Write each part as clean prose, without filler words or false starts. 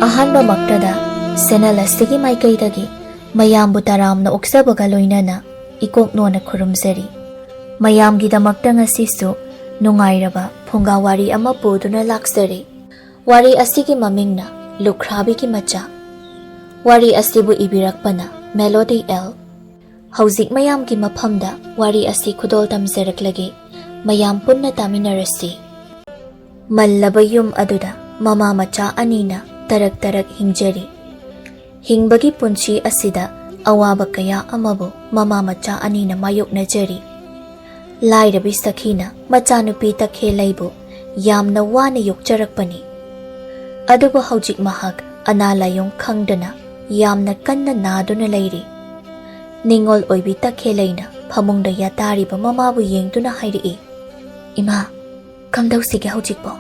ꯑꯍꯥꯟꯕ ꯃꯛꯇꯗ ꯁꯦꯅꯦꯜ ꯑꯁꯤꯒꯤ ꯃꯥꯏꯀꯩꯗꯒꯤ ꯃꯌꯥꯝꯕꯨ ꯇꯔꯥꯝꯅ ꯑꯣꯛꯆꯕꯒ ꯂꯣꯏꯅꯅ ꯏꯀꯣꯛꯅꯣꯅ ꯈꯨꯔꯨꯝꯖꯔꯤ꯫ ꯃꯌꯥꯝꯒꯤꯗꯃꯛꯇ ꯉꯁꯤꯁꯨ ꯅꯨꯡꯉꯥꯏꯔꯕ ꯐꯨꯡꯒꯥ ꯋꯥꯔꯤ ꯑꯃ ꯄꯨꯗꯨꯅ ꯂꯥꯛꯆꯔꯤ꯫ ꯋꯥꯔꯤ ꯑꯁꯤꯒꯤ ꯃꯃꯤꯡꯅ ꯂꯨꯈ꯭ꯔꯥꯕꯤꯒꯤ ꯃꯆꯥ꯫ ꯋꯥꯔꯤ ꯑꯁꯤꯕꯨ ꯏꯕꯤꯔꯛꯄꯅ ꯃꯦꯂꯣꯗꯤ ꯑꯦꯜ꯫ ꯍꯧꯖꯤꯛ ꯃꯌꯥꯝꯒꯤ ꯃꯐꯝꯗ ꯋꯥꯔꯤ ꯑꯁꯤ ꯈꯨꯗꯣꯜ ꯇꯝꯖꯔꯛꯂꯒꯦ, ꯃꯌꯥꯝ ꯄꯨꯟꯅ ꯇꯥꯃꯤꯟꯅꯔꯁꯤ꯫ ꯃꯜꯂꯕ ꯌꯨꯝ ꯑꯗꯨꯗ ꯃꯃꯥ ꯃꯆꯥ ꯑꯅꯤꯅ ꯇꯔꯛ ꯇꯔꯛ ꯍꯤꯡꯖꯔꯤ꯫ ꯍꯤꯡꯕꯒꯤ ꯄꯨꯟꯁꯤ ꯑꯁꯤꯗ ꯑꯋꯥꯕ ꯀꯌꯥ ꯑꯃꯕꯨ ꯃꯃꯥ ꯃꯆꯥ ꯑꯅꯤꯅ ꯃꯥꯌꯣꯛꯅꯖꯔꯤ꯫ ꯂꯥꯏꯔꯕꯤ ꯁꯈꯤꯅ ꯃꯆꯥꯅꯨꯄꯤ ꯇꯈꯦꯜꯂꯩꯕꯨ ꯌꯥꯝꯅ ꯋꯥꯅ ꯌꯣꯛꯆꯔꯛꯄꯅꯤ꯫ ꯑꯗꯨꯕꯨ ꯍꯧꯖꯤꯛ ꯃꯍꯥꯛ ꯑꯅꯥ ꯂꯥꯏꯌꯣꯡ ꯈꯪꯗꯅ ꯌꯥꯝꯅ ꯀꯟꯅ ꯅꯥꯗꯨꯅ ꯂꯩꯔꯤ꯫ ꯅꯤꯡꯉꯣꯜ ꯑꯣꯏꯕꯤ ꯇꯈꯦꯜꯂꯩꯅ ꯐꯃꯨꯡꯗ ꯌꯥꯇꯥꯔꯤꯕ ꯃꯃꯥꯕꯨ ꯌꯦꯡꯗꯨꯅ ꯍꯥꯏꯔꯛꯏ, "ꯏꯃꯥ, ꯀꯝꯗꯧꯁꯤꯒꯦ ꯍꯧꯖꯤꯛꯄꯣ?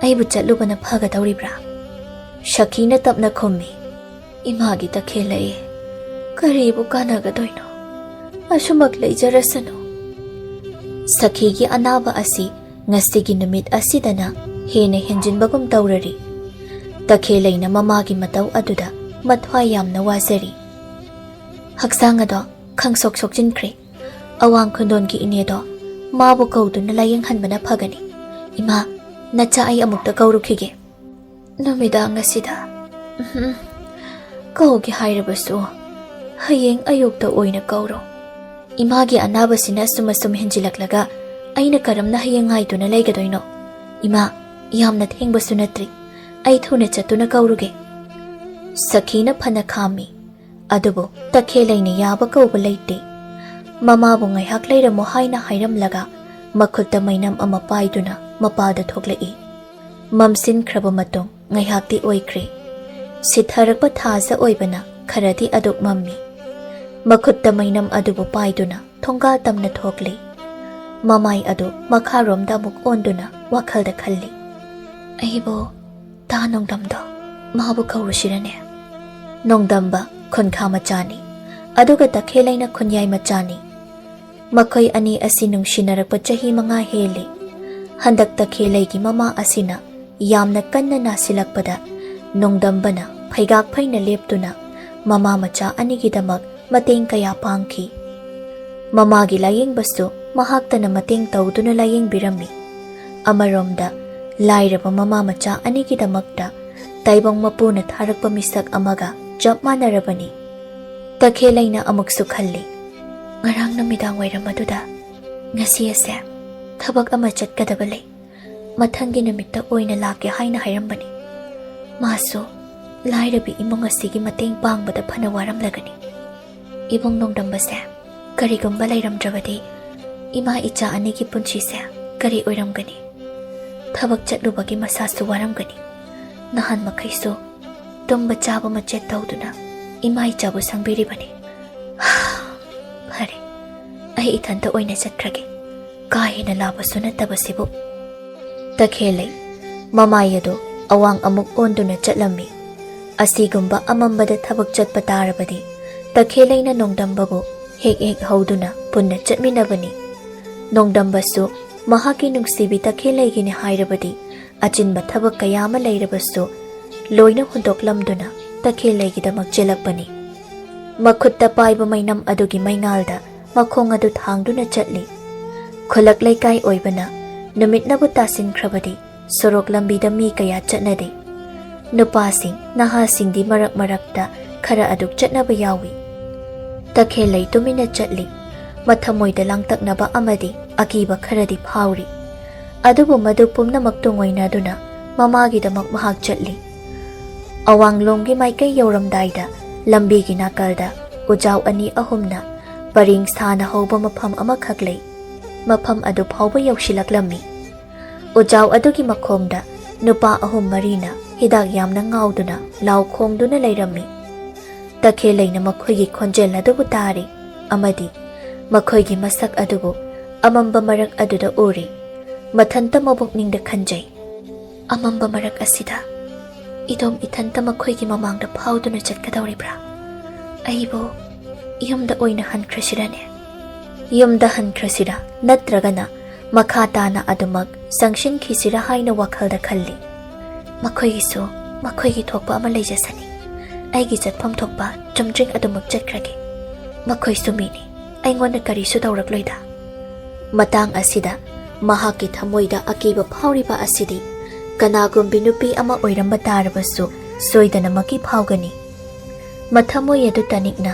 ꯑꯩꯕꯨ ꯆꯠꯂꯨꯕꯅ ꯐꯒꯗꯧꯔꯤꯕ꯭ꯔꯥ?" ꯁꯈꯤꯅ ꯇꯞꯅ ꯈꯨꯝꯃꯤ, "ꯏꯃꯥꯒꯤ ꯇꯈꯦꯜꯂꯩ, ꯀꯔꯤꯕꯨ ꯀꯥꯟꯅꯒꯗꯣꯏꯅꯣ? ꯑꯁꯨꯃꯛ ꯂꯩꯖꯔꯁꯅꯨ." ꯁꯈꯤꯒꯤ ꯑꯅꯥꯕ ꯑꯁꯤ ꯉꯁꯤꯒꯤ ꯅꯨꯃꯤꯠ ꯑꯁꯤꯗꯅ ꯍꯦꯟꯅ ꯍꯦꯟꯖꯤꯟꯕꯒꯨꯝ ꯇꯧꯔꯔꯤ꯫ ꯇꯈꯦꯜꯂꯩꯅ ꯃꯃꯥꯒꯤ ꯃꯇꯧ ꯑꯗꯨꯗ ꯃꯊ꯭ꯋꯥꯏ ꯌꯥꯝꯅ ꯋꯥꯖꯔꯤ꯫ ꯍꯛꯆꯥꯡ ꯑꯗꯣ ꯈꯪꯁꯣꯛ ꯁꯣꯛꯆꯤꯟꯈ꯭ꯔꯦ꯫ ꯑꯋꯥꯡ ꯈꯨꯟꯗꯣꯟꯒꯤ ꯏꯅꯦꯗꯣ ꯃꯥꯕꯨ ꯀꯧꯗꯨꯅ ꯂꯥꯌꯦꯡꯍꯟꯕꯅ ꯐꯒꯅꯤ꯫ ꯏꯃꯥ, ꯅꯆꯥ ꯑꯩ ꯑꯃꯨꯛꯇ ꯀꯧꯔꯨꯈꯤꯒꯦ꯫ ꯅꯨꯃꯤꯗꯥꯡ ꯑꯁꯤꯗ ꯀꯧꯒꯦ ꯍꯥꯏꯔꯕꯁꯨ ꯍꯌꯦꯡ ꯑꯌꯨꯛꯇ ꯑꯣꯏꯅ ꯀꯧꯔꯣ꯫ ꯏꯃꯥꯒꯤ ꯑꯅꯥꯕꯁꯤꯅ ꯑꯁꯨꯝ ꯍꯦꯟꯖꯤꯜꯂꯛꯂꯒ ꯑꯩꯅ ꯀꯔꯝꯅ ꯍꯌꯦꯡ ꯉꯥꯏꯗꯨꯅ ꯂꯩꯒꯗꯣꯏꯅꯣ? ꯏꯃꯥ, ꯌꯥꯝꯅ ꯊꯦꯡꯕꯁꯨ ꯅꯠꯇ꯭ꯔꯤ, ꯑꯩ ꯊꯨꯅ ꯆꯠꯇꯨꯅ ꯀꯧꯔꯨꯒꯦ꯫ ꯁꯈꯤꯅ ꯐꯅ ꯈꯥꯝꯃꯤ, ꯑꯗꯨꯕꯨ ꯇꯈꯦꯜꯂꯩꯅ ꯌꯥꯕ ꯀꯧꯕ ꯂꯩꯇꯦ꯫ ꯃꯃꯥꯕꯨ ꯉꯥꯏꯍꯥꯛ ꯂꯩꯔꯝꯃꯣ ꯍꯥꯏꯅ ꯍꯥꯏꯔꯝꯂꯒ ꯃꯈꯨꯠꯇ ꯃꯩꯅꯝ ꯑꯃ ꯄꯥꯏꯗꯨꯅ ꯃꯄꯥꯗ ꯊꯣꯛꯂꯛꯏ꯫ ꯃꯝꯁꯤꯟꯈ꯭ꯔꯕ ꯃꯇꯨꯡ ꯉꯥꯏꯍꯥꯛꯇꯤ ꯑꯣꯏꯈ꯭ꯔꯦ꯫ ꯁꯤꯊꯔꯛꯄ ꯊꯥꯖ ꯑꯣꯏꯕꯅ ꯈꯔꯗꯤ ꯑꯗꯨꯛ ꯃꯝꯃꯤ꯫ ꯃꯈꯨꯠꯇ ꯃꯩꯅꯝ ꯑꯗꯨꯕꯨ パイꯗꯨꯅ ꯊꯣꯡꯒꯥꯜ ꯇꯝꯅ ꯊꯣꯛꯂꯤ꯫ ꯃꯃꯥꯏ ꯑꯗꯨ ꯃꯈꯥꯔꯣꯝꯗ ꯑꯃꯨꯛ ꯑꯣꯟꯗꯨꯅ ꯋꯥꯈꯜꯗ ꯈꯜꯂꯤ, "ꯑꯩꯕꯨ ꯇꯥ ꯅꯣꯡꯗꯝꯗꯣ ꯃꯥꯕꯨ ꯀꯧꯔꯨꯁꯤꯔꯅꯦ?" ꯅꯣꯡꯗꯝꯕ ꯈꯨꯟꯈꯥ ꯃꯆꯥꯅꯤ, ꯑꯗꯨꯒ ꯇꯈꯦꯜꯂꯩꯅ ꯈꯨꯟꯌꯥꯏ ꯃꯆꯥꯅꯤ꯫ ꯃꯈꯣꯏ ꯑꯅꯤ ꯑꯁꯤ ꯅꯨꯡꯁꯤꯅꯔꯛꯄ ꯆꯍꯤ 5 ꯍꯦꯜꯂꯤ꯫ ꯍꯟꯗꯛ ꯇꯈꯦꯜꯂꯩꯒꯤ ꯃꯃꯥ ꯑꯁꯤꯅ ꯌꯥꯝꯅ ꯀꯟꯅ ꯅꯥꯁꯤꯜꯂꯛꯄꯗ ꯅꯣꯡꯗꯝꯕꯅ ꯐꯩꯒꯥꯛ ꯐꯩꯅ ꯂꯦꯞꯇꯨꯅ ꯃꯃꯥ ꯃꯆꯥ ꯑꯅꯤꯒꯤꯗꯃꯛ ꯃꯇꯦꯡ ꯀꯌꯥ ꯄꯥꯡꯈꯤ꯫ ꯃꯃꯥꯒꯤ ꯂꯥꯌꯦꯡꯕꯁꯨ ꯃꯍꯥꯛꯇꯅ ꯃꯇꯦꯡ ꯇꯧꯗꯨꯅ ꯂꯥꯌꯦꯡꯕꯤꯔꯝꯃꯤ꯫ ꯑꯃꯔꯣꯝꯗ ꯂꯥꯏꯔꯕ ꯃꯃꯥ ꯃꯆꯥ ꯑꯅꯤꯒꯤꯗꯃꯛꯇ ꯇꯥꯏꯕꯪ ꯃꯄꯨꯅ ꯊꯥꯔꯛꯄ ꯃꯤꯁꯛ ꯑꯃꯒ ꯆꯞ ꯃꯥꯟꯅꯔꯕꯅꯤ꯫ ꯇꯈꯦꯜꯂꯩꯅ ꯑꯃꯨꯛꯁꯨ ꯈꯜꯂꯤ, "ꯉꯔꯥꯡ ꯅꯨꯃꯤꯗꯥꯡ ꯋꯥꯏꯔꯝ ꯑꯗꯨꯗ ꯉꯁꯤ ꯑꯁꯦ ꯊꯕꯛ ꯑꯃ ꯆꯠꯀꯗꯕ ꯂꯩ, ꯃꯊꯪꯒꯤ ꯅꯨꯃꯤꯠꯇ ꯑꯣꯏꯅ ꯂꯥꯛꯀꯦ ꯍꯥꯏꯅ ꯍꯥꯏꯔꯝꯕꯅꯤ꯫ ꯃꯥꯁꯨ ꯂꯥꯏꯔꯕꯤ ꯏꯃꯨꯡ ꯑꯁꯤꯒꯤ ꯃꯇꯦꯡ ꯄꯥꯡꯕꯗ ꯐꯅ ꯋꯥꯔꯝꯂꯒꯅꯤ꯫ ꯏꯕꯨꯡ ꯅꯣꯡꯗꯝꯕꯁꯦ ꯀꯔꯤꯒꯨꯝꯕ ꯂꯩꯔꯝꯗ꯭ꯔꯕꯗꯤ ꯏꯃꯥ ꯏꯆꯥ ꯑꯅꯤꯒꯤ ꯄꯨꯟꯁꯤꯁꯦ ꯀꯔꯤ ꯑꯣꯏꯔꯝꯒꯅꯤ? ꯊꯕꯛ ꯆꯠꯂꯨꯕꯒꯤ ꯃꯁꯥꯁꯨ ꯋꯥꯔꯝꯒꯅꯤ꯫ ꯅꯍꯥꯟ ꯃꯈꯩꯁꯨ ꯇꯨꯝꯕ ꯆꯥꯕ ꯃꯆꯦꯠ ꯇꯧꯗꯨꯅ ꯏꯃꯥ ꯏꯆꯥꯕꯨ ꯁꯪꯕꯤꯔꯤꯕꯅꯤ꯫ ꯐꯔꯦ, ꯑꯩ ꯏꯊꯟꯇ ꯑꯣꯏꯅ ꯆꯠꯈ꯭ꯔꯒꯦ, ꯀꯥ ꯍꯦꯟꯅ ꯂꯥꯞꯄꯁꯨ ꯅꯠꯇꯕꯁꯤꯕꯨ." ꯇꯈꯦꯜꯂꯩ ꯃꯃꯥꯏ ꯑꯗꯨ ꯑꯋꯥꯡ ꯑꯃꯨꯛ ꯑꯣꯟꯗꯨꯅ ꯆꯠꯂꯝꯃꯤ꯫ ꯑꯁꯤꯒꯨꯝꯕ ꯑꯃꯝꯕꯗ ꯊꯕꯛ ꯆꯠꯄ ꯇꯥꯔꯕꯗꯤ ꯇꯈꯦꯜꯂꯩꯅ ꯅꯣꯡꯗꯝꯕꯕꯨ ꯍꯦꯛ ꯍꯧꯗꯨꯅ ꯄꯨꯟꯅ ꯆꯠꯃꯤꯟꯅꯕꯅꯤ꯫ ꯅꯣꯡꯗꯝꯕꯁꯨ ꯃꯍꯥꯛꯀꯤ ꯅꯨꯡꯁꯤꯕꯤ ꯇꯈꯦꯜꯂꯩꯒꯤꯅꯤ ꯍꯥꯏꯔꯕꯗꯤ ꯑꯆꯤꯟꯕ ꯊꯕꯛ ꯀꯌꯥ ꯑꯃ ꯂꯩꯔꯕꯁꯨ ꯂꯣꯏꯅ ꯍꯨꯟꯗꯣꯛꯂꯝꯗꯨꯅ ꯇꯈꯦꯜꯂꯩꯒꯤꯗꯃꯛ ꯆꯦꯜꯂꯛꯄꯅꯤ꯫ ꯃꯈꯨꯠꯇ ꯄꯥꯏꯕ ꯃꯩꯅꯝ ꯑꯗꯨꯒꯤ ꯃꯩꯉꯥꯜꯗ ꯃꯈꯣꯡ ꯑꯗꯨ ꯊꯥꯡꯗꯨꯅ ꯆꯠꯂꯤ꯫ ꯈꯨꯜꯂꯛ ꯂꯩꯀꯥꯏ ꯑꯣꯏꯕꯅ ꯅꯨꯃꯤꯠꯅꯕꯨ ꯇꯥꯁꯤꯟꯈ꯭ꯔꯕꯗꯤ ꯁꯣꯔꯣꯛ ꯂꯝꯕꯤꯗ ꯃꯤ ꯀꯌꯥ ꯆꯠꯅꯗꯦ꯫ ꯅꯨꯄꯥꯁꯤꯡ ꯅꯍꯥꯁꯤꯡꯗꯤ ꯃꯔꯛ ꯃꯔꯛꯇ ꯈꯔ ꯑꯗꯨꯛ ꯆꯠꯅꯕ ꯌꯥꯎꯏ꯫ ꯇꯈꯦꯜꯂꯩ ꯇꯨꯃꯤꯟꯅ ꯆꯠꯂꯤ꯫ ꯃꯊꯃꯣꯏꯗ ꯂꯥꯡꯇꯛꯅꯕ ꯑꯃꯗꯤ ꯑꯀꯤꯕ ꯈꯔꯗꯤ ꯐꯥꯎꯔꯤ꯫ ꯑꯗꯨꯕꯨ ꯃꯗꯨ ꯄꯨꯝꯅꯃꯛ ꯇꯨꯡꯑꯣꯏꯅꯗꯨꯅ ꯃꯃꯥꯒꯤꯗꯃꯛ ꯃꯍꯥꯛ ꯆꯠꯂꯤ꯫ ꯑꯋꯥꯡꯂꯣꯝꯒꯤ ꯃꯥꯏꯀꯩ ꯌꯧꯔꯝꯗꯥꯏꯗ ꯂꯝꯕꯤꯒꯤ ꯅꯥꯀꯜꯗ ꯎꯖꯥꯎ 2-3ꯅ ꯄꯔꯤꯡ ꯁꯥꯅ ꯍꯧꯕ ꯃꯐꯝ ꯑꯃꯈꯛ ꯂꯩ꯫ ꯃꯐꯝ ꯑꯗꯨ ꯐꯥꯎꯕ ꯌꯧꯁꯤꯜꯂꯛꯂꯝꯃꯤ꯫ ꯎꯖꯥꯎ ꯑꯗꯨꯒꯤ ꯃꯈꯣꯡꯗ ꯅꯨꯄꯥ 3-4ꯅ ꯍꯤꯗꯥꯛ ꯌꯥꯝꯅ ꯉꯥꯎꯗꯨꯅ ꯂꯥꯎ ꯈꯣꯡꯗꯨꯅ ꯂꯩꯔꯝꯃꯤ꯫ ꯇꯈꯦꯜꯂꯩꯅ ꯃꯈꯣꯏꯒꯤ ꯈꯣꯟꯖꯦꯜ ꯑꯗꯨꯕꯨ ꯇꯥꯔꯤ ꯑꯃꯗꯤ ꯃꯈꯣꯏꯒꯤ ꯃꯁꯛ ꯑꯗꯨꯕꯨ ꯑꯃꯝꯕ ꯃꯔꯛ ꯑꯗꯨꯗ ꯎꯔꯤ꯫ ꯃꯊꯟꯇ ꯃꯕꯨꯛꯅꯤꯡꯗ ꯈꯟꯖꯩ, "ꯑꯃꯝꯕ ꯃꯔꯛ ꯑꯁꯤꯗ ꯏꯗꯣꯝ ꯏꯊꯟꯇ ꯃꯈꯣꯏꯒꯤ ꯃꯃꯥꯡꯗ ꯐꯥꯎꯗꯨꯅ ꯆꯠꯀꯗꯧꯔꯤꯕ꯭ꯔꯥ? ꯑꯩꯕꯨ ꯌꯨꯝꯗ ꯑꯣꯏꯅ ꯍꯟꯈ꯭ꯔꯁꯤꯔꯅꯦ? ꯌꯨꯝꯗ ꯍꯟꯈ꯭ꯔꯁꯤꯔꯥ ꯅꯠꯇ꯭ꯔꯒꯅ ꯃꯈꯥ ꯇꯥꯅ ꯑꯗꯨꯃꯛ ꯆꯪꯁꯤꯟꯈꯤꯁꯤꯔꯥ ꯍꯥꯏꯅ ꯋꯥꯈꯜꯗ ꯈꯜꯂꯤ꯫ ꯃꯈꯣꯏꯒꯤꯁꯨ ꯃꯈꯣꯏꯒꯤ ꯊꯣꯛꯄ ꯑꯃ ꯂꯩꯖꯁꯅꯤ ꯑꯩꯒꯤ ꯆꯠꯐꯝ ꯊꯣꯛꯄ ꯆꯨꯝꯗ꯭ꯔꯤꯡ ꯑꯗꯨꯃꯛ ꯆꯠꯈ꯭ꯔꯒꯦ ꯃꯈꯣꯏꯁꯨ ꯃꯤꯅꯤ ꯑꯩꯉꯣꯟꯗ ꯀꯔꯤꯁꯨ ꯇꯧꯔꯛꯂꯣꯏꯗ ꯃꯇꯥꯡ ꯑꯁꯤꯗ ꯃꯍꯥꯛꯀꯤ ꯊꯃꯣꯏꯗ ꯑꯀꯤꯕ ꯐꯥꯎꯔꯤꯕ ꯑꯁꯤꯗꯤ ꯀꯅꯥꯒꯨꯝꯕꯤ ꯅꯨꯄꯤ ꯑꯃ ꯑꯣꯏꯔꯝꯕ ꯇꯥꯔꯕꯁꯨ ꯁꯣꯏꯗꯅꯃꯛꯀꯤ ꯐꯥꯎꯒꯅꯤ ꯃꯊꯃꯣꯏ ꯑꯗꯨ ꯇꯅꯤꯛꯅ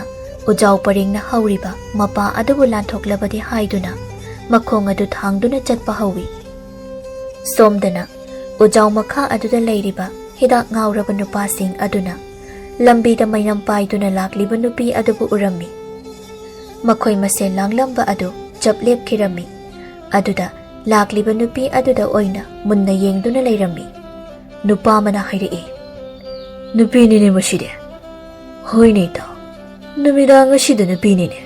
ꯎꯖꯥꯎ ꯄꯔꯦꯡꯅ ꯍꯧꯔꯤꯕ ꯃꯄꯥ ꯑꯗꯨꯕꯨ ꯂꯥꯟꯊꯣꯛꯂꯕꯗꯤ ꯍꯥꯏꯗꯨꯅ ꯃꯈꯣꯡ ꯑꯗꯨ ꯊꯥꯡꯗꯨꯅ ꯆꯠꯄ ꯍꯧꯋꯤ ꯁꯣꯝꯗꯅ ꯎꯖꯥꯎ ꯃꯈꯥ ꯑꯗꯨꯗ ꯂꯩꯔꯤꯕ ꯍꯤꯗꯥꯛ ꯉꯥꯎꯔꯕ ꯅꯨꯄꯥꯁꯤꯡ ꯑꯗꯨꯅ ꯂꯝꯕꯤꯗ ꯃꯩꯅꯝ ꯄꯥꯏꯗꯨꯅ ꯂꯥꯛꯂꯤꯕ ꯅꯨꯄꯤ ꯑꯗꯨꯕꯨ ꯎꯔꯝꯃꯤ ꯃꯈꯣꯏ ꯃꯁꯦꯟ ꯂꯥꯡꯂꯝꯕ ꯑꯗꯨ ꯆꯞ ꯂꯦꯞꯈꯤꯔꯝꯃꯤ ꯑꯗꯨꯗ ꯂꯥꯛꯂꯤꯕ ꯅꯨꯄꯤ ꯑꯗꯨꯗ ꯑꯣꯏꯅ ꯃꯨꯟꯅ ꯌꯦꯡꯗꯨꯅ ꯂꯩꯔꯝꯃꯤ ꯅꯨꯄꯥ ꯑꯃꯅ ꯍꯥꯏꯔꯛꯏ ꯅꯨꯄꯤꯅꯤꯅꯦ ꯃꯁꯤꯗꯤ ꯍꯣꯏꯅꯦ ꯏꯇꯥꯎ ꯅꯨꯃꯤꯗꯥꯡ ꯑꯁꯤꯗ ꯅꯨꯄꯤꯅꯤꯅꯦ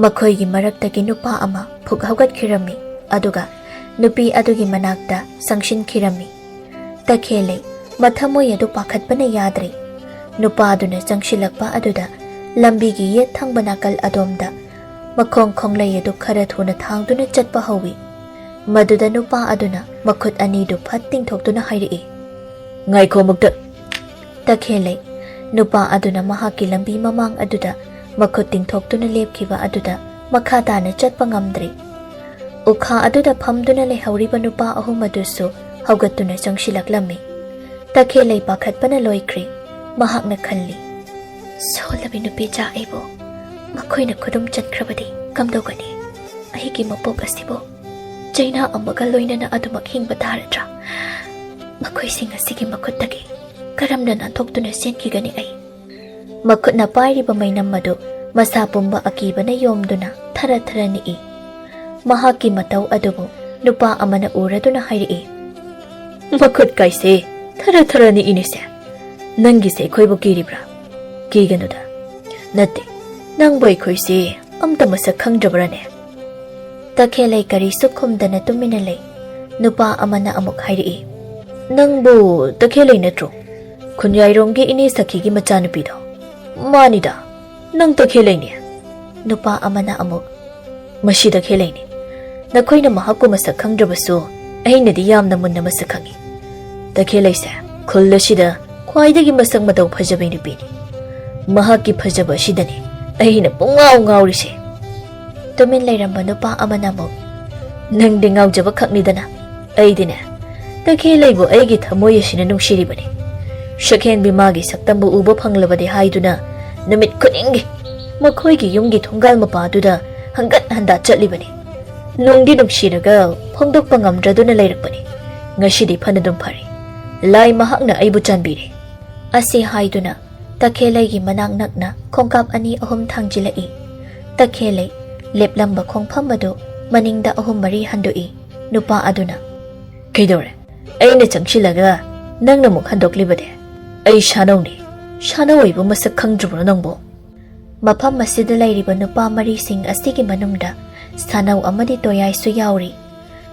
ꯃꯈꯣꯏꯒꯤ ꯃꯔꯛꯇꯒꯤ ꯅꯨꯄꯥ ꯑꯃ ꯐꯨꯛ ꯍꯧꯒꯠꯈꯤꯔꯝꯃꯤ ꯑꯗꯨꯒ ꯅꯨꯄꯤ ꯑꯗꯨꯒꯤ ꯃꯅꯥꯛꯇ ꯆꯪꯁꯤꯟꯈꯤꯔꯝꯃꯤ ꯇꯈꯦꯜꯂꯩ ꯃꯊꯃꯣꯏ ꯑꯗꯨ ꯄꯥꯈꯠꯄꯅ ꯌꯥꯗ꯭ꯔꯦ ꯅꯨꯄꯥꯗꯨꯅ ꯆꯪꯁꯤꯜꯂꯛꯄ ꯑꯗꯨꯗ ꯂꯝꯕꯤꯒꯤ ꯌꯦꯠ ꯊꯪꯕ ꯅꯥꯀꯜ ꯑꯗꯣꯝꯗ ꯃꯈꯣꯡ ꯈꯣꯡꯂꯩ ꯑꯗꯨ ꯈꯔ ꯊꯨꯅ ꯊꯥꯡꯗꯨꯅ ꯆꯠꯄ ꯍꯧꯋꯤ ꯃꯗꯨꯗ ꯅꯨꯄꯥ ꯑꯗꯨꯅ ꯃꯈꯨꯠ ꯑꯅꯤꯗꯨ ꯐꯠ ꯇꯤꯡꯊꯣꯛꯇꯨꯅ ꯍꯥꯏꯔꯛꯏ ꯉꯥꯏꯈꯣ ꯃꯨꯛꯇ ꯇꯈꯦꯜꯂꯩ ꯅꯨꯄꯥ ꯑꯗꯨꯅ ꯃꯍꯥꯛꯀꯤ ꯂꯝꯕꯤ ꯃꯃꯥꯡ ꯑꯗꯨꯗ ꯃꯈꯨꯠ ꯇꯤꯡꯊꯣꯛꯇꯨꯅ ꯂꯦꯞꯈꯤꯕ ꯑꯗꯨꯗ ꯃꯈꯥ ꯇꯥꯅ ꯆꯠꯄ ꯉꯝꯗ꯭ꯔꯦ ꯎꯈꯥ ꯑꯗꯨꯗ ꯐꯝꯗꯨꯅ ꯂꯩꯍꯧꯔꯤꯕ ꯅꯨꯄꯥ ꯑꯍꯨꯝ ꯑꯗꯨꯁꯨ ꯍꯧꯒꯠꯇꯨꯅ ꯆꯪꯁꯤꯜꯂꯛꯂꯝꯃꯤ ꯇꯈꯦꯜꯂꯩ ꯄꯥꯈꯠꯄꯅ ꯂꯣꯏꯈ꯭ꯔꯦ ꯃꯍꯥꯛꯅ ꯈꯜꯂꯤ ꯁꯣꯜꯂꯕꯤ ꯅꯨꯄꯤꯆꯥ ꯑꯩꯕꯨ ꯃꯈꯣꯏꯅ ꯈꯨꯗꯨꯝ ꯆꯠꯈ꯭ꯔꯕꯗꯤ ꯀꯝꯗꯧꯒꯅꯤ ꯑꯩꯒꯤ ꯃꯄꯣꯛ ꯑꯁꯤꯕꯨ ꯆꯩꯅꯥ ꯑꯃꯒ ꯂꯣꯏꯅꯅ ꯑꯗꯨꯃꯛ ꯍꯤꯡꯕ ꯇꯥꯔꯗ꯭ꯔꯥ ꯃꯈꯣꯏꯁꯤꯡ ꯑꯁꯤꯒꯤ ꯃꯈꯨꯠꯇꯒꯤ ꯀꯔꯝꯅ ꯅꯥꯟꯊꯣꯛꯇꯨꯅ ꯆꯦꯟꯈꯤꯒꯅꯤ ꯑꯩ ꯃꯈꯨꯠꯅ ꯄꯥꯏꯔꯤꯕ ꯃꯩꯅꯝ ꯑꯗꯨ ꯃꯁꯥ ꯄꯨꯝꯕ ꯑꯀꯤꯕꯅ ꯌꯣꯝꯗꯨꯅ ꯊꯔ ꯊꯔ ꯅꯤꯛꯏ ꯃꯍꯥꯛꯀꯤ ꯃꯇꯧ ꯑꯗꯨꯕꯨ ꯅꯨꯄꯥ ꯑꯃꯅ ꯎꯔꯗꯨꯅ ꯍꯥꯏꯔꯛꯏ ꯃꯈꯨꯠ ꯀꯥꯏꯁꯦ ꯊꯔ ꯊꯔ ꯅꯤꯛꯏꯅꯤꯁꯦ ꯅꯪꯒꯤꯁꯦ ꯑꯩꯈꯣꯏꯕꯨ ꯀꯤꯔꯤꯕ꯭ꯔꯥ ꯀꯤꯒꯅꯨꯗ ꯅꯠꯇꯦ ꯅꯪꯕꯨ ꯑꯩꯈꯣꯏꯁꯦ ꯑꯝꯇ ꯃꯁꯛ ꯈꯪꯗ꯭ꯔꯕ꯭ꯔꯥꯅꯦ ꯇꯈꯦꯜꯂꯩ ꯀꯔꯤꯁꯨ ꯈꯨꯝꯗꯅ ꯇꯨꯃꯤꯟꯅ ꯂꯩ ꯅꯨꯄꯥ ꯑꯃꯅ ꯑꯃꯨꯛ ꯍꯥꯏꯔꯛꯏ ꯅꯪꯕꯨ ꯇꯈꯦꯜꯂꯩ ꯅꯠꯇ꯭ꯔꯣ ꯈꯨꯟꯌꯥꯏꯔꯣꯝꯒꯤ ꯏꯅꯦ ꯁꯈꯤꯒꯤ ꯃꯆꯥꯅꯨꯄꯤꯗꯣ ꯃꯥꯅꯤꯗ ꯅꯪ ꯇꯈꯦꯜꯂꯩꯅꯦ ꯅꯨꯄꯥ ꯑꯃꯅ ꯑꯃꯨꯛ ꯃꯁꯤ ꯇꯈꯦꯜꯂꯩꯅꯤ ꯅꯈꯣꯏꯅ ꯃꯍꯥꯛꯄꯨ ꯃꯁꯛ ꯈꯪꯗ꯭ꯔꯕꯁꯨ ꯑꯩꯅꯗꯤ ꯌꯥꯝꯅ ꯃꯨꯟꯅ ꯃꯁꯛ ꯈꯪꯉꯤ ꯇꯈꯦꯜꯂꯩꯁꯦ ꯈꯨꯜ ꯑꯁꯤꯗ ꯈ꯭ꯋꯥꯏꯗꯒꯤ ꯃꯁꯛ ꯃꯇꯧ ꯐꯖꯕ ꯅꯨꯄꯤꯅꯤ ꯃꯍꯥꯛꯀꯤ ꯐꯖꯕ ꯑꯁꯤꯗꯅꯤ ꯑꯩꯅ ꯄꯨꯡꯉꯥꯎ ꯉꯥꯎꯔꯤꯁꯦ ꯇꯨꯃꯤꯟ ꯂꯩꯔꯝꯕ ꯅꯨꯄꯥ ꯑꯃꯅ ꯑꯃꯨꯛ ꯅꯪꯗꯤ ꯉꯥꯎꯖꯕ ꯈꯛꯅꯤꯗꯅ ꯑꯩꯗꯤꯅꯦ ꯇꯈꯦꯜꯂꯩꯕꯨ ꯑꯩꯒꯤ ꯊꯃꯣꯏ ꯑꯁꯤꯅ ꯅꯨꯡꯁꯤꯔꯤꯕꯅꯤ ꯁꯛꯍꯦꯟꯕꯤ ꯃꯥꯒꯤ ꯁꯛꯇꯝꯕꯨ ꯎꯕ ꯐꯪꯂꯕꯗꯤ ꯍꯥꯏꯗꯨꯅ ꯅꯨꯃꯤꯠ ꯈꯨꯗꯤꯡꯒꯤ ꯃꯈꯣꯏꯒꯤ ꯌꯨꯝꯒꯤ ꯊꯣꯡꯒꯥꯜ ꯃꯄꯥꯗꯨꯗ ꯍꯪꯒꯠ ꯍꯟꯗꯥ ꯆꯠꯂꯤꯕꯅꯤ ꯅꯨꯡꯗꯤ ꯅꯨꯡꯁꯤꯔꯒ ꯐꯣꯡꯗꯣꯛꯄ ꯉꯝꯗ꯭ꯔꯗꯨꯅ ꯂꯩꯔꯛꯄꯅꯤ ꯉꯁꯤꯗꯤ ꯐꯅꯗꯨꯝ ꯐꯔꯦ ꯂꯥꯏ ꯃꯍꯥꯛꯅ ꯑꯩꯕꯨ ꯆꯥꯟꯕꯤꯔꯦ ꯑꯁꯤ ꯍꯥꯏꯗꯨꯅ ꯇꯈꯦꯜꯂꯩꯒꯤ ꯃꯅꯥꯛ ꯅꯛꯅ ꯈꯣꯡꯀꯥꯞ ꯑꯅꯤ ꯑꯍꯨꯝ ꯊꯥꯡꯖꯤꯜꯂꯛꯏ ꯇꯈꯦꯜꯂꯩ ꯂꯦꯞꯂꯝꯕ ꯈꯣꯡꯐꯝ ꯑꯗꯨ ꯃꯅꯤꯡꯗ ꯑꯍꯨꯝ ꯃꯔꯤ ꯍꯟꯗꯣꯛꯏ ꯅꯨꯄꯥ ꯑꯗꯨꯅ ꯀꯩꯗꯧꯔꯦ ꯑꯩꯅ ꯆꯪꯁꯤꯜꯂꯒ ꯅꯪꯅ ꯑꯃꯨꯛ ꯍꯟꯗꯣꯛꯂꯤꯕꯗꯤ ꯑꯩ ꯁꯥꯅꯧꯅꯤ ꯁꯥꯅꯧ ꯑꯩꯕꯨ ꯃꯁꯛ ꯈꯪꯗ꯭ꯔꯕ꯭ꯔꯣ ꯅꯪꯕꯨ ꯃꯐꯝ ꯑꯁꯤꯗ ꯂꯩꯔꯤꯕ ꯅꯨꯄꯥ ꯃꯔꯤꯁꯤꯡ ꯑꯁꯤꯒꯤ ꯃꯅꯨꯡꯗ ꯁꯥꯅꯧ ꯑꯃꯗꯤ ꯇꯣꯌꯥꯏꯁꯨ ꯌꯥꯎꯔꯤ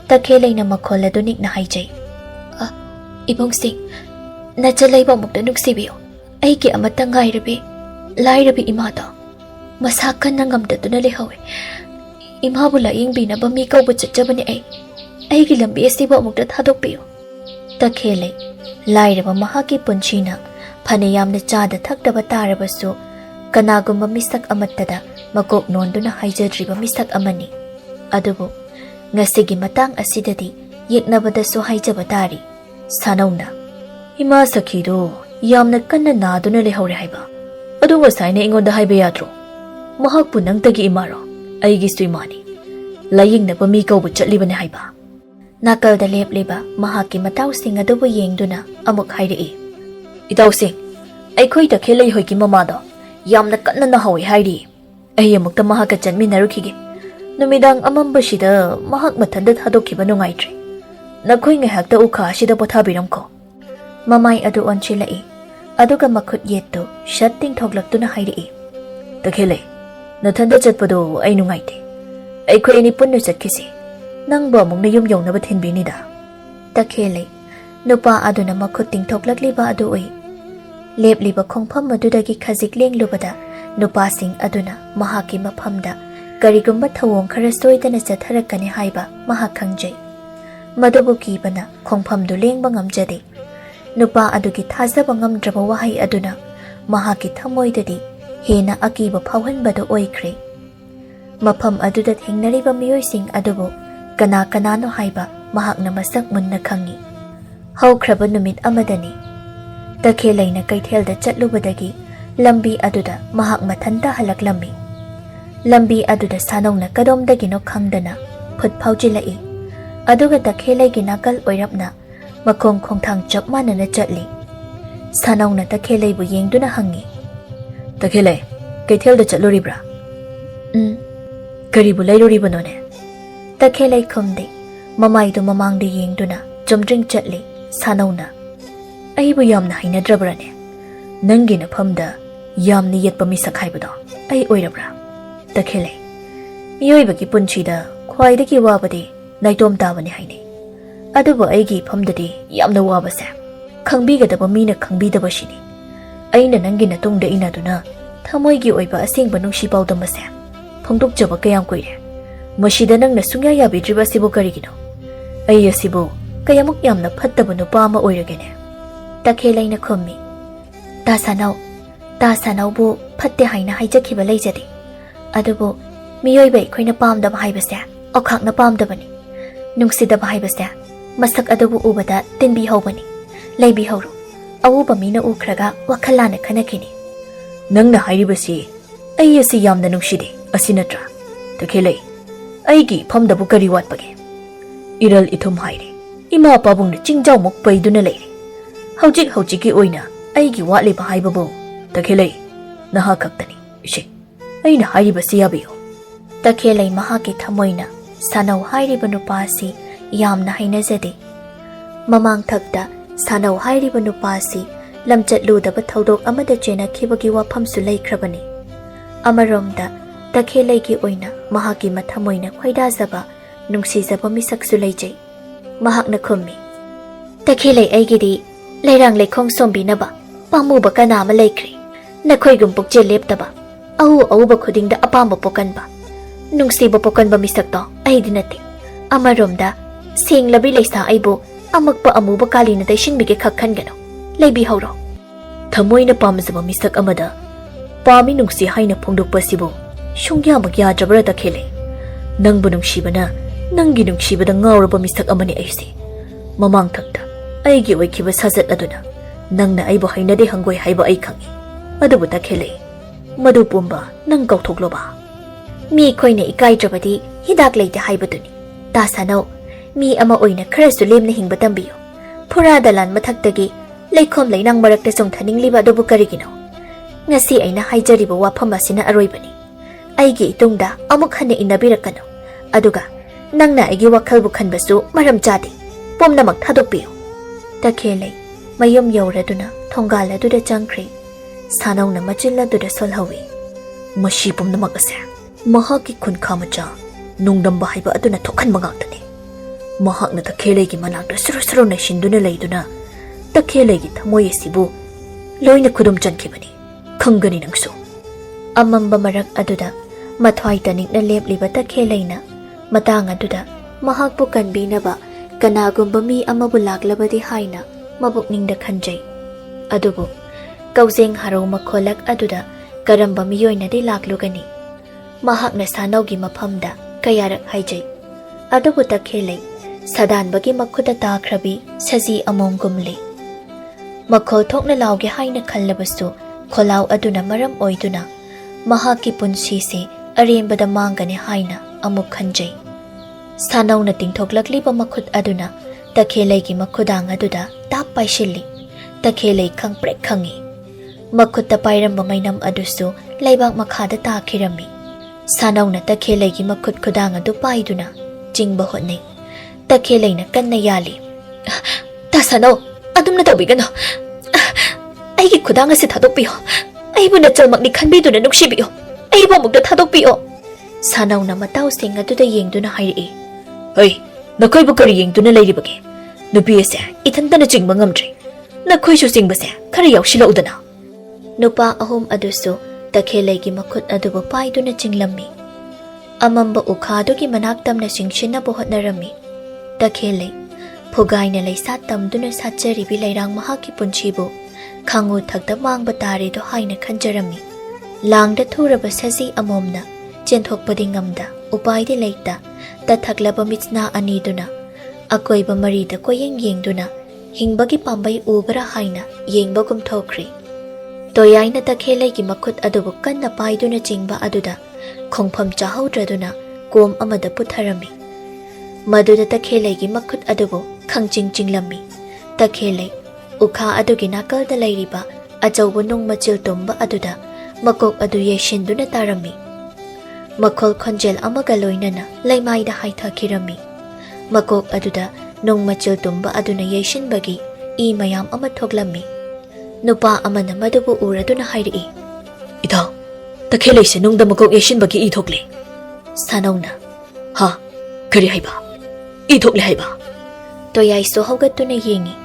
ꯇꯈꯦꯜꯂꯩꯅ ꯃꯈꯣꯜ ꯑꯗꯨ ꯅꯤꯛꯅ ꯍꯥꯏꯖꯩ ꯏꯕꯨꯡꯁꯤꯡ ꯅꯆꯜꯂꯩꯕꯨ ꯑꯃꯨꯛꯇ ꯅꯨꯡꯁꯤꯕꯤꯌꯨ ꯑꯩꯒꯤ ꯑꯃꯠꯇ ꯉꯥꯏꯔꯕꯤ ꯂꯥꯏꯔꯕꯤ ꯏꯃꯥꯗꯣ ꯃꯁꯥ ꯀꯟꯅ ꯉꯝꯗꯗꯨꯅ ꯂꯩꯍꯧꯏ ꯏꯃꯥꯕꯨ ꯂꯥꯌꯦꯡꯕꯤꯅꯕ ꯃꯤ ꯀꯧꯕ ꯆꯠꯆꯕꯅꯤ ꯑꯩꯒꯤ ꯂꯝꯕꯤ ꯑꯁꯤꯕꯨ ꯑꯃꯨꯛꯇ ꯊꯥꯗꯣꯛꯄꯤꯌꯨ ꯇꯈꯦꯜꯂꯩ ꯂꯥꯏꯔꯕ ꯃꯍꯥꯛꯀꯤ ꯄꯨꯟꯁꯤꯅ ꯐꯅ ꯌꯥꯝꯅ ꯆꯥꯗ ꯊꯛꯇꯕ ꯇꯥꯔꯕꯁꯨ ꯀꯅꯥꯒꯨꯝꯕ ꯃꯤꯁꯛ ꯑꯃꯠꯇꯗ ꯃꯀꯣꯛ ꯅꯣꯟꯗꯨꯅ ꯍꯥꯏꯖꯗ꯭ꯔꯤꯕ ꯃꯤꯁꯛ ꯑꯃꯅꯤ ꯑꯗꯨꯕꯨ ꯉꯁꯤꯒꯤ ꯃꯇꯥꯡ ꯑꯁꯤꯗꯗꯤ ꯌꯦꯛꯅꯕꯗꯁꯨ ꯍꯥꯏꯖꯕ ꯇꯥꯔꯤ ꯁꯥꯅꯧꯅ ꯏꯃꯥ ꯁꯈꯤꯗꯣ ꯌꯥꯝꯅ ꯀꯟꯅ ꯅꯥꯗꯨꯅ ꯂꯩꯍꯧꯔꯦ ꯍꯥꯏꯕ ꯑꯗꯨ ꯉꯁꯥꯏꯅ ꯑꯩꯉꯣꯟꯗ ꯍꯥꯏꯕ ꯌꯥꯗ꯭ꯔꯣ ꯃꯍꯥꯛꯄꯨ ꯅꯪꯇꯒꯤ ꯏꯃꯥꯔꯣ ꯑꯩꯒꯤꯁꯨ ꯏꯃꯥꯅꯤ ꯂꯥꯌꯦꯡꯅꯕ ꯃꯤ ꯀꯧꯕ ꯆꯠꯂꯤꯕꯅꯤ ꯍꯥꯏꯕ ꯅꯥꯀꯜꯗ ꯂꯦꯞꯂꯤꯕ ꯃꯍꯥꯛꯀꯤ ꯃꯇꯥꯎꯁꯤꯡ ꯑꯗꯨꯕꯨ ꯌꯦꯡꯗꯨꯅ ꯑꯃꯨꯛ ꯍꯥꯏꯔꯛꯏ ꯏꯇꯥꯎꯁꯤꯡ ꯑꯩꯈꯣꯏ ꯇꯈꯦꯜꯂꯩ ꯍꯣꯏꯒꯤ ꯃꯃꯥꯗꯣ ꯌꯥꯝꯅ ꯀꯟꯅ ꯅꯥꯍꯧꯏ ꯍꯥꯏꯔꯤ ꯑꯩ ꯑꯃꯨꯛꯇ ꯃꯍꯥꯛꯀ ꯆꯠꯃꯤꯟꯅꯔꯨꯈꯤꯒꯦ ꯅꯨꯃꯤꯗꯥꯡ ꯑꯃꯝꯕꯁꯤꯗ ꯃꯍꯥꯛ ꯃꯊꯟꯇ ꯊꯥꯗꯣꯛꯈꯤꯕ ꯅꯨꯡꯉꯥꯏꯇ꯭ꯔꯦ ꯅꯈꯣꯏ ꯉꯥꯏꯍꯥꯛꯇ ꯎꯈꯥ ꯑꯁꯤꯗ ꯄꯣꯊꯥꯕꯤꯔꯝꯈꯣ ꯃꯃꯥꯏ ꯑꯗꯨ ꯑꯣꯟꯁꯤꯜꯂꯛꯏ ꯑꯗꯨꯒ ꯃꯈꯨꯠ ꯌꯦꯠꯇꯨ ꯁꯠ ꯇꯤꯡꯊꯣꯛꯂꯛꯇꯨꯅ ꯍꯥꯏꯔꯛꯏ ꯇꯈꯦꯜꯂꯩ ꯅꯊꯟꯇ ꯆꯠꯄꯗꯣ ꯑꯩ ꯅꯨꯡꯉꯥꯏꯇꯦ ꯑꯩꯈꯣꯏ ꯑꯅꯤ ꯄꯨꯟꯅ ꯆꯠꯈꯤꯁꯤ ꯅꯪꯕꯨ ꯑꯃꯨꯛꯅ ꯌꯨꯝ ꯌꯧꯅꯕ ꯊꯤꯟꯕꯤꯅꯤꯗ ꯇꯈꯦꯜꯂꯩ ꯅꯨꯄꯥ ꯑꯗꯨꯅ ꯃꯈꯨꯠ ꯇꯤꯡꯊꯣꯛꯂꯛꯂꯤꯕ ꯑꯗꯨ ꯎꯏ ꯂꯦꯞꯂꯤꯕ ꯈꯣꯡꯐꯝ ꯑꯗꯨꯗꯒꯤ ꯈꯖꯤꯛ ꯂꯦꯡꯂꯨꯕꯗ ꯅꯨꯄꯥꯁꯤꯡ ꯑꯗꯨꯅ ꯃꯍꯥꯛꯀꯤ ꯃꯐꯝꯗ ꯀꯔꯤꯒꯨꯝꯕ ꯊꯧꯑꯣꯡ ꯈꯔ ꯁꯣꯏꯗꯅ ꯆꯠꯊꯔꯛꯀꯅꯤ ꯍꯥꯏꯕ ꯃꯍꯥꯛ ꯈꯪꯖꯩ ꯃꯗꯨꯕꯨ ꯀꯤꯕꯅ ꯈꯣꯡꯐꯝꯗꯨ ꯂꯦꯡꯕ ꯉꯝꯖꯗꯦ नुपा अदुगी थाजबा ngamdraba wahai aduna mahaki thamoidadi hena akiba phawhanbado oikhre mafam aduda thengnariba miyoising adubu kana kanano haiba mahakna masak munna khangi haukraba numit amadani takhelai kaithelda chatlubadagi lambi aduda mahak mathanta halaklammi lambi aduda sanongna kadomdagino khangdana phut phaujilai aduga takhelai gi nakal oirapna makong khongthang chapmana na chatli sanongna takhelai bu yengduna hangi takhelai kaithelda chatluribra karibu lairuribano ne takhelai khumde mamai du mamangde yengduna chomdring chatli sanongna aibu yamna hainadrabrane nangi na phamda yamni yetpa misak haibado ai oirabra takhelai miyoibagi punchida khwaidagi wabadi naitom tabani haine adubu aigi phamdadi yamna wabase khangbigadaba mina khangbidaba shini aina nangi na tungda inaduna thamoigi oiba asengba nungsi pawdamase phongdokjaba kayam koire masida nangna sungya yabidriba sibo karigino ai asibo kayamuk yamna phattaba nupa ama oiragene takhelai na khommi ta sanau bu phatte haina haijakhiba leijadi adubu miyoibai khoina pamdaba haibase okhakna pamdabani nungsidaba haibase masak adubu ubada tinbi hobani leibi horo awuba mina ukhraga wakhalana khanakini nangna hairibasi ai asi yamna nungside asinatra takhelai aigi phamdabu kari watpage iral ithum haire ima pabungna chingjau muk paiduna leire hojik ki oina aigi watliba haibabu takhelai naha khaktani ise aina hairibasi yabiyo takhelai mahaki thamoina sanau hairiba nupasi yamna hainajade mamang thakta sanau hairiba nupasi lamchatludaba thodok amada chena khibagi wafamsu leikrabani amaromda takhelai ki oina mahaki mathamoina khoidajaba nungsijaba misaksu leijai mahakna khummi takhelai aigidi leirang leikhong sombinaba pamuba kana ama leikri nakhoigum pokje leptaba au ba khudingda apamba pokanba nungsiba pokanba misakto aidinati amaromda senglabi leisa aibo amakpa amuba kalina daishinbige khakhangano leibi horo thamoina pamjaba misak amada pami nungsi haina phongdokpa sibo shungya magya jabra takhelai nangbu nungsibana nangi nungsibada ngawraba misak amani aisi mamang thakta aigi oikhiba sajat aduna nangna aibo hainade hangoi haiba ai khangi adubu takhelai madu pumba nang kauthokloba mi khoina ikai jabadi hidak leite haibaduni ta sanau mi ama oina kharasu lemna hingba tambiyo phura dalan mathaktagi leikhom leinang marakte songthaning liba adubu karigino ngasi aina haijariba wafam asina aroibani aigi itungda amuk hane inabirakano aduga nangna aigi wakhalbu khanbasu maram chadi pomnamak thadokpiyo takhelai mayum yauraduna thongal aduda changkhri sanawna machilla duda solhawi mashi pomnamak ase mahaki khunkha macha nungdam bahaiba aduna thokhan mangakdani mahakna takhelai gi manakta suru na shinduna leiduna takhelai gi thamoi sibu loina khudum chankhibani khangani nangsu amamba marak aduda mathwai tanikna lepliba takhelaina matang aduda mahakpu kanbinaba kanagumba mi amabu laklabadi haina mabukningda khanjai adubu kaujeng harau makholak aduda karamba miyoinadi laklugani mahakna sanaugi maphamda kayarak haijai adubu takhelai sadanbagi makhuda takhrabi saji amongumle makhol thokna lauge haina khallabasu kholau aduna maram oiduna mahaki punsi se arembada mangane haina amuk khanjai sanawna tingthoklakliba makhut aduna takhelai gi makhudang aduda tap paishilli takhelai khangprek khangi makhutta pairamba mainam adusu laibak makhada takhirami sanawna takhelai gi makhut khudang adu paiduna jingba hotnei takhelai na kanna yali ta sanau adumna tobigano aigi khudang ase thadokpiyo aibu na chalmakni khanbiduna nuksibiyo aibu mukta thadokpiyo sanawna matau sing aduda yengduna hairi hei nakhoibu kari yengduna leiribage nupi ase ithantana chingba ngamdri nakhoisu singbase khara yaushilodana nupa ahum adusu takhelai gi makhut adubu paiduna chinglammi amamba ukhadugi manaktamna singshina bohotnarami takhelai Pugayna laysat tamduna satjaribi lairang mahaki punchibu khangu thakta mangba tare do haina khanjarami. Langda thuraba saji amomna chenthokpadi ngamda upaidi leita tathaklaba mitna aniduna akoiba marida koyeng yengduna hingbagi pambai ubara haina yengbagum thokri. Toyaina takhelai gi makhut adubu kanna paiduna chingba aduda khongpham chahaudraduna kom amada putharami. Maduda takhelai gi makhut adubu khangching chinglammi. Takhelai ukha adugi nakalda lairiba achaubu nung machil tumba aduda makok adu yeshinduna tarami. Makhol khonjel amaga loinana laimaida haithakirami. Makok aduda nung machil tumba aduna yeshinbagi I mayam ama thoklammi. Nupa amana madubu uraduna hairi. Ida, takhelai se nungda makok yeshinbagi I thokle. Sanongna, ha, kari haiba. I thokle haiba. Toyai so haugatuna yengi.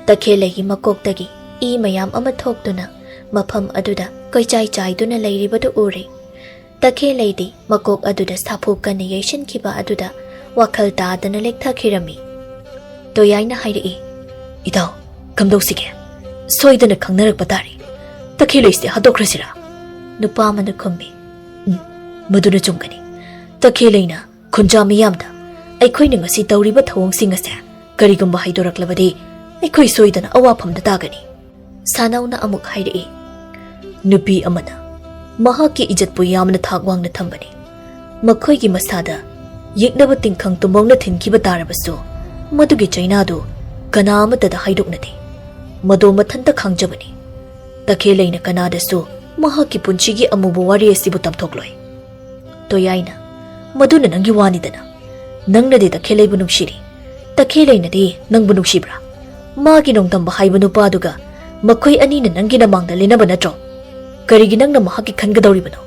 Takhelai gi makoktagi I mayam ama thoktuna mafam aduda koichai chaiduna lairibadu uri. Takhelai di makok aduda saphu kana yeshin kiba aduda wakhal taadana lekthakirami. Toyaina hairi. Ida, kamdosige. Soidana khangnarakpa tari. Takhelai se hadokrasira. Nupa amana khumbi. Maduna chungkani. Takhelai na khunja miyamda aikhoina ngasi tawriba thawongsinga se karigumba haidoraklabadi aikoi soidana awafamda tagani. Sanauna amuk hairi. Nupi amana mahaki ijatpu yamna thagwangna thambani. Makhoigi masada yeknaba tingkhang tumbongna thinkiba tarabasu madugi chainadu kana amatada haidoknadi. Mado mathanta khangjabani. Takhelaina kanadasu mahaki punchigi amubu wari asibu tamthokloi. Toyaina maduna nangi wanidana. Nangnade takhelaibu nungshiri. Takhelainadi nangbu nungshibra. Magi nongtamba haiba nupaduga makhoi anina nangi namangda lenaba natro. Karigi nangna mahaki khangadawribano.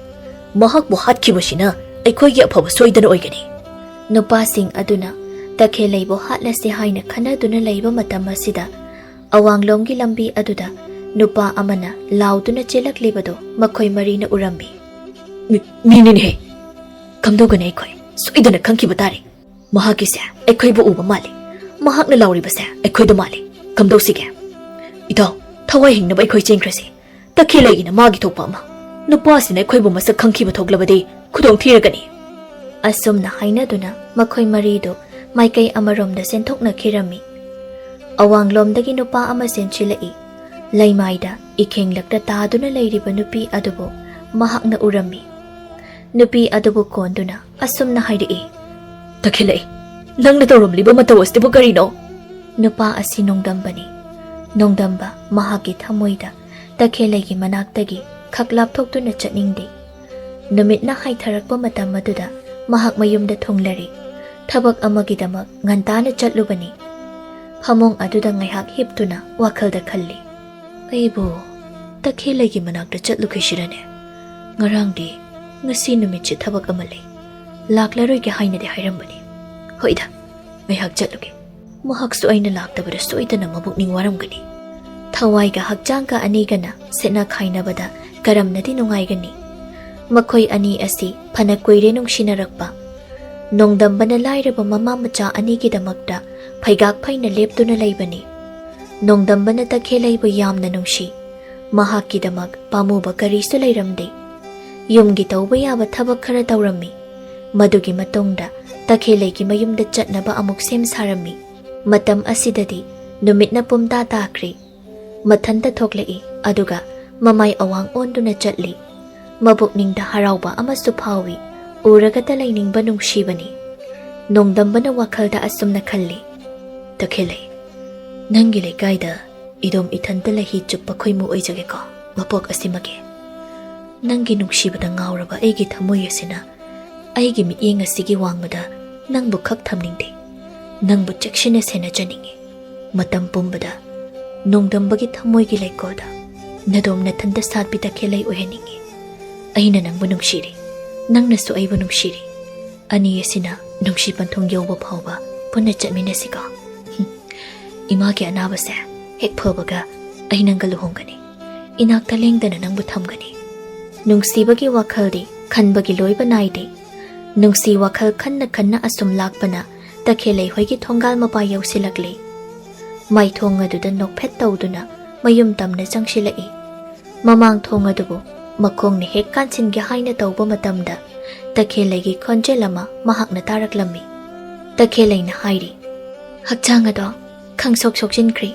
Mahakbu hatkibashina aikhoigi afaba soidana oigani. Nupasing aduna takhelaibu hatlasi haina khanaduna leiba matam asida awanglomgi lambi aduda nupa amana lauduna chelaklibado makhoi marina urambi. Minine he. Kamdogane aikoi soidana khangkiba tari. Mahaki se aikhoibu uba mali. Mahakna lauriba se aikhoidu mali. Kamdosige. Ida thawai hingnaba aikoi chengkrasi. Takhelai na magi thokpa ama. Nupasina aikhoibu masak khangkiba thoklabadi khudong thiragani. Asumna hainaduna makhoi marido maikai amaromda senthokna khirami. Awanglomdagi nupa ama senchilai. Laimaida ikhenglakta taaduna lairiba nupi adubu mahakna urami. Nupi adubu konduna asumna hairi. Takhelai, nangna tawramliba mataw astibu karino? Nupa asi nongdambani. Nongdamba mahaki thamoida takhelai manaktagi khaklap thoktuna chatningdi. Numitna haitharakpa matam maduda mahak mayumda thonglari. Thabak amagidamak ngantana chatlubani. Phamong aduda ngaihak hiptuna wakhalda khalli. Aibu takhelai manakta chatlukishirane. Ngarangdi ngasi numitchi thabak amalai. Laklaroi ge hainadi hairambani. Hoida ngaihak chatluge. Mahaksu aina laktabada soidana mabukning waramgani. Thawaiga hakjangka anigana sena khainabada karamnadi nungaigani. Makhoi ani asi phana koire nungshinarakpa. Nongdambana lairaba mama macha anigidamakta phaigak phaina leptuna leibani. Nongdambana takhelaibu yamna nungshi. Mahakidamak pamuba karisu leiramde. Yumgi tawba yaba thabak khara tawrami. Madugi matongda takhelaigi mayumda chatnaba amuk sem sarami. Matam asidadi numitna pumta takri. Mathanta thoklai aduga mamai awang onduna chatli. Mabukningda harauba amasu phawi. Uragata lainingba nungshibani. Nongdambana wakhalda asumna khalli. Takhelai, nangi leikaida idom ithanta lahi chuppa khoimu oijageko mapok asimage. Nangi nungshibada ngauraba aigi thamoi asina aigi miyeng asigi wangmada nangbu khak thamningde. Nangbu chekshina sena janingi. Matam pumbada nongdambagi thamoigi leikoda nadom nathanta satbi takhelai oheningi. Aina nangbu nungshiri. Nangnasu aibu nungshiri. Ani asina nungshi panthong yawba phawba punna chatminasika. Imagi anabase hek phabaga ai nangga luhongani. Inakta lengdana nangbu thamgani. Nungsibagi wakhaldi khanbagi loiba naide. Nungsi wakhal khanna khanna asum lakpana Takhelai hoigi thongal mapa yausilakli. Mai thong aduda nokphet tawduna mayum tamna changsilai. Mamang thong adubu makong ni hek kansin gi haina tawba matamda Takhelai gi khonjel ama mahakna taraklammi. Takhelai na hairi. Hakchang ado khangsok sokjinkhri.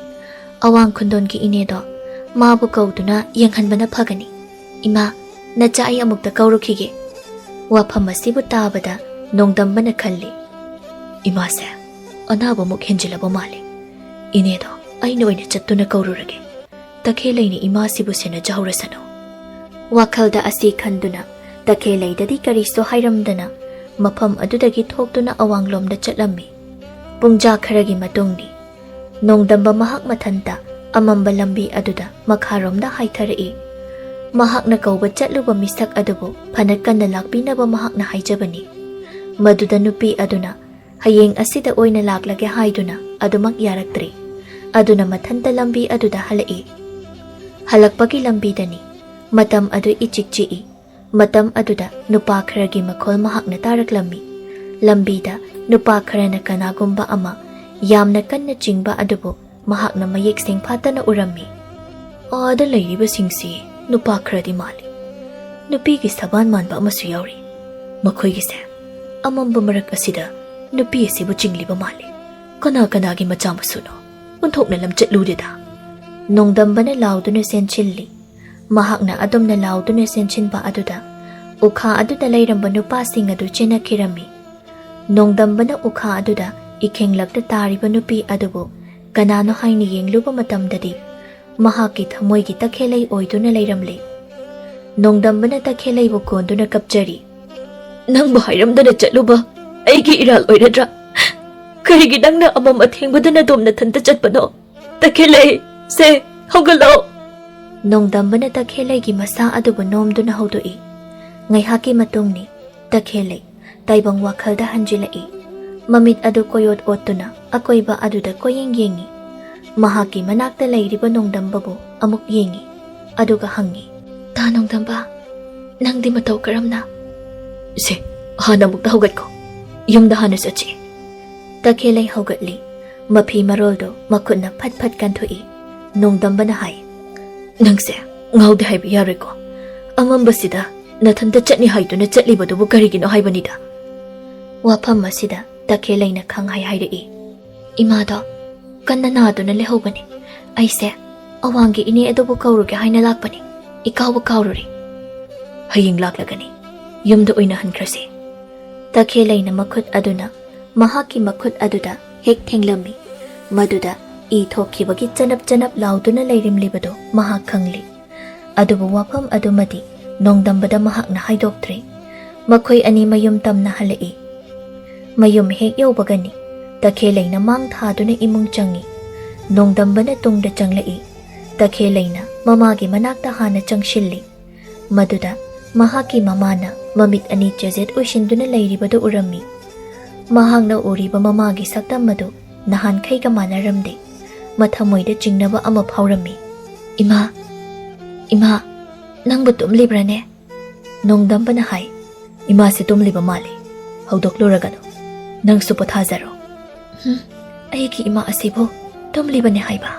Awang khundon gi ine do mabu kauduna yenghanbana phagani. Ima nacha ai amukta kaurukhige. Wafam asibu tabada nongdambana khalli. Ima se anaba muk henjilaba mali. Ine do aina oina chattuna kaururage. Takhelai ni ima sibu sena jahurasano. Wakhalda asi khanduna Takhelai dadi kariso hairamdana mafam adudagi thoktuna awanglomda chatlammi. Pungja kharagi matungni nongdamba mahak mathanta amamba lambi aduda makharomda haitharai. Mahakna kauba chatluba misak adubu phanakkanna lakpinaba mahakna haijabani. Maduda nupi aduna hayeng asida oina laklage haiduna adumak yaraktri. Aduna mathanta lambi aduda halai. Halakpagi lambidani matam adu ichikchi. Matam aduda nupa kharagi makhol mahakna taraklammi. Lambida nupa kharana kanagumba ama yamna kanna chingba adubu mahakna mayek sing phatana urammi. Ada lairiba singsi nupa kharadi mali. Nupi gi saban manba amasu yauri. Makhoi gi se amamba marak asida nupi asibu chingliba mali. Kana kana gi macha masuno unthokna lamchatlude-da. Nongdambana lauduna senchilli. Mahakna adumna lauduna senchinba aduda ukha aduda lairamba nupa sing adu chenakirammi. Nongdambana ukha aduda ikhenglakta tariba nupi adubu kanano haini yengluba matamdadi mahaki thamoigi Takhelai oiduna leiramli. Nongdambana Takhelai bu konduna kapjari. Nangbu hairamdana chatluba aigi iral oiradra. Karigi nangna amam athengbudana domna thanta chatpano. Takhelai se hogalo. Nongdambana Takhelai gi masa adubu nomduna hodoi. Ngaihaki matungni Takhelai taibang wakhalda hanjilai. Mamit adu koyot otuna akoiba aduda koyeng yengi. Mahaki manakta lairiba nongdambabu amuk yengi. Aduga hangi. Ta nongdamba nangdi mataw karamna. Se hana mukta hogat ko. Yumda hana sachi. Takhelai hogatli. Mapi maroldo makutna phat phat kanthui. Nongdambana hai. Nangse ngaude haiba yare ko. Amambasida nathanta chatni haiduna chatlibadubu karigino haibanida. Wafam asida Takhelai na khanghai hairai. Imado kanna naduna lehobani. Aise awangi ini adubu kauruge haina lakpani. Ikawu kaururi. Haying laklagani. Yumda oina hankrasi. Takhelai na makhut aduna mahaki makhut aduda hek thenglammi. Maduda I thokkibagi chanap chanap lauduna leirimlibado mahak khangli. Adubu wafam adumadi nongdambada mahakna haidoktre. Makhoi ani mayum tamna halai. Mayum hek yobagani Takhelai na mang thaduna imung changi. Nongdambana tungda changlai. Takhelai na mamagi manakta hana changshilli. Maduda mahaki mamana mamit ani chazet ushinduna leiribado urammi. Mahangna uriba mamagi saktamadu nahan khaiga manaramde. Mathamoida chingnaba ama phaurammi. Ima nangbu tumlibrane? Nongdambana hai. Ima se tumliba mali. Haudokluragano. Nang supothazaro. Aiki ima asibo tumlibane haiba.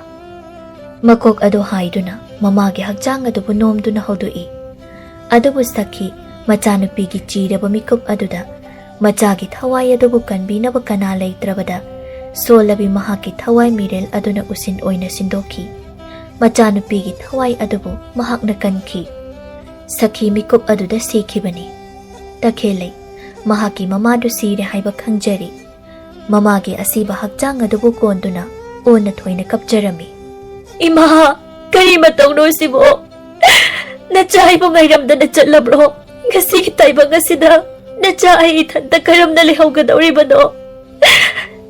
Makok ado haiduna mamagi hakjang adubu nomduna hodoi. Adubu sakhi machanupigi chiraba mikup aduda machagi thawai adubu kanbinaba kana leitrabada solabi mahaki thawai mirel aduna usin oina sindoki. Machanupigi thawai adubu mahakna kanki. Sakhi mikup aduda sikhibani. Takhelai mahaki mamadu sire haiba khangjari. Mamagi asiba hakjang adubu konduna ona thoina kapjarami. Ima kari matawno sibo. Nachai po ngairamdana chatlabro. Ngasi kitayba ngasida. Nachai ithanta karamna lihawgadawribano.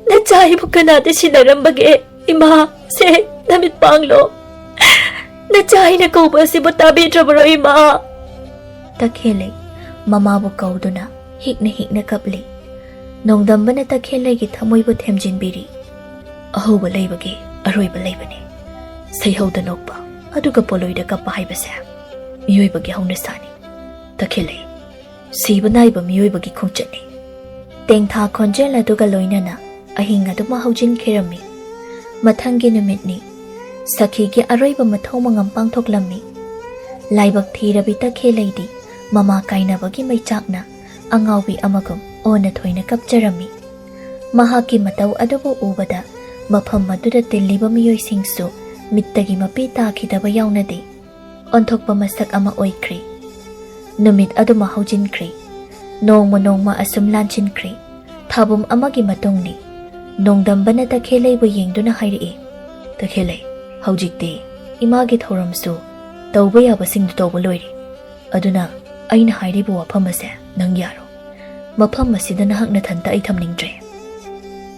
Nachai po kanate sinarambage. Ima se namit panglo. Nachai na kauba sibo tabi trabro ima. Takhelai mamabu kauduna hikna kapli. Nongdambana Takhelai gi thamoibu themjinbiri. Ahoba leibage aroiba leibani. Sayhauda nokpa aduga poloida kappa haibase. Miyoibagi hauna sani. Takhelai siba naiba miyoibagi khongchatni. Tengtha khonjel aduga loinana ꯑꯍꯤꯡ ꯑꯗꯨꯃ ꯍꯧꯖꯤꯟꯈꯤꯔꯝꯃꯤ꯫ ꯃꯊꯪꯒꯤ ꯅꯨꯃꯤꯠꯅꯤ ꯁꯈꯤꯒꯤ ꯑꯔꯣꯏꯕ ꯃꯊꯧ ꯃꯉꯝ ꯄꯥꯡꯊꯣꯛꯂꯝꯃꯤ꯫ ꯂꯥꯏꯕꯛ ꯊꯤꯔꯕꯤ ꯇꯈꯦꯜꯂꯩꯗꯤ ꯃꯃꯥ ꯀꯥꯏꯅꯕꯒꯤ ꯃꯩꯆꯥꯛꯅ ꯑꯉꯥꯎꯕꯤ ꯑꯃꯒꯨꯝ ꯑꯣꯟꯅ ꯊꯣꯏꯅ ꯀꯞꯆꯔꯝꯃꯤ꯫ ꯃꯍꯥꯛꯀꯤ ꯃꯇꯧ ꯑꯗꯨꯕꯨ ꯎꯕꯗ ꯃꯐꯝ ꯑꯗꯨꯗ ꯇꯤꯜꯂꯤꯕ ꯃꯤꯑꯣꯏꯁꯤꯡꯁꯨ ꯃꯤꯠꯇꯒꯤ ꯃꯄꯤ ꯇꯥꯈꯤꯗꯕ ꯌꯥꯎꯅꯗꯦ꯫ ꯑꯣꯟꯊꯣꯛꯄ ꯃꯁꯛ ꯑꯃ ꯑꯣꯏꯈ꯭ꯔꯦ꯫ ꯅꯨꯃꯤꯠ ꯑꯗꯨꯃ ꯍꯧꯖꯤꯟꯈ꯭ꯔꯦ꯫ ꯅꯣꯡꯃ ꯅꯣꯡꯃ ꯑꯁꯨꯝ ꯂꯥꯟꯁꯤꯟꯈ꯭ꯔꯦ꯫ ꯊꯥꯕꯨꯝ ꯑꯃꯒꯤ ꯃꯇꯨꯡꯅꯤ ꯅꯣꯡꯗꯝꯕꯅ ꯇꯈꯦꯜꯂꯩꯕꯨ ꯌꯦꯡꯗꯨꯅ ꯍꯥꯏꯔꯛꯏ, ꯇꯈꯦꯜꯂꯩ, ꯍꯧꯖꯤꯛꯇꯤ ꯏꯃꯥꯒꯤ ꯊꯧꯔꯝꯁꯨ ꯇꯧꯕ ꯌꯥꯕꯁꯤꯡꯗꯨ ꯇꯧꯕ ꯂꯣꯏꯔꯦ꯫ ꯑꯗꯨꯅ ꯑꯩꯅ ꯍꯥꯏꯔꯤꯕ ꯋꯥꯐꯝ ꯑꯁꯦ ꯅꯪ ꯌꯥꯔꯣ꯫ ꯃꯐꯝ ꯑꯁꯤꯗ ꯅꯍꯥꯛ ꯅꯊꯟꯇ ꯑꯩ ꯊꯝꯅꯤꯡꯗ꯭ꯔꯦ꯫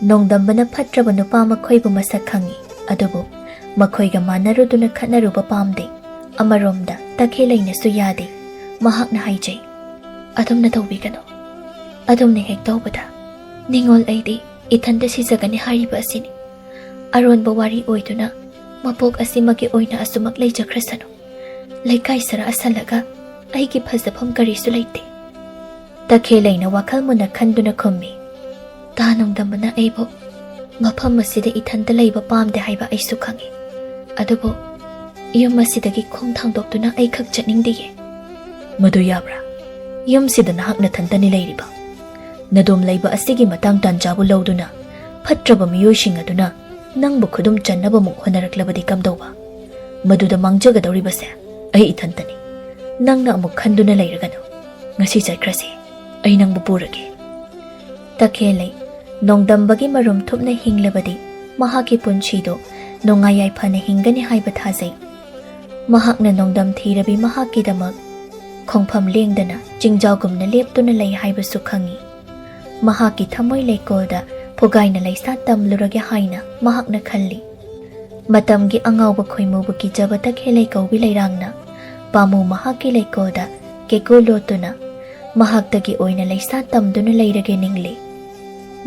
ꯅꯣꯡꯗꯝꯕꯅ ꯐꯠꯇ꯭ꯔꯕ ꯅꯨꯄꯥ ꯃꯈꯣꯏꯕꯨ ꯃꯁꯛ ꯈꯪꯏ, ꯑꯗꯨꯕꯨ ꯃꯈꯣꯏꯒ ꯃꯥꯟꯅꯔꯨꯗꯨꯅ ꯈꯠꯅꯔꯨꯕ ꯄꯥꯝꯗꯦ꯫ ꯑꯃꯔꯣꯝꯗ ꯇꯈꯦꯜꯂꯩꯅꯁꯨ ꯌꯥꯗꯦ꯫ ꯃꯍꯥꯛꯅ ꯍꯥꯏꯖꯩ, ꯑꯗꯨꯝꯅ ꯇꯧꯕꯤꯒꯅꯨ꯫ ꯑꯗꯨꯝꯅ ꯍꯦꯛ ꯇꯧꯕꯗ ꯅꯤꯡꯉꯣꯜ ꯑꯩꯗꯤ ꯏꯊꯟꯇ ꯁꯤꯖꯒꯅꯤ ꯍꯥꯏꯔꯤꯕ ꯑꯁꯤꯅꯤ꯫ ꯑꯔꯣꯟꯕ ꯋꯥꯔꯤ ꯑꯣꯏꯗꯨꯅ ꯃꯄꯣꯛ ꯑꯁꯤꯃꯒꯤ ꯑꯣꯏꯅ ꯑꯁꯨꯃꯛ ꯂꯩꯖꯈ꯭ꯔꯁꯅꯨ꯫ ꯂꯩꯀꯥꯏ ꯁꯔ ꯑꯁꯜꯂꯒ ꯑꯩꯒꯤ ꯐꯖꯐꯝ ꯀꯔꯤꯁꯨ ꯂꯩꯇꯦ꯫ ꯇꯈꯦꯜꯂꯩꯅ ꯋꯥꯈꯜ ꯃꯨꯟꯅ ꯈꯟꯗꯨꯅ ꯈꯨꯝꯃꯤ, ꯇꯥ ꯅꯣꯡꯗꯝꯕꯅ ꯑꯩꯕꯨ ꯃꯐꯝ ꯑꯁꯤꯗ ꯏꯊꯟꯇ ꯂꯩꯕ ꯄꯥꯝꯗꯦ ꯍꯥꯏꯕ ꯑꯩꯁꯨ ꯈꯪꯏ꯫ ꯑꯗꯨꯕꯨ ꯌꯨꯝ ꯑꯁꯤꯗꯒꯤ ꯈꯣꯡ ꯊꯥꯡꯗꯣꯛꯇꯨꯅ ꯑꯩ ꯈꯛ ꯆꯠꯅꯤꯡꯗꯦꯌꯦ꯫ ꯃꯗꯨ ꯌꯥꯕ꯭ꯔꯥ? ꯌꯨꯝꯁꯤꯗ ꯅꯍꯥꯛ ꯅꯊꯟꯇꯅꯤ ꯂꯩꯔꯤꯕ꯫ ꯅꯗꯣꯝ ꯂꯩꯕ ꯑꯁꯤꯒꯤ ꯃꯇꯥꯡ ꯇꯥꯟꯖꯥꯕꯨ ꯂꯧꯗꯨꯅ ꯐꯠꯇ꯭ꯔꯕ ꯃꯤꯑꯣꯏꯁꯤꯡ ꯑꯗꯨꯅ ꯅꯪꯕꯨ ꯈꯨꯗꯨꯝ ꯆꯟꯅꯕꯃꯨꯛ ꯍꯣꯠꯅꯔꯛꯂꯕꯗꯤ ꯀꯝꯗꯧꯕ? ꯃꯗꯨꯗ ꯃꯥꯡꯖꯒꯗꯧꯔꯤꯕꯁꯦ ꯑꯩ ꯏꯊꯟꯇꯅꯤ꯫ ꯅꯪꯅ ꯑꯃꯨꯛ ꯈꯟꯗꯨꯅ ꯂꯩꯔꯒꯅꯨ꯫ ꯉꯁꯤ ꯆꯠꯈ꯭ꯔꯁꯤ, ꯑꯩ ꯅꯪꯕꯨ ꯄꯨꯔꯒꯦ꯫ ꯇꯈꯦꯜꯂꯩ ꯅꯣꯡꯗꯝꯕꯒꯤ ꯃꯔꯨꯝ ꯊꯨꯞꯅ ꯍꯤꯡꯂꯕꯗꯤ ꯃꯍꯥꯛꯀꯤ ꯄꯨꯟꯁꯤꯗꯣ ꯅꯨꯡꯉꯥꯏ ꯌꯥꯏꯐꯅ ꯍꯤꯡꯒꯅꯤ ꯍꯥꯏꯕ ꯊꯥꯖꯩ꯫ ꯃꯍꯥꯛꯅ ꯅꯣꯡꯗꯝ ꯊꯤꯔꯕꯤ ꯃꯍꯥꯛꯀꯤꯗꯃꯛ ꯈꯣꯡꯐꯝ ꯂꯦꯡꯗꯅ ꯆꯤꯡꯖꯥꯎꯒꯨꯝꯅ ꯂꯦꯞꯇꯨꯅ ꯂꯩ ꯍꯥꯏꯕꯁꯨ ꯈꯪꯏ꯫ ꯃꯍꯥꯛꯀꯤ ꯊꯃꯣꯏ ꯂꯩꯀꯣꯜꯗ ꯐꯨꯒꯥꯏꯅ ꯂꯩꯁꯥ ꯇꯝꯂꯨꯔꯒꯦ ꯍꯥꯏꯅ ꯃꯍꯥꯛꯅ ꯈꯜꯂꯤ꯫ ꯃꯇꯝꯒꯤ ꯑꯉꯥꯎꯕ ꯈꯣꯏꯃꯨꯕꯨ ꯀꯤꯖꯕ ꯇꯈꯦꯜꯂꯩ ꯀꯧꯕꯤ ꯂꯩꯔꯥꯡꯅ ꯄꯥꯃꯨ ꯃꯍꯥꯛꯀꯤ ꯂꯩꯀꯣꯜꯗ ꯀꯦꯀꯨ ꯂꯣꯠꯇꯨꯅ ꯃꯍꯥꯛꯇꯒꯤ ꯑꯣꯏꯅ ꯂꯩꯁꯥ ꯇꯝꯗꯨꯅ ꯂꯩꯔꯒꯦ ꯅꯤꯡꯂꯤ꯫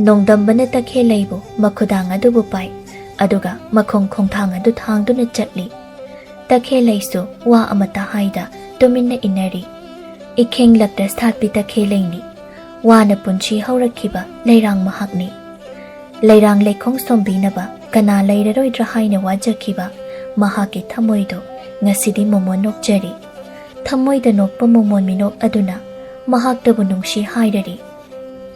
ꯅꯣꯡꯗꯝꯕꯅ ꯇꯈꯦꯜꯂꯩꯕꯨ ꯃꯈꯨꯗꯥꯡ ꯑꯗꯨꯕꯨ ꯄꯥꯏ, ꯑꯗꯨꯒ ꯃꯈꯣꯡ ꯈꯣꯡꯊꯥꯡ ꯑꯗꯨ ꯊꯥꯡꯗꯨꯅ ꯆꯠꯂꯤ꯫ ꯇꯈꯦꯜꯂꯩꯁꯨ ꯋꯥ ꯑꯃꯠꯇ ꯍꯥꯏꯗ ꯇꯨꯃꯤꯟꯅ ꯏꯟꯅꯔꯤ꯫ ꯏꯈꯦꯡꯂꯛꯇ ꯁꯥꯠꯄꯤ ꯇꯈꯦꯜꯂꯩꯅꯤ꯫ ꯋꯥꯅ ꯄꯨꯟꯁꯤ ꯍꯧꯔꯛꯈꯤꯕ ꯂꯩꯔꯥꯡ ꯃꯍꯥꯛꯅꯤ꯫ ꯂꯩꯔꯥꯡ ꯂꯩꯈꯣꯡ ꯁꯣꯝꯕꯤꯅꯕ ꯀꯅꯥ ꯂꯩꯔꯔꯣꯏꯗ꯭ꯔꯥ ꯍꯥꯏꯅ ꯋꯥꯖꯈꯤꯕ ꯃꯍꯥꯛꯀꯤ ꯊꯃꯣꯏꯗꯣ ꯉꯁꯤꯗꯤ ꯃꯣꯃꯣꯟ ꯅꯣꯛꯆꯔꯤ꯫ ꯊꯃꯣꯏꯗ ꯅꯣꯛꯄ ꯃꯣꯃꯣꯟ ꯃꯤꯅꯣꯛ ꯑꯗꯨꯅ ꯃꯍꯥꯛꯇꯕꯨ ꯅꯨꯡꯁꯤ ꯍꯥꯏꯔꯔꯤ꯫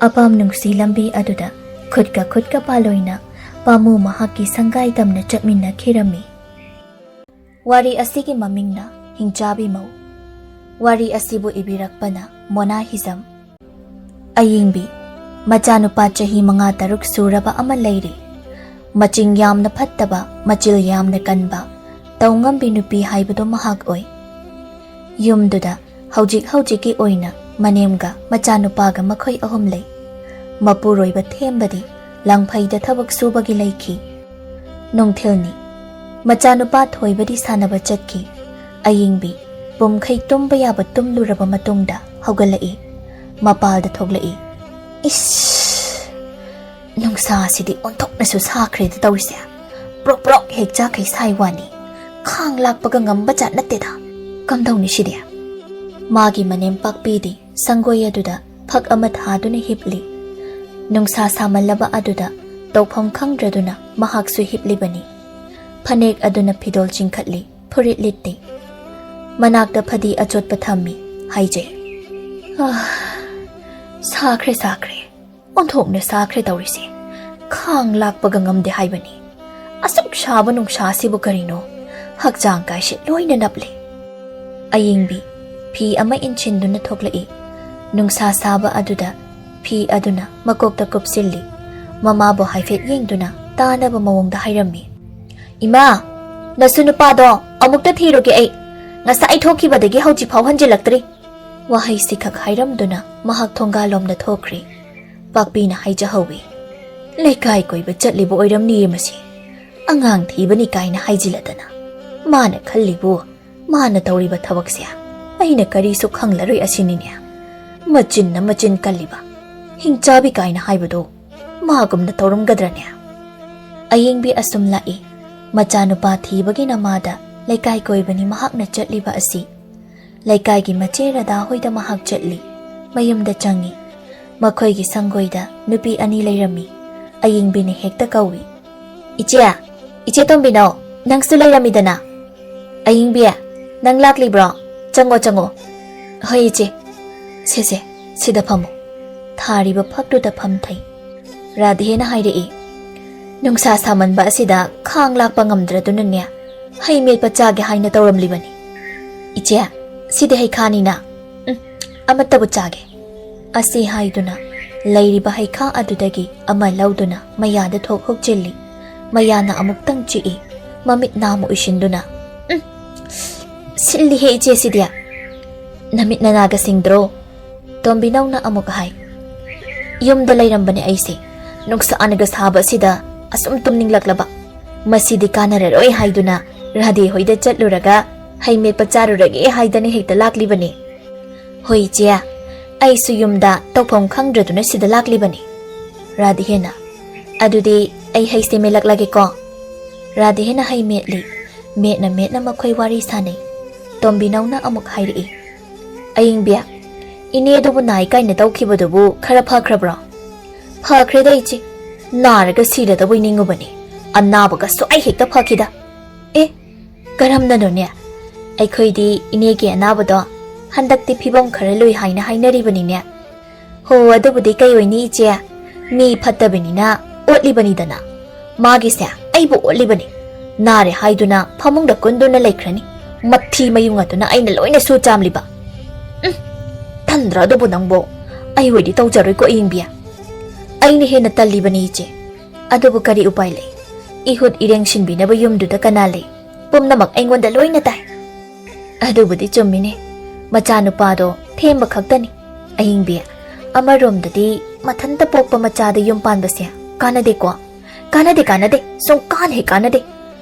ꯑꯄꯥꯝ ꯅꯨꯡꯁꯤ ꯂꯝꯕꯤ ꯑꯗꯨꯗ ꯈꯨꯠꯀ ꯄꯥꯂꯣꯏꯅ ꯄꯥꯃꯨ ꯃꯍꯥꯛꯀꯤ ꯁꯪꯒꯥꯏ ꯇꯝꯅ ꯆꯠꯃꯤꯟꯅꯈꯤꯔꯝꯃꯤ꯫ ꯋꯥꯔꯤ ꯑꯁꯤꯒꯤ ꯃꯃꯤꯡꯅ ꯍꯤꯡꯆꯥꯕꯤ ꯃꯧ꯫ ꯋꯥꯔꯤ ꯑꯁꯤꯕꯨ ꯏꯕꯤꯔꯛꯄꯅ ꯃꯣꯅꯥ ꯍꯤꯖꯝ꯫ ꯑꯌꯤꯡꯕꯤ ꯃꯆꯥꯅꯨꯄꯥ ꯆꯍꯤ 5-6 ꯁꯨꯔꯕ ꯑꯃ ꯂꯩꯔꯤ꯫ ꯃꯆꯤꯡ ꯌꯥꯝꯅ ꯐꯠꯇꯕ, ꯃꯆꯤꯜ ꯌꯥꯝꯅ ꯀꯟꯕ, ꯇꯧꯉꯝꯕꯤ ꯅꯨꯄꯤ ꯍꯥꯏꯕꯗꯣ ꯃꯍꯥꯛ ꯑꯣꯏ꯫ ꯌꯨꯝꯗꯨꯗ ꯍꯧꯖꯤꯛꯀꯤ ꯑꯣꯏꯅ ꯃꯅꯦꯝꯒ ꯃꯆꯥꯅꯨꯄꯥꯒ ꯃꯈꯣꯏ 3 ꯂꯩ꯫ ꯃꯄꯨꯔꯣꯏꯕ ꯊꯦꯝꯕꯗꯤ ꯂꯪꯐꯩꯗ ꯊꯕꯛ ꯁꯨꯕꯒꯤ ꯂꯩꯈꯤ꯫ ꯅꯨꯡꯊꯤꯜꯅꯤ꯫ ꯃꯆꯥꯅꯨꯄꯥ ꯊꯣꯏꯕꯗꯤ ꯁꯥꯟꯅꯕ ꯆꯠꯈꯤ꯫ ꯑꯌꯤꯡꯕꯤ ꯄꯨꯝꯈꯩ ꯇꯨꯝꯕ ꯌꯥꯕ ꯇꯨꯝꯂꯨꯔꯕ ꯃꯇꯨꯡꯗ ꯍꯧꯒꯠꯂꯛꯏ꯫ ꯃꯄꯥꯜꯗ ꯊꯣꯛꯂꯛꯏ꯫ ꯏꯁ! ꯅꯨꯡꯁꯥꯁꯤꯗꯤ ꯑꯣꯟꯊꯣꯛꯅꯁꯨ ꯁꯥꯈ꯭ꯔꯦꯗ ꯇꯧꯔꯤꯁꯦ꯫ ꯄ꯭ꯔꯣꯛ ꯄ꯭ꯔꯣꯛ ꯍꯦꯛ ꯆꯥꯈꯩ ꯁꯥꯏ ꯋꯥꯅꯤ꯫ ꯈꯥꯡ ꯂꯥꯛꯄꯒ ꯉꯝꯕ ꯖꯥꯠ ꯅꯠꯇꯦꯗ꯫ ꯀꯝꯗꯧꯅꯤ ꯁꯤꯗꯤ? ꯃꯥꯒꯤ ꯃꯅꯦꯝ ꯄꯥꯛꯄꯤꯗꯤ ꯁꯪꯒꯣꯏ ꯑꯗꯨꯗ ꯐꯛ ꯑꯃ ꯊꯥꯗꯨꯅ ꯍꯤꯞꯂꯤ꯫ ꯅꯨꯡꯁꯥ ꯁꯥꯃꯜꯂꯕ ꯑꯗꯨꯗ ꯇꯧꯐꯝ ꯈꯪꯗ꯭ꯔꯗꯨꯅ ꯃꯍꯥꯛꯁꯨ ꯍꯤꯞꯂꯤꯕꯅꯤ꯫ ꯐꯅꯦꯛ ꯑꯗꯨꯅ ꯐꯤꯗꯣꯜ ꯆꯤꯡꯈꯠꯂꯤ, ꯐꯨꯔꯤꯠ ꯂꯤꯠꯇꯦ꯫ ꯃꯅꯥꯛꯇ ꯐꯗꯤ ꯑꯆꯣꯠꯄ ꯊꯝꯃꯤ, ꯍꯥꯏꯖꯩ, ꯁꯥꯈ꯭ꯔꯦ, ꯑꯣꯟꯊꯣꯛꯅ ꯁꯥꯈ꯭ꯔꯦ ꯇꯧꯔꯤꯁꯦ꯫ ꯈꯥꯡ ꯂꯥꯛꯄꯒ ꯉꯝꯗꯦ ꯍꯥꯏꯕꯅꯤ꯫ ꯑꯁꯨꯛ ꯁꯥꯕ ꯅꯨꯡꯁꯥꯁꯤꯕꯨ ꯀꯔꯤꯅꯣ? ꯍꯛꯆꯥꯡ ꯀꯥꯏꯁꯦ ꯂꯣꯏꯅ ꯅꯞꯂꯤ꯫ ꯑꯌꯤꯡꯕꯤ ꯐꯤ ꯑꯃ ꯏꯟꯁꯤꯟꯗꯨꯅ ꯊꯣꯛꯂꯛꯏ꯫ ꯅꯨꯡꯁꯥ ꯁꯥꯕ ꯑꯗꯨꯗ ꯐꯤ ꯑꯗꯨꯅ ꯃꯀꯣꯛꯇ ꯀꯨꯞꯁꯤꯜꯂꯤ꯫ ꯃꯃꯥꯕꯨ ꯍꯥꯏꯐꯦꯠ ꯌꯦꯡꯗꯨꯅ ꯇꯥꯅꯕ ꯃꯑꯣꯡꯗ ꯍꯥꯏꯔꯝꯃꯤ, ꯏꯃꯥ, ꯅꯁꯨ ꯅꯨꯄꯥꯗꯣ ꯑꯃꯨꯛꯇ ꯊꯤꯔꯨꯒꯦ ꯑꯩ꯫ ꯉꯁꯥꯏ ꯊꯣꯛꯈꯤꯕꯗꯒꯤ ꯍꯧꯖꯤꯛꯐꯥꯎ ꯍꯟꯖꯤꯜꯂꯛꯇ꯭ꯔꯤ꯫ ꯋꯥꯍꯩꯁꯤꯈꯛ ꯍꯥꯏꯔꯝꯗꯨꯅ ꯃꯍꯥꯛ ꯊꯣꯡꯒꯥꯜꯂꯣꯝꯗ ꯊꯣꯛꯈ꯭ꯔꯤ꯫ ꯄꯥꯛꯄꯤꯅ ꯍꯥꯏꯖꯍꯧꯏ, ꯂꯩꯀꯥꯏ ꯀꯣꯏꯕ ꯆꯠꯂꯤꯕ ꯑꯣꯏꯔꯝꯅꯤꯌꯦ ꯃꯁꯤ꯫ ꯑꯉꯥꯡ ꯊꯤꯕꯅꯤ ꯀꯥꯏꯅ ꯍꯥꯏꯖꯤꯜꯂꯗꯅ꯫ ꯃꯥꯅ ꯈꯜꯂꯤꯕꯨ ꯃꯥꯅ ꯇꯧꯔꯤꯕ ꯊꯕꯛꯁꯦ ꯑꯩꯅ ꯀꯔꯤꯁꯨ ꯈꯪꯂꯔꯣꯏ ꯑꯁꯤꯅꯤꯅꯦ꯫ ꯃꯆꯤꯟꯅ ꯃꯆꯤꯟ ꯀꯜꯂꯤꯕ, ꯍꯤꯡꯆꯥꯕꯤ ꯀꯥꯏꯅ ꯍꯥꯏꯕꯗꯣ ꯃꯥꯒꯨꯝꯅ ꯇꯧꯔꯝꯒꯗ꯭ꯔꯅꯦ? ꯑꯌꯤꯡꯕꯤ ꯑꯁꯨꯝ ꯂꯥꯛꯏ꯫ ꯃꯆꯥꯅꯨꯄꯥ ꯊꯤꯕꯒꯤ ꯅꯃꯥꯗ ꯂꯩꯀꯥꯏ ꯀꯣꯏꯕꯅꯤ ꯃꯍꯥꯛꯅ ꯆꯠꯂꯤꯕ ꯑꯁꯤ꯫ ꯂꯩꯀꯥꯏꯒꯤ ꯃꯆꯦ ꯔꯥꯙꯥ ꯍꯣꯏꯗ ꯃꯍꯥꯛ ꯆꯠꯂꯤ꯫ ꯃꯌꯨꯝꯗ ꯆꯪꯏ꯫ ꯃꯈꯣꯏꯒꯤ ꯁꯪꯒꯣꯏꯗ ꯅꯨꯄꯤ 2 ꯂꯩꯔꯝꯃꯤ꯫ ꯑꯌꯤꯡꯕꯤꯅ ꯍꯦꯛꯇ ꯀꯧꯏ꯫ ꯏꯆꯦ ꯇꯣꯝꯕꯤꯅꯧ, ꯅꯪꯁꯨ ꯂꯩꯔꯝꯃꯤꯗꯅ? ꯑꯌꯤꯡꯕꯤ, ꯅꯪ ꯂꯥꯛꯂꯤꯕ꯭ꯔꯣ? ꯆꯪꯉꯣ. ꯍꯣꯏ ꯏꯆꯦ. ꯁꯦ ꯁꯤꯗ ꯐꯝꯃꯨ꯫ ꯊꯥꯔꯤꯕ ꯐꯛꯇꯨꯗ ꯐꯝꯊꯩ꯫ ꯔꯥꯙꯦꯅ ꯍꯥꯏꯔꯛꯏ, ꯅꯨꯡꯁꯥ ꯁꯥꯃꯟꯕ ꯑꯁꯤꯗ ꯈꯥꯡ ꯂꯥꯛꯄ ꯉꯝꯗ꯭ꯔꯗꯨꯅꯅꯦ ꯍꯩ ꯃꯦꯠꯄ ꯆꯥꯒꯦ ꯍꯥꯏꯅ ꯇꯧꯔꯝꯂꯤꯕꯅꯤ꯫ ꯏꯆꯦ, ꯁꯤꯗꯤ ꯍꯩꯈꯥꯅꯤꯅ ꯑꯃꯠꯇꯕꯨ ꯆꯥꯒꯦ꯫ ꯑꯁꯤ ꯍꯥꯏꯗꯨꯅ ꯂꯩꯔꯤꯕ ꯍꯩꯈꯥ ꯑꯗꯨꯗꯒꯤ ꯑꯃ ꯂꯧꯗꯨꯅ ꯃꯌꯥꯗ ꯊꯣꯛ ꯍꯨꯛꯆꯤꯜꯂꯤ꯫ ꯃꯌꯥꯅ ꯑꯃꯨꯛꯇꯪ ꯆꯤꯛꯏ, ꯃꯃꯤꯠ ꯅꯥꯝꯃ ꯎꯏꯁꯤꯟꯗꯨꯅ, ꯁꯤꯜꯂꯤꯍꯦ ꯏꯆꯦ ꯁꯤꯗꯤ꯫ ꯅꯃꯤꯠ ꯅꯅꯥꯒ ꯁꯤꯡꯗ꯭ꯔꯣ? ꯇꯣꯝꯕꯤꯅꯧꯅ ꯑꯃꯨꯛ ꯍꯥꯏ꯫ ꯌꯨꯝꯗ ꯂꯩꯔꯝꯕꯅꯦ ꯑꯩꯁꯦ, ꯅꯨꯡꯁꯥꯅꯒ ꯁꯥꯕ ꯑꯁꯤꯗ ꯑꯁꯨꯝ ꯇꯨꯝꯅꯤꯡꯂꯛꯂꯕ꯫ ꯃꯁꯤꯗꯤ ꯀꯥꯟꯅꯔꯔꯣꯏ ꯍꯥꯏꯗꯨꯅ ꯔꯥꯙꯦ ꯍꯣꯏꯗ ꯆꯠꯂꯨꯔꯒ ꯍꯩ ꯃꯦꯠꯄ ꯆꯥꯔꯨꯔꯒꯦ ꯍꯥꯏꯗꯅ ꯍꯦꯛꯇ ꯂꯥꯛꯂꯤꯕꯅꯤ꯫ ꯍꯣꯏ ꯏꯆꯦ, ꯑꯩꯁꯨ ꯌꯨꯝꯗ ꯇꯧꯐꯝ ꯈꯪꯗ꯭ꯔꯗꯨꯅ ꯁꯤꯗ ꯂꯥꯛꯂꯤꯕꯅꯤ꯫ ꯔꯥꯙꯦꯅ, ꯑꯗꯨꯗꯤ ꯑꯩ ꯍꯩꯁꯦ ꯃꯦꯠꯂꯛꯂꯒꯦꯀꯣ꯫ ꯔꯥꯙꯦꯅ ꯍꯩ ꯃꯦꯠꯂꯤ꯫ ꯃꯦꯠꯅ ꯃꯈꯣꯏ ꯋꯥꯔꯤ ꯁꯥꯅꯩ꯫ ꯇꯣꯝꯕꯤꯅꯧꯅ ꯑꯃꯨꯛ ꯍꯥꯏꯔꯛꯏ, ꯑꯌꯤꯡꯕꯤ, ꯏꯅꯦꯗꯨꯕꯨ ꯅꯥꯏ ꯀꯥꯏꯅ ꯇꯧꯈꯤꯕꯗꯨꯕꯨ ꯈꯔ ꯐꯈ꯭ꯔꯕ꯭ꯔꯣ? ꯐꯈ꯭ꯔꯦꯗ ꯏꯆꯦ, ꯅꯥꯔꯒ ꯁꯤꯔꯗꯕꯣꯏ ꯅꯤꯡꯉꯨꯕꯅꯤ, ꯑꯅꯥꯕꯒꯁꯨ ꯑꯩ ꯍꯦꯛꯇ ꯐꯈꯤꯗ꯫ ꯀꯔꯝꯅꯅꯣꯅꯦ? ꯑꯩꯈꯣꯏꯗꯤ ꯏꯅꯦꯒꯤ ꯑꯅꯥꯕꯗꯣ ꯍꯟꯗꯛꯇꯤ ꯐꯤꯕꯝ ꯈꯔ ꯂꯨꯏ ꯍꯥꯏꯅ ꯍꯥꯏꯅꯔꯤꯕꯅꯤꯅꯦ꯫ ꯍꯣ, ꯑꯗꯨꯕꯨꯗꯤ ꯀꯩ ꯑꯣꯏꯅꯤ ꯏꯆꯦ, ꯃꯤ ꯐꯠꯇꯕꯅꯤꯅ ꯑꯣꯠꯂꯤꯕꯅꯤꯗꯅ꯫ ꯃꯥꯒꯤꯁꯦ ꯑꯩꯕꯨ ꯑꯣꯠꯂꯤꯕꯅꯤ꯫ ꯅꯥꯔꯦ ꯍꯥꯏꯗꯨꯅ ꯐꯃꯨꯡꯗ ꯀꯨꯟꯗꯨꯅ ꯂꯩꯈ꯭ꯔꯅꯤ, ꯃꯊꯤ ꯃꯌꯨꯡ ꯑꯗꯨꯅ ꯑꯩꯅ ꯂꯣꯏꯅ ꯁꯨ ꯆꯥꯝꯂꯤꯕ꯫ ꯇꯟꯗ꯭ꯔꯥ ꯑꯗꯨꯕꯨ ꯅꯪꯕꯣ? ꯑꯩ ꯑꯣꯏꯗꯤ ꯇꯧꯖꯔꯣꯏꯀꯣ ꯑꯌꯤꯡꯕꯤ꯫ ꯑꯩꯅ ꯍꯦꯟꯅ ꯇꯜꯂꯤꯕꯅꯤ ꯏꯆꯦ, ꯑꯗꯨꯕꯨ ꯀꯔꯤ ꯎꯄꯥꯏ ꯂꯩ? ꯏꯍꯨꯠ ꯏꯔꯦꯡ ꯁꯤꯟꯕꯤꯅꯕ ꯌꯨꯝꯗꯨꯗ ꯀꯅꯥ ꯂꯩ? ꯄꯨꯝꯅꯃꯛ ꯑꯩꯉꯣꯟꯗ ꯂꯣꯏꯅ ꯇꯥꯏ꯫ ꯑꯗꯨꯕꯨꯗꯤ ꯆꯨꯝꯃꯤꯅꯦ, ꯃꯆꯥꯅꯨꯄꯥꯗꯣ ꯊꯦꯝꯕ ꯈꯛꯇꯅꯤ꯫ ꯑꯌꯤꯡꯕꯤ, ꯑꯃꯔꯣꯝꯗꯗꯤ ꯃꯊꯟꯇ ꯄꯣꯛꯄ ꯃꯆꯥꯗ ꯌꯨꯝ ꯄꯥꯟꯕꯁꯦ ꯀꯥꯟꯅꯗꯦꯀꯣ? ꯀꯥꯟꯅꯗꯦ, ꯁꯨꯡꯀꯥꯟ ꯍꯦꯛ ꯀꯥꯟꯅꯗꯦ꯫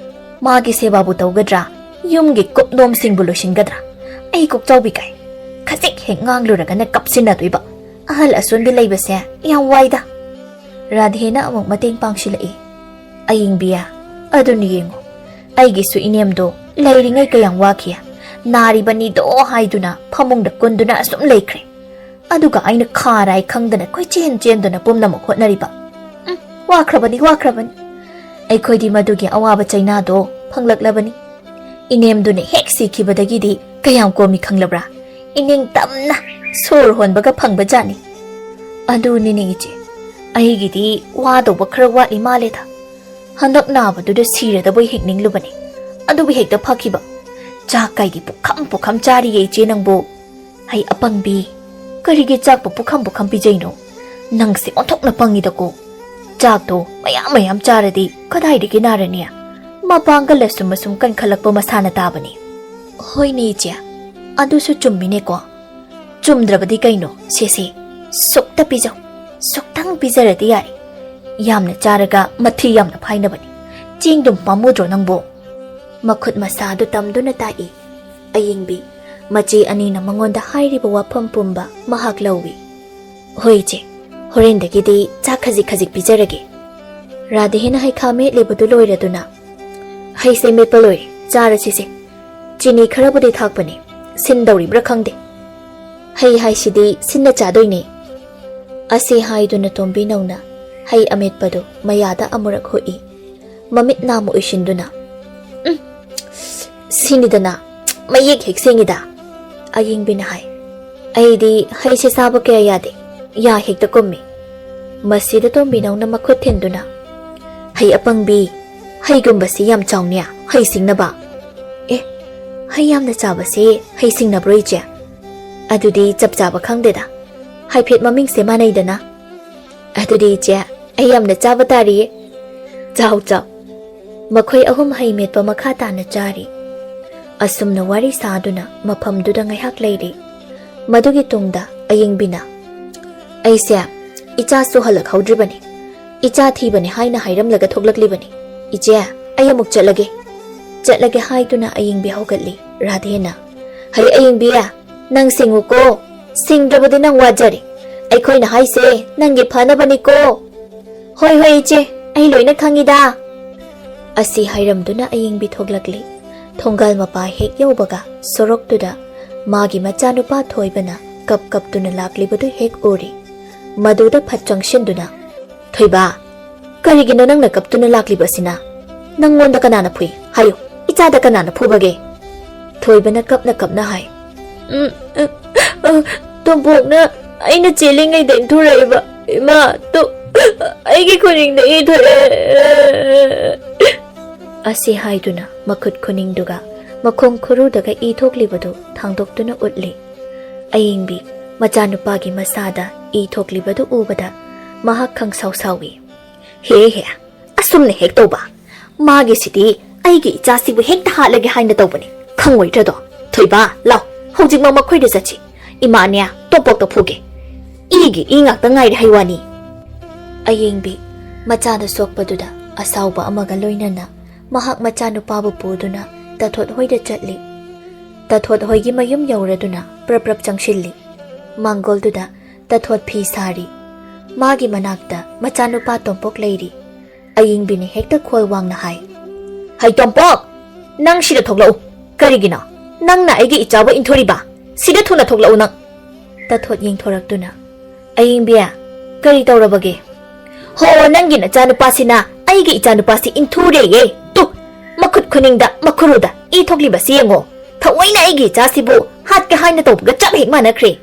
ꯃꯥꯒꯤ ꯁꯦꯕꯥꯕꯨ ꯇꯧꯒꯗ꯭ꯔꯥ, ꯌꯨꯝꯒꯤ ꯀꯨꯞꯅꯣꯝꯁꯤꯡꯕꯨ ꯂꯣꯏꯁꯤꯟꯒꯗ꯭ꯔꯥ? ꯑꯩ ꯀꯣꯛꯆꯥꯎꯕꯤ ꯀꯥꯏ, ꯈꯖꯤꯛ ꯍꯦꯛ ꯉꯥꯡꯂꯨꯔꯒꯅ ꯀꯞꯁꯤꯟꯅꯗꯣꯏꯕ꯫ ꯑꯍꯜ ꯑꯁꯣꯟꯕꯤ ꯂꯩꯕꯁꯦ ꯌꯥꯝ ꯋꯥꯏꯗ꯫ ꯔꯥꯙꯦꯅ ꯑꯃꯨꯛ ꯃꯇꯦꯡ ꯄꯥꯡꯁꯤꯜꯂꯛꯏ, ꯑꯌꯤꯡꯕꯤ, ꯑꯗꯨꯅ ꯌꯦꯡꯉꯣ, ꯑꯩꯒꯤꯁꯨ ꯏꯅꯦꯝꯗꯣ ꯂꯩꯔꯤꯉꯩ ꯀꯌꯥꯝ ꯋꯥꯈꯤ, ꯅꯥꯔꯤꯕꯅꯤꯗꯣ ꯍꯥꯏꯗꯨꯅ ꯐꯃꯨꯡꯗ ꯀꯨꯟꯗꯨꯅ ꯑꯁꯨꯝ ꯂꯩꯈ꯭ꯔꯦ꯫ ꯑꯗꯨꯒ ꯑꯩꯅ ꯈꯥꯔꯥꯏ ꯈꯪꯗꯅ ꯆꯦꯟꯗꯨꯅ ꯄꯨꯝꯅꯃꯛ ꯍꯣꯠꯅꯔꯤꯕ꯫ ꯋꯥꯈ꯭ꯔꯕꯅꯤ꯫ ꯑꯩꯈꯣꯏꯗꯤ ꯃꯗꯨꯒꯤ ꯑꯋꯥꯕ ꯆꯩꯅꯥꯗꯣ ꯐꯪꯂꯛꯂꯕꯅꯤ꯫ ꯏꯅꯦꯝꯗꯨꯅ ꯍꯦꯛ ꯁꯤꯈꯤꯕꯗꯒꯤꯗꯤ ꯀꯌꯥꯝ ꯀꯣꯝꯃꯤ ꯈꯪꯂꯕ꯭ꯔꯥ? ꯏꯅꯤꯡ ꯇꯝꯅ ꯁꯣꯔ ꯍꯣꯟꯕꯒ ꯐꯪꯕꯖꯥꯠꯅꯤ꯫ ꯑꯗꯨꯅꯤꯅꯦ ꯏꯆꯦ, ꯑꯩꯒꯤꯗꯤ ꯋꯥꯗꯧꯕ ꯈꯔ ꯋꯥꯠꯂꯤ ꯃꯥꯜꯂꯦꯗ꯫ ꯍꯟꯗꯛ ꯅꯥꯕꯗꯨꯗ ꯁꯤꯔꯗꯕꯣꯏ ꯍꯦꯛ ꯅꯤꯡꯂꯨꯕꯅꯤ, ꯑꯗꯨꯕꯨ ꯍꯦꯛꯇ ꯐꯈꯤꯕ꯫ ꯆꯥꯛ ꯀꯥꯏꯒꯤ ꯄꯨꯈꯝ ꯆꯥꯔꯤꯌꯦ ꯏꯆꯦ ꯅꯪꯕꯨ꯫ ꯍꯩ ꯑꯄꯪꯕꯤ, ꯀꯔꯤꯒꯤ ꯆꯥꯛꯄꯨ ꯄꯨꯈꯝ ꯄꯤꯖꯩꯅꯣ? ꯅꯪꯁꯦ ꯑꯣꯟꯊꯣꯛꯅ ꯄꯪꯉꯤꯗꯀꯣ꯫ ꯆꯥꯛꯇꯣ ꯃꯌꯥꯝ ꯆꯥꯔꯗꯤ ꯀꯗꯥꯏꯗꯒꯤ ꯅꯥꯔꯅꯤ? ꯃꯄꯥꯡꯒꯜ ꯑꯁꯨꯝ ꯀꯟꯈꯠꯂꯛꯄ ꯃꯁꯥꯅ ꯇꯥꯕꯅꯤ꯫ ꯍꯣꯏꯅꯦ ꯏꯆꯦ, ꯑꯗꯨꯁꯨ ꯆꯨꯝꯃꯤꯅꯦꯀꯣ꯫ ꯆꯨꯝꯗ꯭ꯔꯕꯗꯤ ꯀꯩꯅꯣ? ꯁꯦ, ꯁꯨꯛꯇ ꯄꯤꯖꯧ, ꯁꯨꯛꯇꯪ ꯄꯤꯖꯔꯗꯤ ꯌꯥꯔꯦ꯫ ꯌꯥꯝꯅ ꯆꯥꯔꯒ ꯃꯊꯤ ꯌꯥꯝꯅ ꯐꯥꯏꯅꯕꯅꯤ꯫ ꯆꯦꯡꯗꯨꯝ ꯄꯥꯝꯃꯨꯗ꯭ꯔꯣ ꯅꯪꯕꯣ? ꯃꯈꯨꯠ ꯃꯁꯥꯗꯨ ꯇꯝꯗꯨꯅ ꯇꯥꯛꯏ꯫ ꯑꯌꯤꯡꯕꯤ, ꯃꯆꯦ ꯑꯅꯤꯅ ꯃꯉꯣꯟꯗ ꯍꯥꯏꯔꯤꯕ ꯋꯥꯐꯝ ꯄꯨꯝꯕ ꯃꯍꯥꯛ ꯂꯧꯏ꯫ ꯍꯣꯏ ꯏꯆꯦ, ꯍꯣꯔꯦꯟꯗꯒꯤꯗꯤ ꯆꯥꯛ ꯈꯖꯤꯛ ꯄꯤꯖꯔꯒꯦ꯫ ꯔꯥꯙꯦꯅ ꯍꯩꯈꯥ ꯃꯦꯠꯂꯤꯕꯗꯨ ꯂꯣꯏꯔꯗꯨꯅ, ꯍꯩꯁꯦ ꯃꯦꯠꯄ ꯂꯣꯏꯔꯦ, ꯆꯥꯔꯁꯤꯁꯦ꯫ ꯆꯤꯅꯤ ꯈꯔꯕꯨꯗꯤ ꯊꯥꯛꯄꯅꯤ, ꯁꯤꯟꯗꯧꯔꯤꯕ꯭ꯔꯥ ꯈꯪꯗꯦ꯫ ꯍꯩ ꯍꯥꯏꯁꯤꯗꯤ ꯁꯤꯟꯅ ꯆꯥꯗꯣꯏꯅꯦ꯫ ꯑꯁꯤ ꯍꯥꯏꯗꯨꯅ ꯇꯣꯝꯕꯤꯅꯧꯅ ꯍꯩ ꯑꯃꯦꯠꯄꯗꯨ ꯃꯌꯥꯗ ꯑꯃꯨꯔꯛ ꯍꯨꯛꯏ, ꯃꯃꯤꯠ ꯅꯥꯝꯃ ꯎꯏꯁꯤꯟꯗꯨꯅ, ꯁꯤꯅꯤꯗꯅ, ꯃꯌꯦꯛ ꯍꯦꯛ ꯁꯦꯡꯉꯤꯗ꯫ ꯑꯌꯤꯡꯕꯤꯅ ꯍꯥꯏ, ꯑꯩꯗꯤ ꯍꯩꯁꯦ ꯆꯥꯕ ꯀꯌꯥ ꯌꯥꯗꯦ, ꯌꯥ ꯍꯦꯛꯇ ꯀꯨꯝꯃꯤ꯫ ꯃꯁꯤꯗ ꯇꯣꯝꯕꯤꯅꯧꯅ ꯃꯈꯨꯠ ꯊꯤꯟꯗꯨꯅ, ꯍꯩ ꯑꯄꯪꯕꯤ, ꯍꯩꯒꯨꯝꯕꯁꯤ ꯌꯥꯝ ꯆꯥꯎꯅꯦ, ꯍꯩ ꯁꯤꯡꯅꯕ꯫ ꯍꯩ ꯌꯥꯝꯅ ꯆꯥꯕꯁꯦ ꯍꯩ ꯁꯤꯡꯅꯕ꯭ꯔꯣ ꯏꯆꯦ? ꯑꯗꯨꯗꯤ ꯆꯞ ꯆꯥꯕ ꯈꯪꯗꯦꯗ, ꯍꯥꯏꯐꯦꯠ ꯃꯃꯤꯡꯁꯦ ꯃꯥꯟꯅꯩꯗꯅ꯫ ꯑꯗꯨꯗꯤ ꯏꯆꯦ, ꯑꯩ ꯌꯥꯝꯅ ꯆꯥꯕ ꯇꯥꯔꯤꯌꯦ꯫ ꯆꯥꯎ꯫ ꯃꯈꯣꯏ ꯑꯍꯨꯝ ꯍꯩ ꯃꯦꯠꯄ ꯃꯈꯥ ꯇꯥꯅ ꯆꯥꯔꯤ꯫ ꯑꯁꯨꯝꯅ ꯋꯥꯔꯤ ꯁꯥꯗꯨꯅ ꯃꯐꯝꯗꯨꯗ ꯉꯥꯏꯍꯥꯛ ꯂꯩꯔꯤ꯫ ꯃꯗꯨꯒꯤ ꯇꯨꯡꯗ ꯑꯌꯤꯡꯕꯤꯅ, ꯑꯩꯁꯦ ꯏꯆꯥꯁꯨ ꯍꯜꯂꯛꯍꯧꯗ꯭ꯔꯤꯕꯅꯤ, ꯏꯆꯥ ꯊꯤꯕꯅꯤ ꯍꯥꯏꯅ ꯍꯥꯏꯔꯝꯂꯒ ꯊꯣꯛꯂꯛꯂꯤꯕꯅꯤ꯫ ꯏꯆꯦ, ꯑꯩ ꯑꯃꯨꯛ ꯆꯠꯂꯒꯦ ꯍꯥꯏꯗꯨꯅ ꯑꯌꯤꯡꯕꯤ ꯍꯧꯒꯠꯂꯤ꯫ ꯔꯥꯙꯦꯅ, ꯍꯩ ꯑꯌꯤꯡꯕꯤ, ꯅꯪ ꯁꯤꯡꯉꯨꯀꯣ, ꯁꯤꯡꯗ꯭ꯔꯕꯗꯤ ꯅꯪ ꯋꯥꯖꯔꯦ꯫ ꯑꯩꯈꯣꯏꯅ ꯍꯥꯏꯁꯦ ꯅꯪꯒꯤ ꯐꯅꯕꯅꯤꯀꯣ꯫ ꯍꯣꯏ ꯏꯆꯦ, ꯑꯩ ꯂꯣꯏꯅ ꯈꯪꯉꯤꯗ꯫ ꯑꯁꯤ ꯍꯥꯏꯔꯝꯗꯨꯅ ꯑꯌꯤꯡꯕꯤ ꯊꯣꯛꯂꯛꯂꯤ꯫ ꯊꯣꯡꯒꯥꯜ ꯃꯄꯥ ꯍꯦꯛ ꯌꯧꯕꯒ ꯁꯣꯔꯣꯛꯇꯨꯗ ꯃꯥꯒꯤ ꯃꯆꯥꯅꯨꯄꯥ ꯊꯣꯏꯕꯅ ꯀꯞꯇꯨꯅ ꯂꯥꯛꯂꯤꯕꯗꯨ ꯍꯦꯛ ꯎꯔꯤ꯫ ꯃꯗꯨꯗ ꯐꯠ ꯆꯪꯁꯤꯟꯗꯨꯅ, ꯊꯣꯏꯕ, Karigino nang nakaptuna laklibasina. Nangonda kanana pui. Hayo, ichada kanana phubage. Thoibana kapna hai. Tompokna aina chelingai da inthuraiba. Ima to aigi khuningda ithore. Asi haiduna makhut khuningduga makhong khurudaga ithoklibadu thangdoktuna utli. Ayingbi machanupagi masada ithoklibadu ubada mahak khangsaw sawi. He asumne hek toba. Magi sidi aigi ichasibu hekta halage haina tobani. Khangoitrado thoiba law hojik ma makhoi de sachi. Imania topok to phuge. Igi ingak ta ngai haiwani. Ayingbi machada sokpaduda asawba amaga loinana mahak machanupabu puduna tathot hoida chatli. Tathot hoigi mayum yauraduna prap changshilli. Mangolduda tathot phi sari. Magi manakta machanupa tompok leiri. Ayingbini hekta khol wangna hai. Hai tompok! Nang sida thoklau. Karigina? Nang na aigi ichawa inthoriba. Sida thuna thoklau nang. Tathot ying thoraktuna. Ayingbia, kari taurabage? Ho nangi na chanupasina aigi ichanupasi inthure ye. Tu! Makut khuningda makhuruda I thoklibasi yengo. Thawaina aigi ichasibu hat ka haina tawbaga chap hek manakre.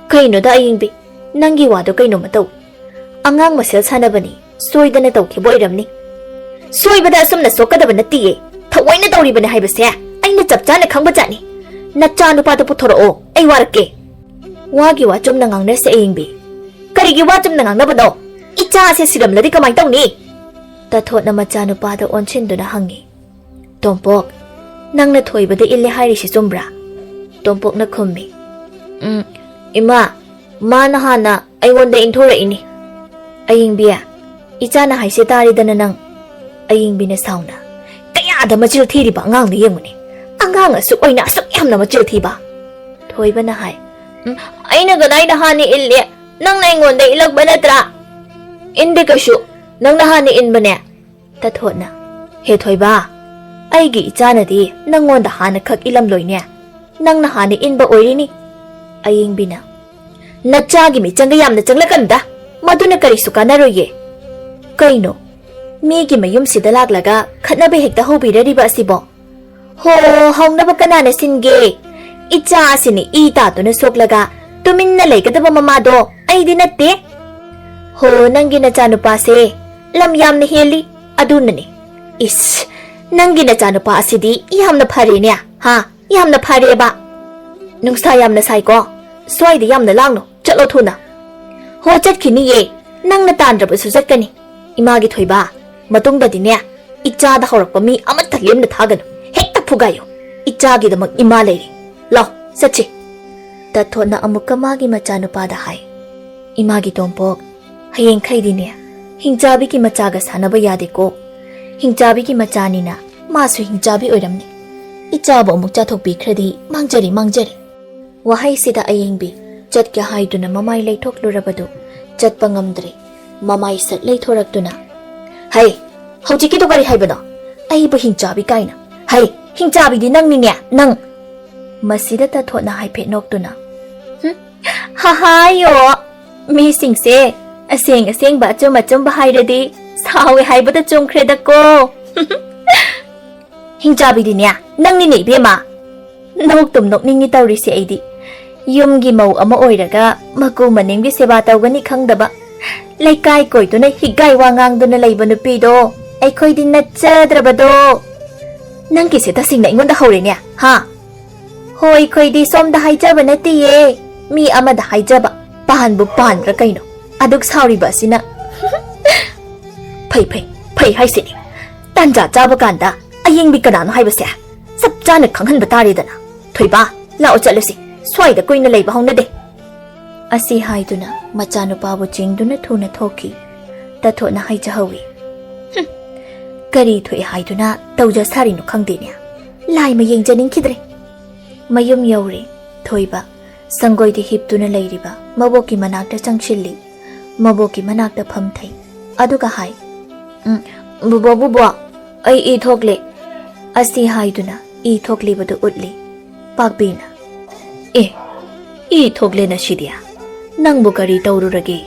Kaino da ayingbi? Nangi wado kaino matau. Angang masel sanabani. Soidana tawkhibo iramni. Soibada asumna sokadaba natiye. Thawaina tawribani haibase. Aina chapchana khangba jani. Nachanupada puthorao. Ai warake. Wagi wachum na ngangne se ayingbi. Karigi wachum na ngangnabado. Icha ase siramladi kamai tawni. Tathot na machanupada onchinduna hangi. Tompok, nangna thoibada ille hairishi chumbra. Tompok na khummi. Ima, mana hana aingonda inthora ini. Ayingbia, ichana haise taridana nang. Ayingbina sauna. Kayada machil thiriba angang yenguni. Angang asuk oina asuk yamna machil thiba. Thoibana hai. Aina ganayna hani ille. Nang na aingonda ilagba natra. Indi kashu. Nang na hani inbane. Tathot na. He thoiba. Aigi ichanadi nangonda hana khak ilam loine. Nang na hani inba oirini. Ayingbina. Nachagi mi changa yamna changlakanda. Maduna karisu kanaroye. Kaino. Migi mayum sida laglaga khatnabe hekta hobirariba asibo. Ho haungnaba kanana singe. Icha asini ita tuna soklaga tuminna laikadaba mamado aidi natte. Ho nangi nachanupase lam yamna heli adunani. Is nangi nachanupa asidi yamna pharene ha yamna phareba. Nungsa yamna saiko soide yamna langno chalo thuna. Ho chatkini ye nangna tandrabasu chatkani. Imagi thoiba matungda dine ichada horakpa mi amatta lemna thaganu hekta phugayo. Ichagi damak ima leiri. Law sachi. Tathona amukka magi machanupada hai. Imagi tompok hayeng khaidine hingchabi ki machaga sanaba yade ko. Hingchabi ki machanina masu hingchabi oiramni. Ichaba amuk chathokpi khradi mangjari. Wahai sida ayengbi chatka haiduna mamai leithoklurabadu chatpa ngamdre. Mamai sat leithoraktuna. Hai, hojiki to kari haibano. Ai ba hingchabi kaina. Hai, hingchabi di nang ninya nang. Masida tathona haiphet noktuna. Ha hayo. Mi singse aseng ba achum ba hairadi sawe haibada chumkhreda ko. Hingchabi di nya nang ni nei bema. Noktum nokningi tawrisi aidi. Yumgi mau ama oiraga maku maninggi seba tawgani khangdaba. Laikai koiduna higai wangangduna leiba nupido. Aikhoidi nachadrabado. Nangki se tasingna ingonda haurenya ha. Hoi khoidi somda haijaba natiye. Mi amada haijaba. Pahanbu panra kaino. Aduk sauriba sina. Phai haisini. Tanja chaba kanda ayengbi kanano haibase. Sapchana khanghanba taridana. Thoiba lao chalasi. Swaida koina leiba haunade. Asi haiduna machanupabu chingduna thuna thoki. Tathona haijahawi. Kari thoi haiduna tawja sarinu khangdene. Lai mayeng janingkhidre. Mayum yauri thoiba sangoidi hiptuna leiriba maboki manakta changshilli. Maboki manakta phamthai. Aduga hai. Bubo ai I thokle. Asi haiduna I thoklibadu utli. Pakbina. I thokle na shidia. Nangbu kari taururage.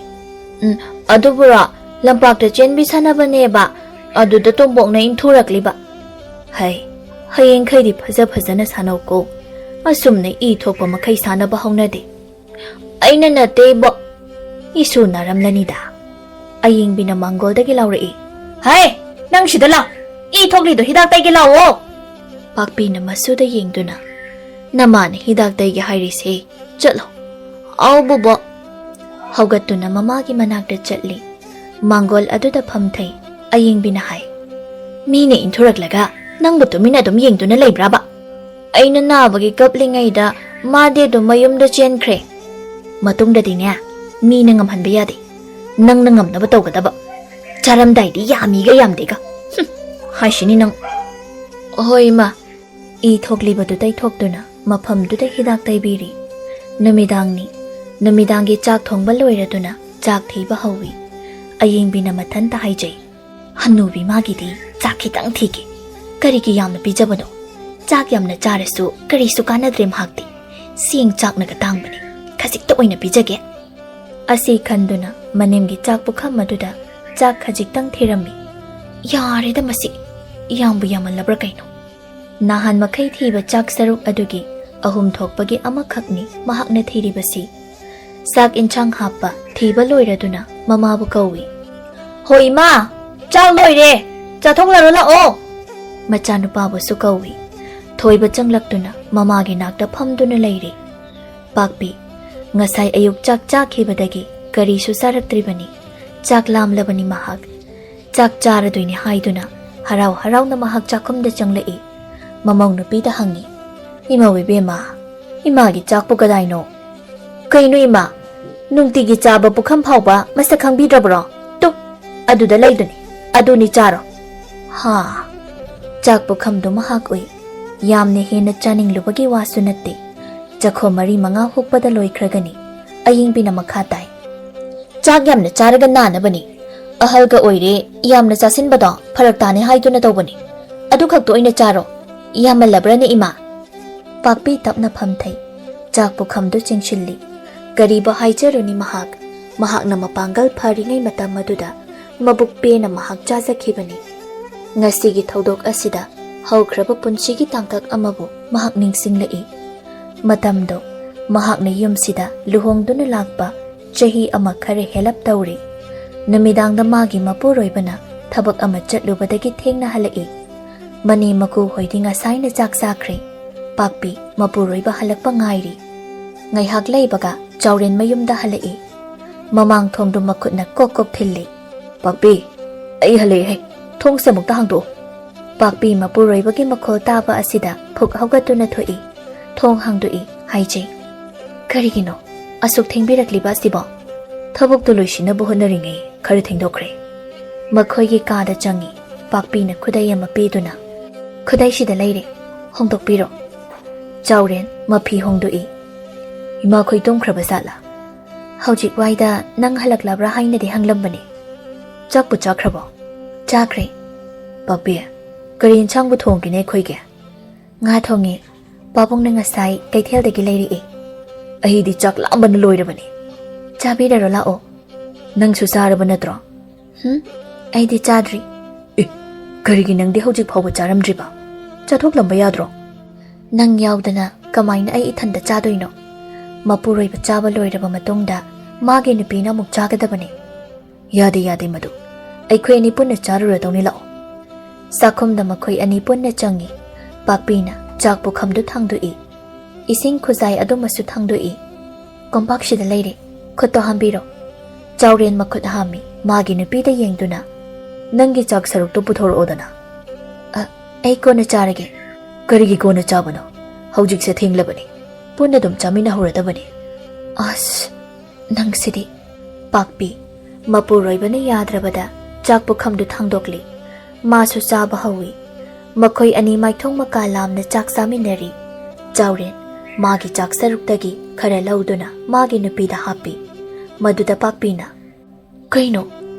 Adubura Lampakta chenbi sanabaneba aduda tombokna inthurakliba. Hai, hayengkhaidi phajana sanauko. Asumne I thokpa makhai sanaba haunade. Aina nate bo. Isu naramlanida. Ayingbina Mangoldagi laurai. Hai, nang sida law. I thoklido hidak taigi lawo. Pakpina masuda yengduna. Naman hidak taigi hairise. Chatlo. Aw bubo. Haugatuna mamagi manakda chatli. Mangol aduda phamthai. Ayingbina hai. Mine inthuраklaga nang butumina dum yengduna leibraba. Aina nabagi kaplingaida made do mayumda chenkhre. Matungda dine mine ngamhanba yade. Nang ngamnaba tawgadaba. Charamdaidi yamiga yamdega. Haishini nang. Hoi ma. I thoklibadu tai thokduna mafamduda hidak taibiri. Numidangi chak thongba loiraduna chak thiba hawi. Ayingbina mathanta haijai. Hanubi magidi chak khitang thigi. Karigi yamna pijabano. Chak yamna charasu karisu kanadrem hakti. Sing chak naga tangbani. Khasik to oina pijage. Asi khanduna manemgi chak pukham maduda chak khajik tang thirami. Yareda masi yambu yamalabra kaino. Nahan makai thiba chak saruk adugi ahum thokpagi amakhakni mahakna thiribasi. Sak inchang hapa thiba loiraduna mamabu kawi. Hoi ma, chak loire. Chathonglaro lao. Machanupabu su kawi. Thoiba changlaktuna mamagi nakta phamduna leire. Pakpi ngasai ayuk chak chakhibadagi karisu saraktribani. Chak lamlabani mahak. Chak charaduini haiduna harau na mahak chakumda changlai. Mamang nupida hangi. Ima wibema. Ima gi chakpu kadaino. Kaino ima. Nungtigi chaba pukham phawba masakang bidrabro. Tu aduda leiduni. Aduni charo. Ha. Chakpu khamdu mahak ui. Yamne hena chaning lubagi wasu natte. Chakho mari manga hukpada loikragani. Ayingbina makhatai. Chak yamna charaga nanabani. Ahalga oire yamna chasinbado pharaktane haiduna tawbani. Adu khakto oina charo. Yamalabrani ima. Pakpi tapna phamthai. Chakpu khamdu chingshilli. Gariba haijaruni mahak. Mahak na mapangal pharingai matam maduda. Mabukpe na mahak chazakhibani. Ngasigi thaudok asida haukraba punchigi tangkak amabu mahak ningsinglai. Matamdo mahak na yumsida luhongduna lakpa chahi ama khare helap tawri. Namidangda magi mapuroibana thabak ama chatlubadagi thengna halai. Mani maku hoidi ngasai na chak sakre. Pakpi mapuroiba halakpa ngairi. Ngaihak leibaga chawren mayumda halai. Mamang thongdu makhutna kokok thilli. Pakpi ai halai hai thong se mukta hangdo. Pakpi mapuroibagi makhol taba asida phuk haugatuna thoi. Thong hangdui haijai. Karigino asuk thengbirakliba sibo. Thabuktu loisinabu honaringai khare thengdokre. Makhoigi kada changi. Pakpi na khudai ama peduna. Khudai sida leire hongdokpiro. Chawren mapi hongdui. Ima khoi tumkhraba sala. Haujik waida nang halaklabra haina de hanglambani. Chakpu chakrabo. Chakre. Pakpi karin changbu thongkine khoige. Nga thongi pabungna ngasai kaitheldagi leiri. Ahidi chak lambana loirabani. Chabiraro lao. Nang susaraba natro. Aidi chadri. Karigi nangdi haujik phawba charamdriba. Chathok lamba yadro. Nang yaudana kamaina ai ithanda chadoino. Mapuroiba chaba loiraba matungda magi nupina muk chagadabani. Yade madu. Aikhoi ani punna charuradawni lao. Sakhumda makhoi ani punna changi. Pakpina chakpu khamdu thangdui. Ising khuzai adumasu thangdui. Kompakshida leire. Khutto hambiro. Chawren makhut hami magi nupida yengduna. Nangi chak sarukto puthor odana. Ai kona charage. Karigi kona chabano. Haujik se thinglabani. Punna dum chamina horadabani. As nang sidi. Pakpi mapuroibana yadrabada chakpu khamdu thangdokli. Masu chaba hawi. Makhoi ani maithong makalamna chak saminari. Chawren magi chak saruktagi khara lauduna magi nupida hapi. Maduda pakpina. Kaino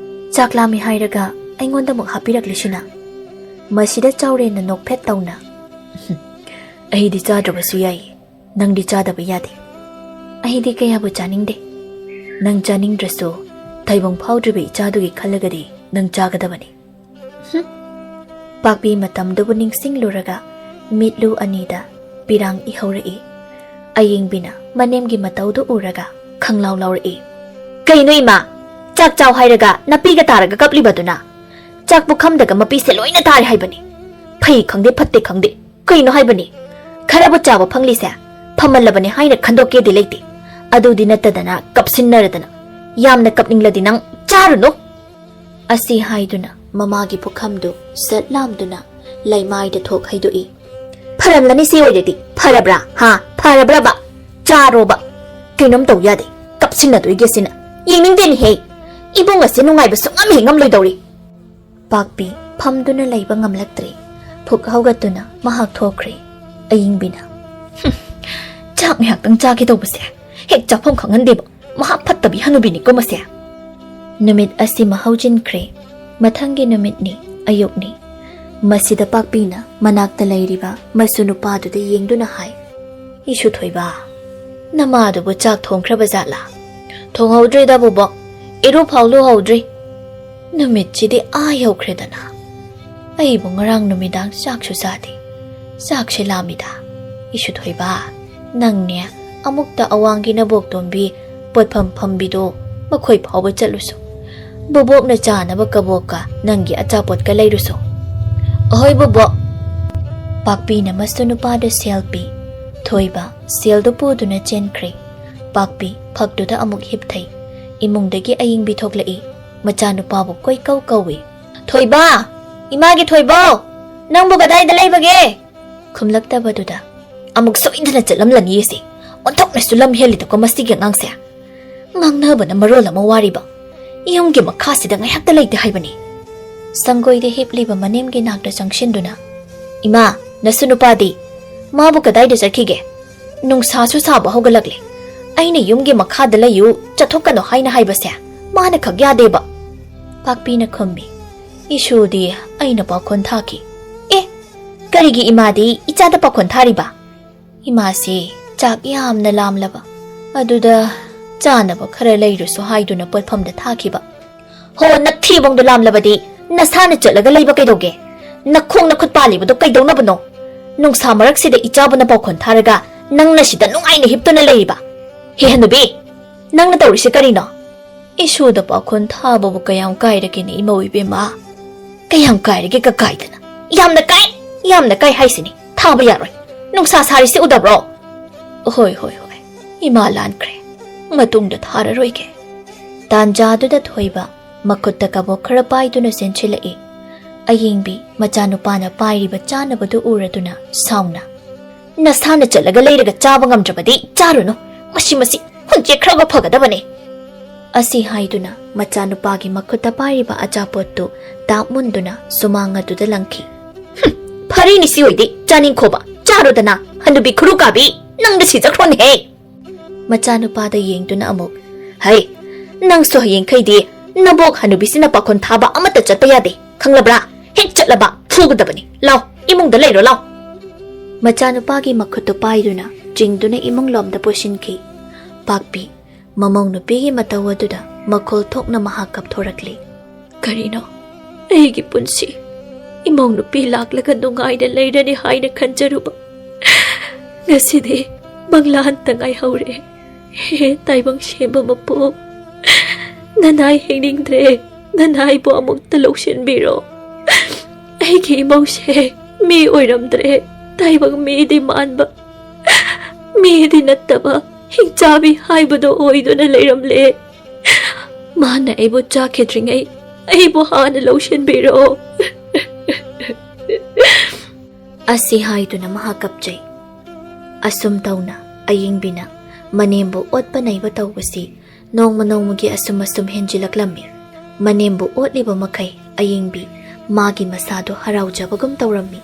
chaklami hairaga aingonda muk hapiraklisina. Masida chawren na nokphet tawna. Ahidi chadrabasu yai. Nangdi chadaba yade. Ahidi kayabu chaningde. Nang chaningdrasu ꯇꯥꯏꯕꯪ ꯐꯥꯎꯗ꯭ꯔꯤꯕ ꯏꯆꯥꯗꯨꯒꯤ ꯈꯜꯂꯒꯗꯤ ꯅꯪ ꯆꯥꯒꯗꯕꯅꯤ. ꯄꯥꯛꯄꯤ ꯃꯇꯝꯗꯨꯕꯨ ꯅꯤꯡꯁꯤꯡꯂꯨꯔꯒ ꯃꯤꯠꯂꯨ ꯑꯅꯤꯗ ꯄꯤꯔꯥꯡ ꯏꯍꯧꯔꯛꯏ. ꯑꯌꯦꯡꯕꯤꯅ ꯃꯅꯦꯝꯒꯤ ꯃꯇꯧꯗꯨ ꯎꯔꯒ ꯈꯪꯂꯥꯎ ꯂꯥꯎꯔꯛꯏ. ꯀꯩꯅꯣ ꯏꯃꯥ, ꯆꯥꯛ ꯆꯥꯎ ꯍꯥꯏꯔꯒ ꯅꯥꯄꯤꯒ ꯇꯥꯔꯒ ꯀꯞꯂꯤꯕꯗꯨꯅ? ꯆꯥꯛ ꯄꯨꯈꯝꯗꯒ ꯃꯄꯤꯁꯦ ꯂꯣꯏꯅ ꯇꯥꯔꯦ ꯍꯥꯏꯕꯅꯤ. ꯐꯩ ꯈꯪꯗꯦ ꯐꯠꯇꯦ ꯈꯪꯗꯦ ꯀꯩꯅꯣ ꯍꯥꯏꯕꯅꯤ. ꯈꯔꯕꯨ ꯆꯥꯕ ꯐꯪꯂꯤꯁꯦ ꯐꯝꯃꯜꯂꯕꯅꯤ ꯍꯥꯏꯅ ꯈꯟꯗꯣꯛꯀꯦꯗꯤ ꯂꯩꯇꯦ. ꯑꯗꯨꯗꯤ ꯅꯠꯇꯗꯅ ꯀꯞꯁꯤꯟꯅꯔꯗꯅ ꯌꯥꯝꯅ ꯀꯞꯅꯤꯡꯂꯗꯤ ꯅꯪ ꯆꯥꯔꯨꯅꯨ. ꯑꯁꯤ ꯍꯥꯏꯗꯨꯅ ꯃꯃꯥꯒꯤ ꯄꯨꯈꯝꯗꯨ ꯁꯠ ꯂꯥꯝꯗꯨꯅ ꯂꯩꯃꯥꯏꯗ ꯊꯣꯛ ꯍꯩꯗꯣꯛꯏ. ꯐꯔꯝꯂꯅꯤ ꯁꯤ ꯑꯣꯏꯔꯗꯤ. ꯐꯔꯕ꯭ꯔꯥ ꯍꯥ? ꯐꯔꯕ꯭ꯔꯕ? ꯆꯥꯔꯣꯕ. ꯀꯩꯅꯣꯝ ꯇꯧ ꯌꯥꯗꯦ. ꯀꯞꯁꯤꯟꯅꯗꯣꯏꯒꯦꯁꯤꯅ. ꯌꯦꯡꯅꯤꯡꯗꯦꯅꯦꯍꯦ. ꯏꯕꯨꯡ ꯑꯁꯤ ꯅꯨꯡꯉꯥꯏꯕ ꯁꯨꯡꯉꯝ ꯉꯝꯂꯣꯏꯗꯧꯔꯤ. ꯄꯥꯛꯄꯤ ꯐꯝꯗꯨꯅ ꯂꯩꯕ ꯉꯝꯂꯛꯇ꯭ꯔꯦ. ꯐꯨꯛ ꯍꯧꯒꯠꯇꯨꯅ ꯃꯍꯥꯛ ꯊꯣꯛꯈ꯭ꯔꯦ. ꯑꯌꯤꯡꯕꯤꯅ ꯆꯥꯛ ꯉꯥꯏꯍꯥꯛꯇꯪ ꯆꯥꯒꯦ ꯇꯧꯕꯁꯦ ꯍꯦꯛ ꯆꯥꯐꯝ ꯈꯪꯍꯟꯗꯦꯕ. ꯃꯍꯥꯛ ꯐꯠꯇꯕꯤ ꯍꯅꯨꯕꯤꯅꯤꯀꯣ ꯃꯁꯦ. ꯅꯨꯃꯤꯠ ꯑꯁꯤꯃ ꯍꯧꯖꯤꯟꯈ꯭ꯔꯦ. ꯃꯊꯪꯒꯤ ꯅꯨꯃꯤꯠꯅꯤ. ꯑꯌꯨꯛꯅꯤ. ꯃꯁꯤꯗ ꯄꯥꯛꯄꯤꯅ ꯃꯅꯥꯛꯇ ꯂꯩꯔꯤꯕ ꯃꯁꯨ ꯅꯨꯄꯥꯗꯨꯗ ꯌꯦꯡꯗꯨꯅ ꯍꯥꯏ. ꯏꯁꯨ ꯊꯣꯏꯕ, ꯅꯃꯥꯗꯨꯕꯨ ꯆꯥꯛ ꯊꯣꯡꯈ꯭ꯔꯕ ꯖꯥꯠꯂꯥ? ꯊꯣꯡꯍꯧꯗ꯭ꯔꯤꯗ ꯕꯣꯕꯣꯛ. ꯏꯔꯨ ꯐꯥꯎ ꯂꯨꯍꯧꯗ꯭ꯔꯤ. ꯅꯨꯃꯤꯠꯁꯤꯗꯤ ꯌꯧꯈ꯭ꯔꯦꯗꯅ. ꯑꯩꯕꯨ ꯉꯔꯥꯡ ꯅꯨꯃꯤꯗꯥꯡ ꯆꯥꯛꯁꯨ ꯆꯥꯗꯦ. ꯆꯥꯛꯁꯦ ꯂꯥꯝꯃꯤꯗ. ꯏꯁꯨ ꯊꯣꯏꯕ, ꯅꯪꯅꯦ ꯑꯃꯨꯛꯇ ꯑꯋꯥꯡꯒꯤ ꯅꯕꯣꯛꯇꯣꯝꯕꯤ ꯄꯣꯠꯐꯝ ꯐꯝꯕꯤꯗꯣ ꯃꯈꯣꯏ ꯐꯥꯎꯕ ꯆꯠꯂꯨꯁꯨ. ꯕꯣꯕꯣꯛꯅ ꯆꯥꯅꯕ ꯀꯕꯣꯛꯀ ꯅꯪꯒꯤ ꯑꯆꯥꯄꯣꯠꯀ ꯂꯩꯔꯨꯁꯨ. ꯑꯍꯣꯏ ꯕꯣꯕꯣꯛ. ꯄꯥꯛꯄꯤꯅ ꯃꯁꯨ ꯅꯨꯄꯥꯗ ꯁꯦꯜ ꯄꯤ. ꯊꯣꯏꯕ ꯁꯦꯜꯗꯨ ꯄꯨꯗꯨꯅ ꯆꯦꯟꯈ꯭ꯔꯦ. ꯄꯥꯛꯄꯤ ꯐꯛꯇꯨꯗ ꯑꯃꯨꯛ ꯍꯤꯞꯊꯩ. ꯏꯃꯨꯡꯗꯒꯤ ꯑꯌꯤꯡꯕꯤ ꯊꯣꯛꯂꯛꯏ. ꯃꯆꯥꯅꯨꯄꯥꯕꯨ ꯀꯣꯏꯀꯧ ꯀꯧꯏ. ꯊꯣꯏꯕ! ꯏꯃꯥꯒꯤ ꯊꯣꯏꯕꯧ! ꯅꯪꯕꯨ ꯀꯗꯥꯏꯗ ꯂꯩꯕꯒꯦ? ꯈꯨꯝꯂꯛꯇꯕꯗꯨꯗ ꯑꯃꯨꯛ ꯁꯣꯏꯗꯅ ꯆꯠꯂꯝꯂꯅꯤ ꯑꯁꯤ. ꯑꯣꯟꯊꯣꯛꯅꯁꯨ ꯂꯝ ꯍꯦꯜꯂꯤꯗꯀꯣ ꯃꯁꯤꯒꯤ ꯑꯉꯥꯡꯁꯦ. ꯉꯥꯡꯅꯕꯅ ꯃꯔꯣꯜ ꯑꯃ ꯋꯥꯔꯤꯕ. ꯌꯨꯝꯒꯤ ꯃꯈꯥꯁꯤꯗ ꯉꯥꯏꯍꯥꯛꯇ ꯂꯩꯇꯦ ꯍꯥꯏꯕꯅꯤ. ꯁꯪꯒꯣꯏꯗ ꯍꯤꯞꯂꯤꯕ ꯃꯅꯦꯝꯒꯤ ꯅꯥꯛꯇ ꯆꯪꯁꯤꯟꯗꯨꯅ, ꯏꯃꯥ, ꯅꯁꯨ ꯅꯨꯄꯥꯗꯤ? ꯃꯥꯕꯨ ꯀꯗꯥꯏꯗ ꯆꯠꯈꯤꯒꯦ? ꯅꯨꯡꯁꯥꯁꯨ ꯁꯥꯕ ꯍꯧꯒꯠꯂꯛꯂꯦ. ꯑꯩꯅ ꯌꯨꯝꯒꯤ ꯃꯈꯥꯗ ꯂꯩꯌꯨ, ꯆꯠꯊꯣꯛꯀꯅꯣ ꯍꯥꯏꯅ ꯍꯥꯏꯕꯁꯦ ꯃꯥꯅ ꯈꯛ ꯌꯥꯗꯦꯕ. ꯄꯥꯛꯄꯤꯅ ꯈꯨꯝꯃꯤ. ꯏꯁꯨꯗꯤ ꯑꯩꯅ ꯄꯥꯈꯣꯟ ꯊꯥꯈꯤ. ꯑꯦ, ꯀꯔꯤꯒꯤ ꯏꯃꯥꯗꯤ ꯏꯆꯥꯗ ꯄꯥꯈꯣꯟ ꯊꯥꯔꯤꯕ? ꯏꯃꯥꯁꯤ ꯆꯥꯛ ꯌꯥꯝꯅ ꯂꯥꯝꯂꯕ. ꯑꯗꯨꯗ ꯆꯥꯅꯕ ꯈꯔ ꯂꯩꯔꯨꯁꯨ ꯍꯥꯏꯗꯨꯅ ꯄꯣꯠꯐꯝꯗ ꯊꯥꯈꯤꯕ. ꯍꯣ, ꯅꯊꯤꯕꯣꯡꯗꯣ ꯂꯥꯝꯂꯕꯗꯤ ꯅꯁꯥꯅ ꯆꯠꯂꯒ ꯂꯩꯕ ꯀꯩꯗꯧꯒꯦ? ꯅꯈꯣꯡ ꯅꯈꯨꯠ ꯄꯥꯜꯂꯤꯕꯗꯣ ꯀꯩꯗꯧꯅꯕꯅꯣ? ꯅꯨꯡꯁꯥ ꯃꯔꯛꯁꯤꯗ ꯏꯆꯥꯕꯨꯅ ꯄꯥꯈꯣꯟ ꯊꯥꯔꯒ ꯅꯪꯅ ꯁꯤꯗ ꯅꯨꯡꯉꯥꯏꯅ ꯍꯤꯞꯇꯨꯅ ꯂꯩꯔꯤꯕ. ꯍꯦ ꯍꯅꯨꯕꯤ, ꯅꯪꯅ ꯇꯧꯔꯤꯁꯤ ꯀꯔꯤꯅꯣ? ꯏꯁꯨꯗ ꯄꯥꯈꯣꯟ ꯊꯥꯕꯕꯨ ꯀꯌꯥꯝ ꯀꯥꯏꯔꯒꯦꯅꯦ ꯏꯃꯧ ꯏꯕꯦꯝꯃ? ꯀꯌꯥꯝ ꯀꯥꯏꯔꯒꯦ ꯀꯥꯏꯗꯅ? ꯌꯥꯝꯅ ꯀꯥꯏ! ꯌꯥꯝꯅ ꯀꯥꯏ ꯍꯥꯏꯁꯤꯅꯤ. ꯊꯥꯕ ꯌꯥꯔꯣꯏ. ꯅꯨꯡꯁꯥ ꯁꯥꯔꯤꯁꯤ ꯎꯗꯕ꯭ꯔꯣ? ꯍꯣꯏ ꯍꯣꯏ ꯍꯣꯏ, ꯏꯃꯥ ꯂꯥꯟꯈ꯭ꯔꯦ. ꯃꯇꯨꯡꯗ ꯊꯥꯔꯔꯣꯏꯒꯦ. ꯇꯥꯟꯖꯥꯗꯨꯗ ꯊꯣꯏꯕ ꯃꯈꯨꯠꯇ ꯀꯕꯣꯛ ꯈꯔ ꯄꯥꯏꯗꯨꯅ ꯆꯦꯟꯁꯤꯜꯂꯛꯏ. ꯑꯌꯦꯡꯕꯤ ꯃꯆꯥꯅꯨꯄꯥꯅ ꯄꯥꯏꯔꯤꯕ ꯆꯥꯅꯕꯗꯨ ꯎꯔꯗꯨꯅ ꯁꯥꯎꯅ, ꯅꯁꯥꯅ ꯆꯠꯂꯒ ꯂꯩꯔꯒ ꯆꯥꯕ ꯉꯝꯗ꯭ꯔꯕꯗꯤ ꯆꯥꯔꯨꯅꯨ. ꯃꯁꯤ ꯍꯨꯟꯆꯦꯛꯈ꯭ꯔꯕ ꯐꯒꯗꯕꯅꯦ. ꯑꯁꯤ ꯍꯥꯏꯗꯨꯅ ꯃꯆꯥꯅꯨꯄꯥꯒꯤ ꯃꯈꯨꯠꯇ ꯄꯥꯏꯔꯤꯕ ꯑꯆꯥꯄꯣꯠꯇꯨ ꯇꯥꯞ ꯃꯨꯟꯗꯨꯅ ꯁꯨꯃꯥꯡ ꯑꯗꯨꯗ ꯂꯪꯈꯤ. ꯐꯔꯦꯅꯤ ꯁꯤ ꯑꯣꯏꯗꯤ. ꯆꯥꯅꯤꯡꯈꯣꯕ ꯆꯥꯔꯣꯗꯅ. ꯍꯅꯨꯕꯤ ꯈꯨꯔꯨ ꯀꯥꯕꯤ, ꯅꯪꯗ ꯁꯤꯖꯈ꯭ꯔꯣꯅꯦꯍꯦ. ꯃꯆꯥꯅꯨꯄꯥꯗ ꯌꯦꯡꯗꯨꯅ ꯑꯃꯨꯛ, ꯍꯩ, ꯅꯪꯁꯨ ꯍꯌꯦꯡꯈꯩꯗꯤ ꯅꯕꯣꯛ ꯍꯅꯨꯕꯤꯁꯤꯅ ꯄꯥꯈꯣꯟ ꯊꯥꯕ ꯑꯃꯠꯇ ꯆꯠꯄ ꯌꯥꯗꯦ. ꯈꯪꯂꯕ꯭ꯔꯥ? ꯍꯦꯛ ꯆꯠꯂꯕ ꯐꯨꯒꯗꯕꯅꯤ. ꯂꯥꯎ, ꯏꯃꯨꯡꯗ ꯂꯩꯔꯣ ꯂꯥꯎ. ꯃꯆꯥꯅꯨꯄꯥꯒꯤ ꯃꯈꯨꯠꯇꯨ ꯄꯥꯏꯗꯨꯅ ꯆꯤꯡꯗꯨꯅ ꯏꯃꯨꯡꯂꯣꯝꯗ ꯄꯨꯁꯤꯟꯈꯤ. ꯄꯥꯛꯄꯤ ꯃꯃꯧ ꯅꯨꯄꯤꯒꯤ ꯃꯇꯧ ꯑꯗꯨꯗ ꯃꯈꯣꯜ ꯊꯣꯛꯅ ꯃꯍꯥꯛ ꯀꯞꯊꯣꯔꯛꯂꯤ. ꯀꯔꯤꯅꯣ? ꯑꯩꯒꯤ ꯄꯨꯟꯁꯤ ꯏꯃꯧ ꯅꯨꯄꯤ ꯂꯥꯛꯂꯒ ꯅꯨꯡꯉꯥꯏꯅ ꯂꯩꯔꯅꯤ ꯍꯥꯏꯅ ꯈꯟꯖꯔꯨꯕ. ꯉꯁꯤꯗꯤ ꯃꯪꯂꯥꯟꯇ ꯉꯥꯏꯍꯧꯔꯦ. ꯍꯦ ꯇꯥꯏꯕꯪ ꯁꯦꯝꯕ ꯃꯄꯨ, ꯅꯅꯥꯏ ꯍꯤꯡꯅꯤꯡꯗ꯭ꯔꯦ. ꯅꯅꯥꯏꯕꯨ ꯑꯃꯨꯛꯇ ꯂꯧꯁꯤꯟꯕꯤꯔꯣ. ꯑꯩꯒꯤ ꯏꯃꯧꯁꯦ ꯃꯤ ꯑꯣꯏꯔꯝꯗ꯭ꯔꯦ. ꯇꯥꯏꯕꯪ ꯃꯤꯗꯤ ꯃꯥꯟꯕ, ꯃꯤꯗꯤ ꯅꯠꯇꯕ ꯍꯤꯡꯆꯥꯕꯤ ꯍꯥꯏꯕꯗꯣ ꯑꯣꯏꯗꯨꯅ ꯂꯩꯔꯝꯂꯦ. ꯃꯥꯅ ꯑꯩꯕꯨ ꯆꯥꯈꯤꯗ꯭ꯔꯤꯉꯩ ꯑꯩꯕꯨ ꯍꯥꯟꯅ ꯂꯧꯁꯤꯟꯕꯤꯔꯣ. ꯑꯁꯤ ꯍꯥꯏꯗꯨꯅ ꯃꯍꯥꯛ ꯀꯞꯆꯩ. ꯑꯁꯨꯝ ꯇꯧꯅ ꯑꯌꯤꯡꯕꯤꯅ ꯃꯅꯦꯝꯕꯨ ꯑꯣꯠꯄ ꯅꯩꯕ ꯇꯧꯕꯁꯤ ꯅꯣꯡꯃ ꯅꯣꯡꯃꯒꯤ ꯑꯁꯨꯝ ꯍꯦꯟꯖꯤꯜꯂꯛꯂꯝꯃꯤ. ꯃꯅꯦꯝꯕꯨ ꯑꯣꯠꯂꯤꯕ ꯃꯈꯩ ꯑꯌꯤꯡꯕꯤ ꯃꯥꯒꯤ ꯃꯁꯥꯗꯣ ꯍꯔꯥꯎꯖꯕꯒꯨꯝ ꯇꯧꯔꯝꯃꯤ.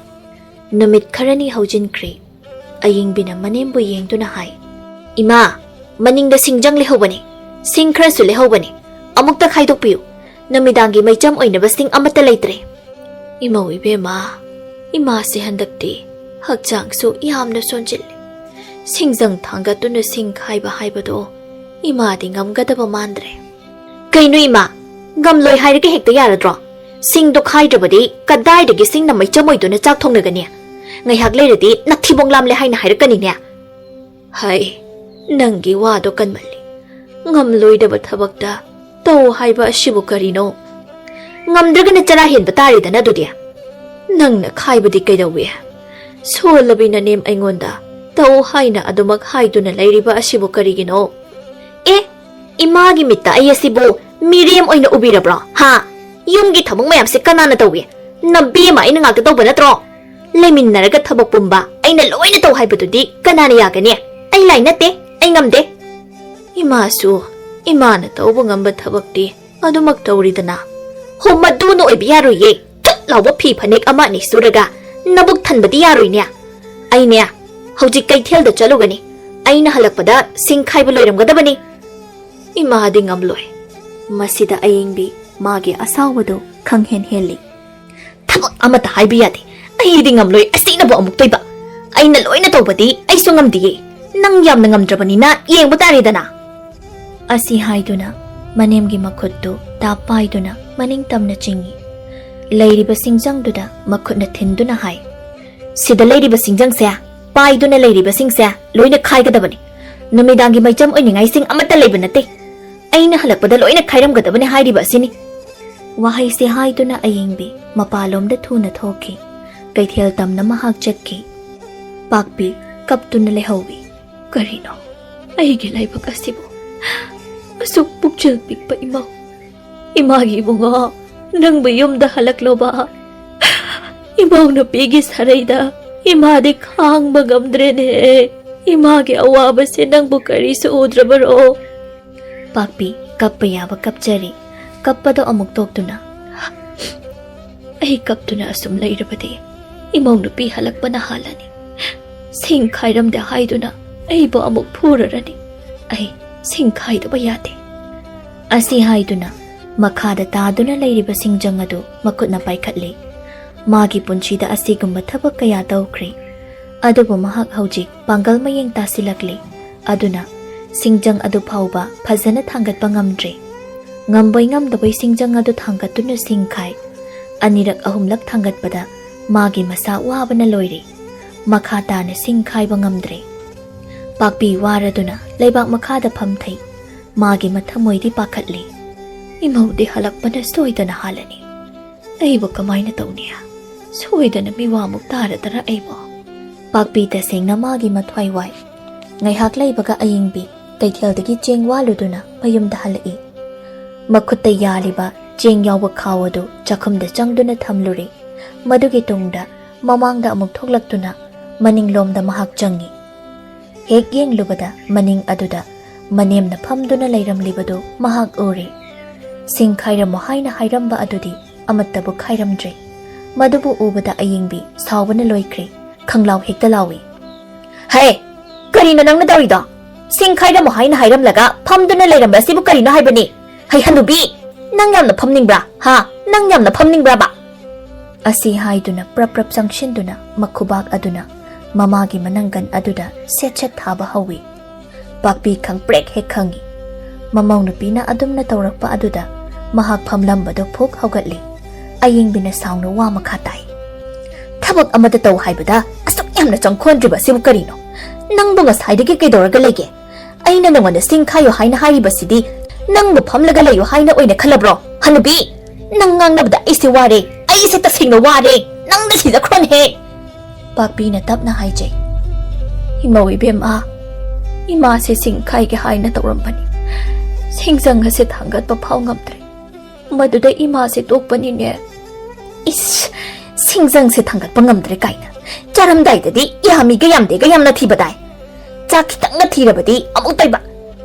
ꯅꯨꯃꯤꯠ ꯈꯔꯅꯤ ꯍꯧꯖꯤꯟꯈ꯭ꯔꯦ. ꯑꯌꯤꯡꯕꯤꯅ ꯃꯅꯦꯝꯕꯨ ꯌꯦꯡꯗꯨꯅ ꯍꯥꯏ, ꯏꯃꯥ, ꯃꯅꯤꯡꯗ ꯁꯤꯡꯖꯪ ꯂꯩꯍꯧꯕꯅꯤ. ꯁꯤꯡ ꯈꯔꯁꯨ ꯂꯩꯍꯧꯕꯅꯤ. ꯑꯃꯨꯛꯇ ꯈꯥꯏꯗꯣꯛꯄꯤꯌꯨ. ꯅꯨꯃꯤꯗꯥꯡꯒꯤ ꯃꯩꯆꯝ ꯑꯣꯏꯅꯕ ꯁꯤꯡ ꯑꯃꯠꯇ ꯂꯩꯇ꯭ꯔꯦ. ꯏꯃꯧ ꯏꯕꯦꯝꯃ, ꯏꯃꯥꯁꯦ ꯍꯟꯗꯛꯇꯤ ꯍꯛꯆꯥꯡꯁꯨ ꯌꯥꯝꯅ ꯁꯣꯟꯖꯤꯜꯂꯤ. ꯁꯤꯡꯖꯪ ꯊꯥꯡꯒꯠꯇꯨꯅ ꯁꯤꯡ ꯈꯥꯏꯕ ꯍꯥꯏꯕꯗꯣ ꯏꯃꯥꯗꯤ ꯉꯝꯒꯗꯕ ꯃꯥꯟꯗ꯭ꯔꯦ. Kainu ima, ngam loi hairake hekta yaradro. Sing do khaidrabadi kadai dagi sing na mai chamoi do na chak thong nagani. Ngai hak leiradi nathibong lam le haina hairakani ne. Hai, nangi wa do kanmali. Ngam loi da bathabakta to haiba ashibu karino. Ngam dragana chara hen batari da na dudia. Nang na khaibadi kaidawi. Solabina nem aingonda. To haina adumak haidu na lairiba ashibu karigino. Imagi mita ayasibu Miriam oina ubirabra. Ha. Yumgi thabang mayam se kanana tawi. Nabi ma ina ngakta tawba natro. Leiminnaraga thabak pumba aina loina taw haibadudi kanana yagani. Ai lai nate, ai ngamde. Imasu, imana tawba ngamba thabakti adumak tawridana. Ho maduna oibi yaroye. Tat lawba phi phanek ama ni suraga nabuk thanbadi yaroinya. Aine hojik kaithelda chalugani. Aina halakpada singkhaiba loiramgadabani. Imadi ngamloi. Masida ayengbi magi asawado khanghen heli. Thabak amata haibi yade. Aidi ngamloi asina bo amuk toiba. Aina loina tawbadi aisu ngamdiye. Nang yamna ngamdrabani na yengba taridana. Asi haiduna manemgi makhuttu tapaiduna maning tamna chingi. Lairiba singjangduda makhutna thinduna hai. Sida lairiba singjangse paiduna lairiba singse loina khaigadabani. Numidangi maicham oiningai sing amata leibanate. Aina halakpada loina khairamgadabani hairiba asini. Wahai se haiduna ayengbi mapalomda thuna thoki. Kaithel tamna mahak chakki. Pakpi kaptuna lehowi. Karino aigi laibak asibu. Asuk pukchil pikpa imaw. Imagi bunga nangba yumda halakloba. Imaw na pigi sarayda. Imadi khang bagamdre ne. Imagi awaba se nang bukari sa udrabaro. Pakpi kappa yaba kapchari. Kappa do amuk toktuna. Ay kaptuna asum lairabadi. Imaw na pi halakpa na halani. Sing khairam da haiduna. Ay bo amuk purarani. Ay sing khaidaba yate. Asi haiduna. Makhada taduna lairiba singjang adu makutna paikhatli. Magi punchida asigumba thabak kaya tawkri. Adubu mahak haujik panggal mayeng tasilakli. Aduna singjang adu phauba phajana thangatpa ngamdre. Ngamboi ngamdaboi singjang adu thangatuna singkhai. Anirak ahumlak thangatpada magi masa wabana loiri. Makhata na singkhaiba ngamdre. Pakpi waraduna leibak makhada phamthai. Magi mathamoidi pakhatli. Imaudi halakpana soidana halani. Aibo kamaina tawniya. Soidana miwamuk taradara aibo. Pakpi tasengna magi mathwai wai. Ngaihak leibaga ayingbi kaithel-dagi cheng waluduna payumda halai. Makhutta yaliba cheng yawba khawadu chakhumda changduna thamluri. Madugi tungda mamangda amuk thoklaktuna maninglomda mahak changi. Hek yenglubada maning aduda manemna phamduna leiramlibadu mahak uri. Singkhairamo haina hairamba adudi amattabu khairamdre. Madubu ubada ayingbi sawbana loikre. Khanglaw hekta lawi. Hey! Karina nangna tawida? Singkhairamo haina hairamlaga phamduna leiramba sibu karina haibani. Hey hanubi! Nang yamna phamningbra? Ha? Nang yamna phamningbra ba? Asi haiduna prap sangshinduna makhubak aduna mamagi mananggan aduda Shajik Thaba hawi. Pakpi khang prek hek khangi. Mamaw nupina adumna tawrakpa aduda mahak phamlambado phuk haugatli. Ayingbina sawna wa makhatai. Thabak amada taw haibada asuk yamna changkhondriba sibu karino. Nangbu ngasaidagi kaidoraga lege. Aina nangona singkhayo haina hairibasidi nangbu phamlaga layo haina oina khalabro. Hanubi! Nang ngangnabda aise ware. Aise tasingna ware. Nangda sijakron he. Pakpi na tapna haijay. Imaw ibema. Ima se singkhay ke haina tawrampani. Singjang se thangat pa phau ngamtre. Maduda ima se tokpani ne. Is singjang se thangat pa ngamtre kaina. Charamdai dadi yami ga yamde ga yamna thibadai. Chak khitang na thirabadi amuk taiba.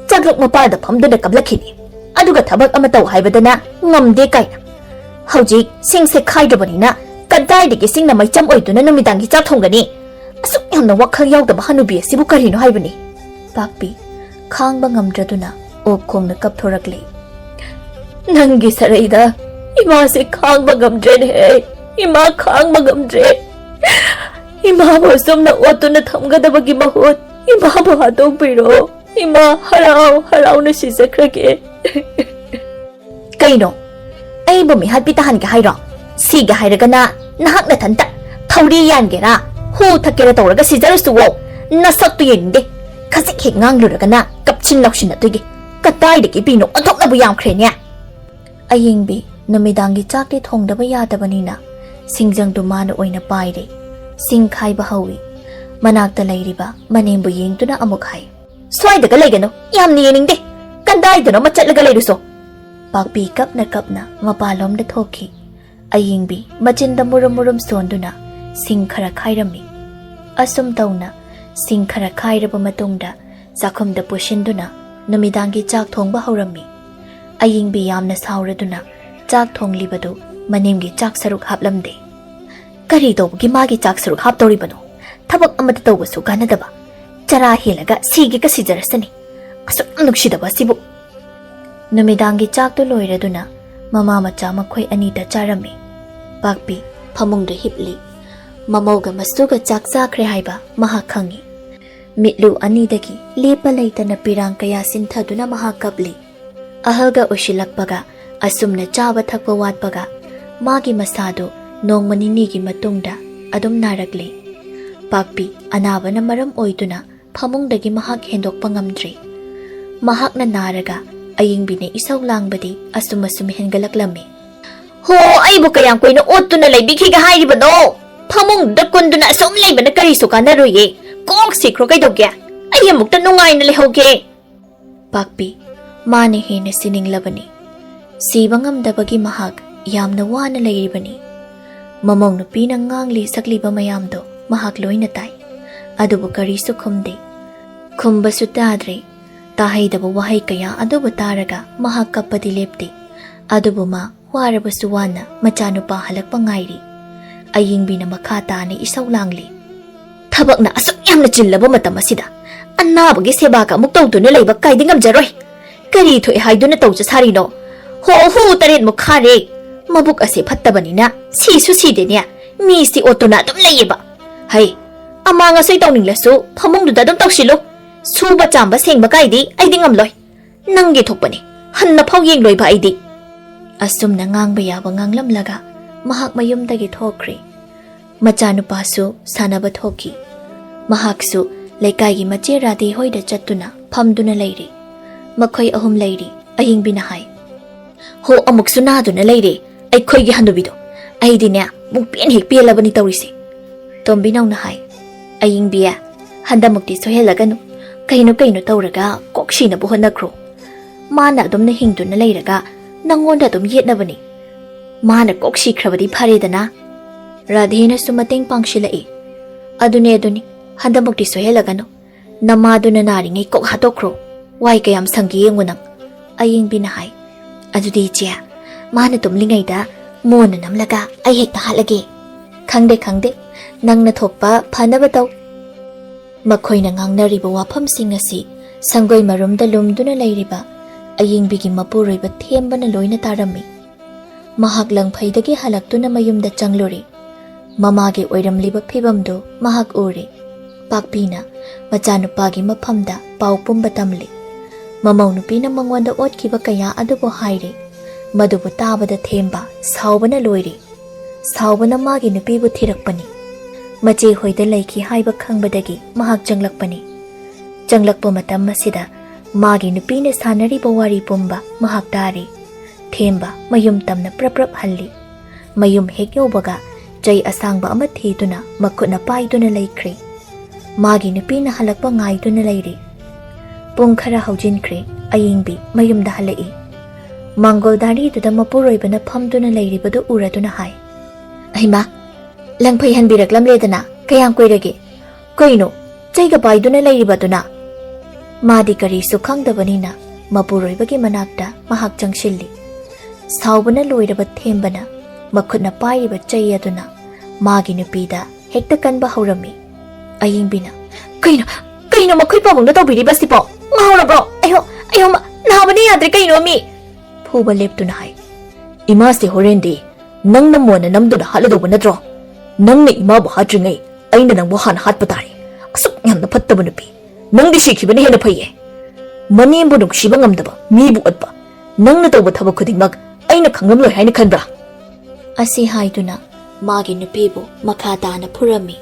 Chaklok mapada phamduna kablakhini. Aduga thabak ama taw haibadana ngamde kaina. Haujik sing se khaidabani na kadai singna maicham oiduna numidangi chak thongani. Asuk yamna wakhal yawdaba hanubi asibu karino haibani. Pakpi khangba ngamdraduna ok khongna kapthorakli. Nangi saraida ima se khangba ngamdre he. Ima khangba ngamdre. Ima bo somna otuna thamgadabagi mahut ima bo hatong piro. Ima harau na sisakrage. Kaino? Ay bumi hatpitahan ka hayro. Siga hayragana nahak na tanta. Tauri yan gera. Hu takira tauraga si Zarusu wo. Nasakto yende. Kasi kingang luragana kapchin lakshin na tuigi. Katay de kipino atok na buyang krenya. Ayingbi namidangi chakli thongdaba yadabanina. Singjang dumano oina paire. Singkhai bahawi. Manakta lairiba manembu yengtuna amuk hai. Swaidaga laigano yam niyengde. Kandaidano machatlaga lairuso. Pakpi kapna mapalomda thoki. Ayingbi machinda murum sonduna sing khara khairami. Asum tauna sing khara khairaba matungda zakhumda pushinduna numidangi chak thongba haurami. Ayingbi yamna sauraduna chak thonglibadu manemgi chak saruk haplamde. Kari tawbugi magi chak saruk haptoribano. Thabak amata tawbasu kanadaba. Chara helaga sige ka sijarasani. Asuk nuksidaba sibu. Numidangi chak to loiraduna mama macha makhoi anita charami. Pakpi phamungda hipli. Mamauga masuga chak chakre haiba maha khangi. Mitlu anidagi lepa leitana pirang kaya sinthaduna maha kapli. Ahalga ushilakpaga asumna chaba thakpa watpaga magi masado nongmaninigi matungda adum narakli. Pakpi anabana maram oiduna phamungdagi mahak hendokpa ngamdri. Mahakna naraga ayingbine isaw langbadi asum hengalaklami. Ho aibu kayang koino ottuna laibikhiga hairibano. Phamungda kunduna asum laibana karisu kanaruye. Kok sikro kaidogya. Ay amukta nungaina lehogge. Pakpi mane hena sininglabani. Siba ngamdabagi mahak yamna wana lairibani. Mamong nupina ngangli sakliba mayamdo mahak loina tai. Adubu karisu khumde. Khumbasu tadre. Tahaidaba wahai kaya adubu taraga mahak kapadi lepte. Adubu ma warabasu wana machanupa halakpa ngairi. Ayingbina makhatani isaw langli. Thabak na asuk yamna chillaba matam asida. Annabagi seba ka amuk tawduna leiba kaidi ngamjaroi. Kari thoi haiduna tawja sarino. Ho hu taret mukhare. Mabuk ase phattabanina sisu sidenya mi si otuna dum leiba. Hai amanga soi tawninglasu phamungduda dum tawsilo. Suba chamba sengba kaidi aidi ngamloi. Nanggi thokpani hanna phau yengloiba aidi. Asumna ngangba yaba nganglamlaga mahak mayumdagi thokri. Machanupasu sanaba thoki. Mahaksu leikaigi mache radi hoida chattuna phamduna leiri. Makhoi ahum leiri ayingbina hai. Ho amuk sunaduna leiri ai khoigi handubido. Aidine mukpen hek pelabani tawrisi. Tombinauna hai. Ayingbiya handamukti sohelaganu. Kaino tawraga kokshina buhonakro. Mana adumna hingduna leiraga nangonda adum yetnabani. Mana kokshikhrabadi pharedana. Radhena sumateng pangshilai. Aduni handamukti sohelaganu. Namaduna naringai kok hatokro. Wai kayam sanggi yengunang. Ayingbina hai. Adudi chia. Mana tumlingaida mona namlaga ay hekta halage. Khangde nangna thokpa phanaba taw. Makhoina ngangnariba wafamsing asi sangoi marumda lumduna leiriba ayingbigi mapuroiba thembana loina tarami. Mahak langphaidagi halaktuna mayumda changlori. Mamage oiramliba phibamdo mahak uri. Pakpina machanupagi maphamda pau pumba tamli. Mamau nupina mangwanda otkiba kaya adubo haire. Madubu tabada themba saubana loiri. Saubana magi nupibu thirakpani. Mache hoida laiki haiba khangbadagi mahak changlakpani. Changlakpa matam masida magi nupina sanariba wari pumba mahak tari. Themba mayum tamna prap halli. Mayum hek yobaga jay asangba ama thiduna makhutna paiduna laikri. Magi nupina halakpa ngaiduna lairi. Pung khara haujinkhre ayingbi mayumda halai. Mangoldari duda mapuroibana phamduna lairibadu uraduna hai. Aima langphai hanbiraklam ledana kayam koirage. Koino jaiga paiduna lairibaduna. Madi kari sukhangdabanina mapuroibagi manakta mahak changshilli. Saubana loiraba thembana makhutna pairiba chayaduna magi nupida hekta kanba haurami. Ayingbina kaino makhoi pabungda tawbiri sipo ngaurabro ayo nabani yadre kaino mi phuba leptuna hai. Ima se horendi nangna mona namduna haladoba natro. Nangna ima bu hadringai aina nangbu han hatpa tari. Asuk yamna phattaba nupi. Nangdi shikhibani hena phaiye. Manembu nuksiba ngamdaba mibu atpa. Nangna tawba thaba khudingmak ꯑꯩꯅ ꯈꯪꯂꯝꯂꯣꯏ ꯍꯥꯏꯅ ꯈꯟꯕ꯭ꯔꯥ? ꯑꯁꯤ ꯍꯥꯏꯗꯨꯅ ꯃꯥꯒꯤ ꯅꯨꯄꯤꯕꯨ ꯃꯈꯥ ꯇꯥꯅ ꯐꯨꯔꯝꯃꯤ꯫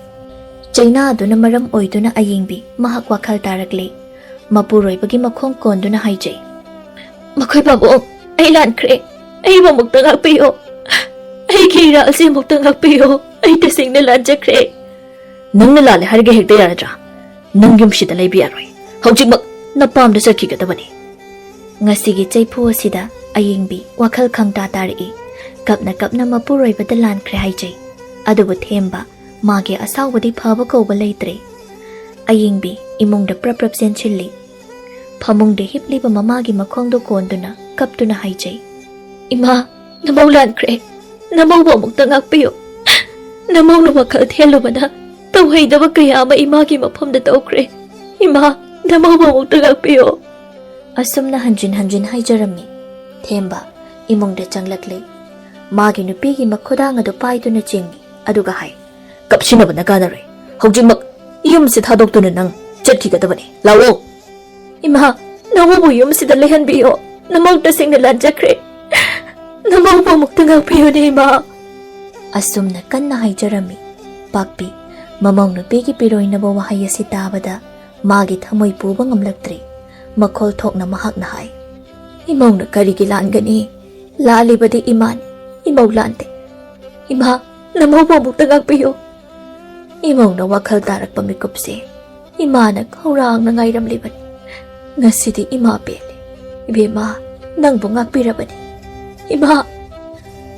ꯆꯩꯅꯥꯗꯨꯅ ꯃꯔꯝ ꯑꯣꯏꯗꯨꯅ ꯑꯌꯦꯡꯕꯤ ꯃꯍꯥꯛ ꯋꯥꯈꯜ ꯇꯥꯔꯛꯂꯦ꯫ ꯃꯄꯨꯔꯣꯏꯕꯒꯤ ꯃꯈꯣꯡ ꯀꯣꯟꯗꯨꯅ ꯍꯥꯏꯖꯩ, ꯃꯈꯣꯏ ꯄꯥꯕꯨꯡ, ꯑꯩ ꯂꯥꯟꯈ꯭ꯔꯦ, ꯑꯩꯕꯨ ꯑꯃꯨꯛꯇ ꯉꯥꯛꯄꯤꯌꯨ, ꯑꯩꯒꯤ ꯏꯔꯥꯜꯁꯦ ꯑꯃꯨꯛꯇ ꯉꯥꯛꯄꯤꯌꯨ, ꯑꯩ ꯇꯁꯦꯡꯅ ꯂꯥꯟꯖꯈ꯭ꯔꯦ꯫ ꯅꯪꯅ ꯂꯥꯜꯂꯦ ꯍꯥꯏꯔꯒ ꯍꯦꯛꯇ ꯌꯥꯔꯗ꯭ꯔꯥ? ꯅꯪ ꯌꯨꯝꯁꯤꯗ ꯂꯩꯕ ꯌꯥꯔꯣꯏ, ꯍꯧꯖꯤꯛꯃꯛ ꯅꯄꯥꯝꯗ ꯆꯠꯈꯤꯒꯗꯕꯅꯤ꯫ ꯉꯁꯤꯒꯤ ꯆꯩꯐꯨ ꯑꯁꯤꯗ ꯑꯌꯦꯡꯕꯤ ꯋꯥꯈꯜ ꯈꯪꯇꯥ ꯇꯥꯔꯛꯏ꯫ ꯀꯞꯅ ꯀꯞꯅ ꯃꯄꯨꯔꯣꯏꯕꯗ ꯂꯥꯟꯈ꯭ꯔꯦ ꯍꯥꯏꯖꯩ, ꯑꯗꯨꯕꯨ ꯊꯦꯝꯕ ꯃꯥꯒꯤ ꯑꯁꯥꯎꯕꯗꯤ ꯐꯕ ꯀꯧꯕ ꯂꯩꯇ꯭ꯔꯦ꯫ ꯑꯌꯦꯡꯕꯤ ꯏꯃꯨꯡꯗ ꯄ꯭ꯔꯞ ꯄ꯭ꯔꯞ ꯆꯦꯟꯁꯤꯜꯂꯤ꯫ ꯐꯃꯨꯡꯗ ꯍꯤꯞꯂꯤꯕ ꯃꯃꯥꯒꯤ ꯃꯈꯣꯡꯗꯣ ꯀꯣꯟꯗꯨꯅ ꯀꯞꯇꯨꯅ ꯍꯥꯏꯖꯩ, ꯏꯃꯥ, ꯅꯃꯧ ꯂꯥꯟꯈ꯭ꯔꯦ, ꯅꯃꯧꯕꯨ ꯑꯃꯨꯛꯇ ꯉꯥꯛꯄꯤꯌꯨ, ꯅꯃꯧꯅ ꯋꯥꯈꯜ ꯊꯦꯜꯂꯨꯕꯅ ꯇꯧꯍꯩꯗꯕ ꯀꯌꯥ ꯑꯃ ꯏꯃꯥꯒꯤ ꯃꯐꯝꯗ ꯇꯧꯈ꯭ꯔꯦ, ꯏꯃꯥ, ꯅꯃꯧꯕꯨ ꯑꯃꯨꯛꯇ ꯉꯥꯛꯄꯤꯌꯨ꯫ ꯑꯁꯨꯝꯅ ꯍꯟꯖꯤꯟ ꯍꯟꯖꯤꯟ ꯍꯥꯏꯖꯔꯝꯃꯤ꯫ ꯊꯦꯝꯕ ꯏꯃꯨꯡꯗ ꯆꯪꯂꯛꯂꯦ꯫ ꯃꯥꯒꯤ ꯅꯨꯄꯤꯒꯤ ꯃꯈꯨꯗꯥꯡ ꯑꯗꯨ ꯄꯥꯏꯗꯨꯅ ꯆꯤꯡꯏ, ꯑꯗꯨꯒ ꯍꯥꯏ, ꯀꯞꯁꯤꯟꯅꯕꯅ ꯀꯥꯟꯅꯔꯣꯏ, ꯍꯧꯖꯤꯛꯃꯛ ꯌꯨꯝꯁꯤ ꯊꯥꯗꯣꯛꯇꯨꯅ ꯅꯪ ꯆꯠꯈꯤꯒꯗꯕꯅꯤ, ꯂꯥꯛꯑꯣ꯫ ꯏꯃꯥ, ꯅꯃꯧꯕꯨ ꯌꯨꯝꯁꯤꯗ ꯂꯩꯍꯟꯕꯤꯌꯣ, ꯅꯃꯧ ꯇꯁꯦꯡꯅ ꯂꯥꯟꯖꯈ꯭ꯔꯦ, ꯅꯃꯧꯕꯨ ꯑꯃꯨꯛꯇ ꯉꯥꯛꯄꯤꯌꯨꯅꯦ ꯏꯃꯥ꯫ ꯑꯁꯨꯝꯅ ꯀꯟꯅ ꯍꯥꯏꯖꯔꯝꯃꯤ꯫ ꯄꯥꯛꯄꯤ ꯃꯃꯧ ꯅꯨꯄꯤꯒꯤ ꯄꯤꯔꯣꯏꯅꯕ ꯋꯥꯍꯩ ꯑꯁꯤ ꯇꯥꯕꯗ ꯃꯥꯒꯤ ꯊꯃꯣꯏ ꯄꯨꯕ ꯉꯝꯂꯛꯇ꯭ꯔꯤ꯫ ꯃꯈꯣꯜ ꯊꯣꯛꯅ ꯃꯍꯥꯛꯅ ꯍꯥꯏ, ꯏꯃꯧꯅ ꯀꯔꯤꯒꯤ ꯂꯥꯟꯒꯅꯤ? ꯂꯥꯜꯂꯤꯕꯗꯤ ꯏꯃꯥꯅꯤ, ꯏꯃꯧ ꯂꯥꯟꯗꯦ꯫ ꯏꯃꯥ, ꯅꯃꯧꯕꯨ ꯑꯃꯨꯛꯇ ꯉꯥꯛꯄꯤꯌꯨ꯫ ꯏꯃꯧꯅ ꯋꯥꯈꯜ ꯇꯥꯔꯛꯄ ꯃꯤꯀꯨꯞꯁꯦ ꯏꯃꯥꯅ ꯈꯧꯔꯥꯡꯅ ꯉꯥꯏꯔꯝꯂꯤꯕꯅꯤ꯫ ꯉꯁꯤꯗꯤ ꯏꯃꯥ ꯄꯦꯜꯂꯦ, ꯏꯕꯦꯝꯃ, ꯅꯪꯕꯨ ꯉꯥꯛꯄꯤꯔꯕꯅꯤ, ꯏꯃꯥ꯫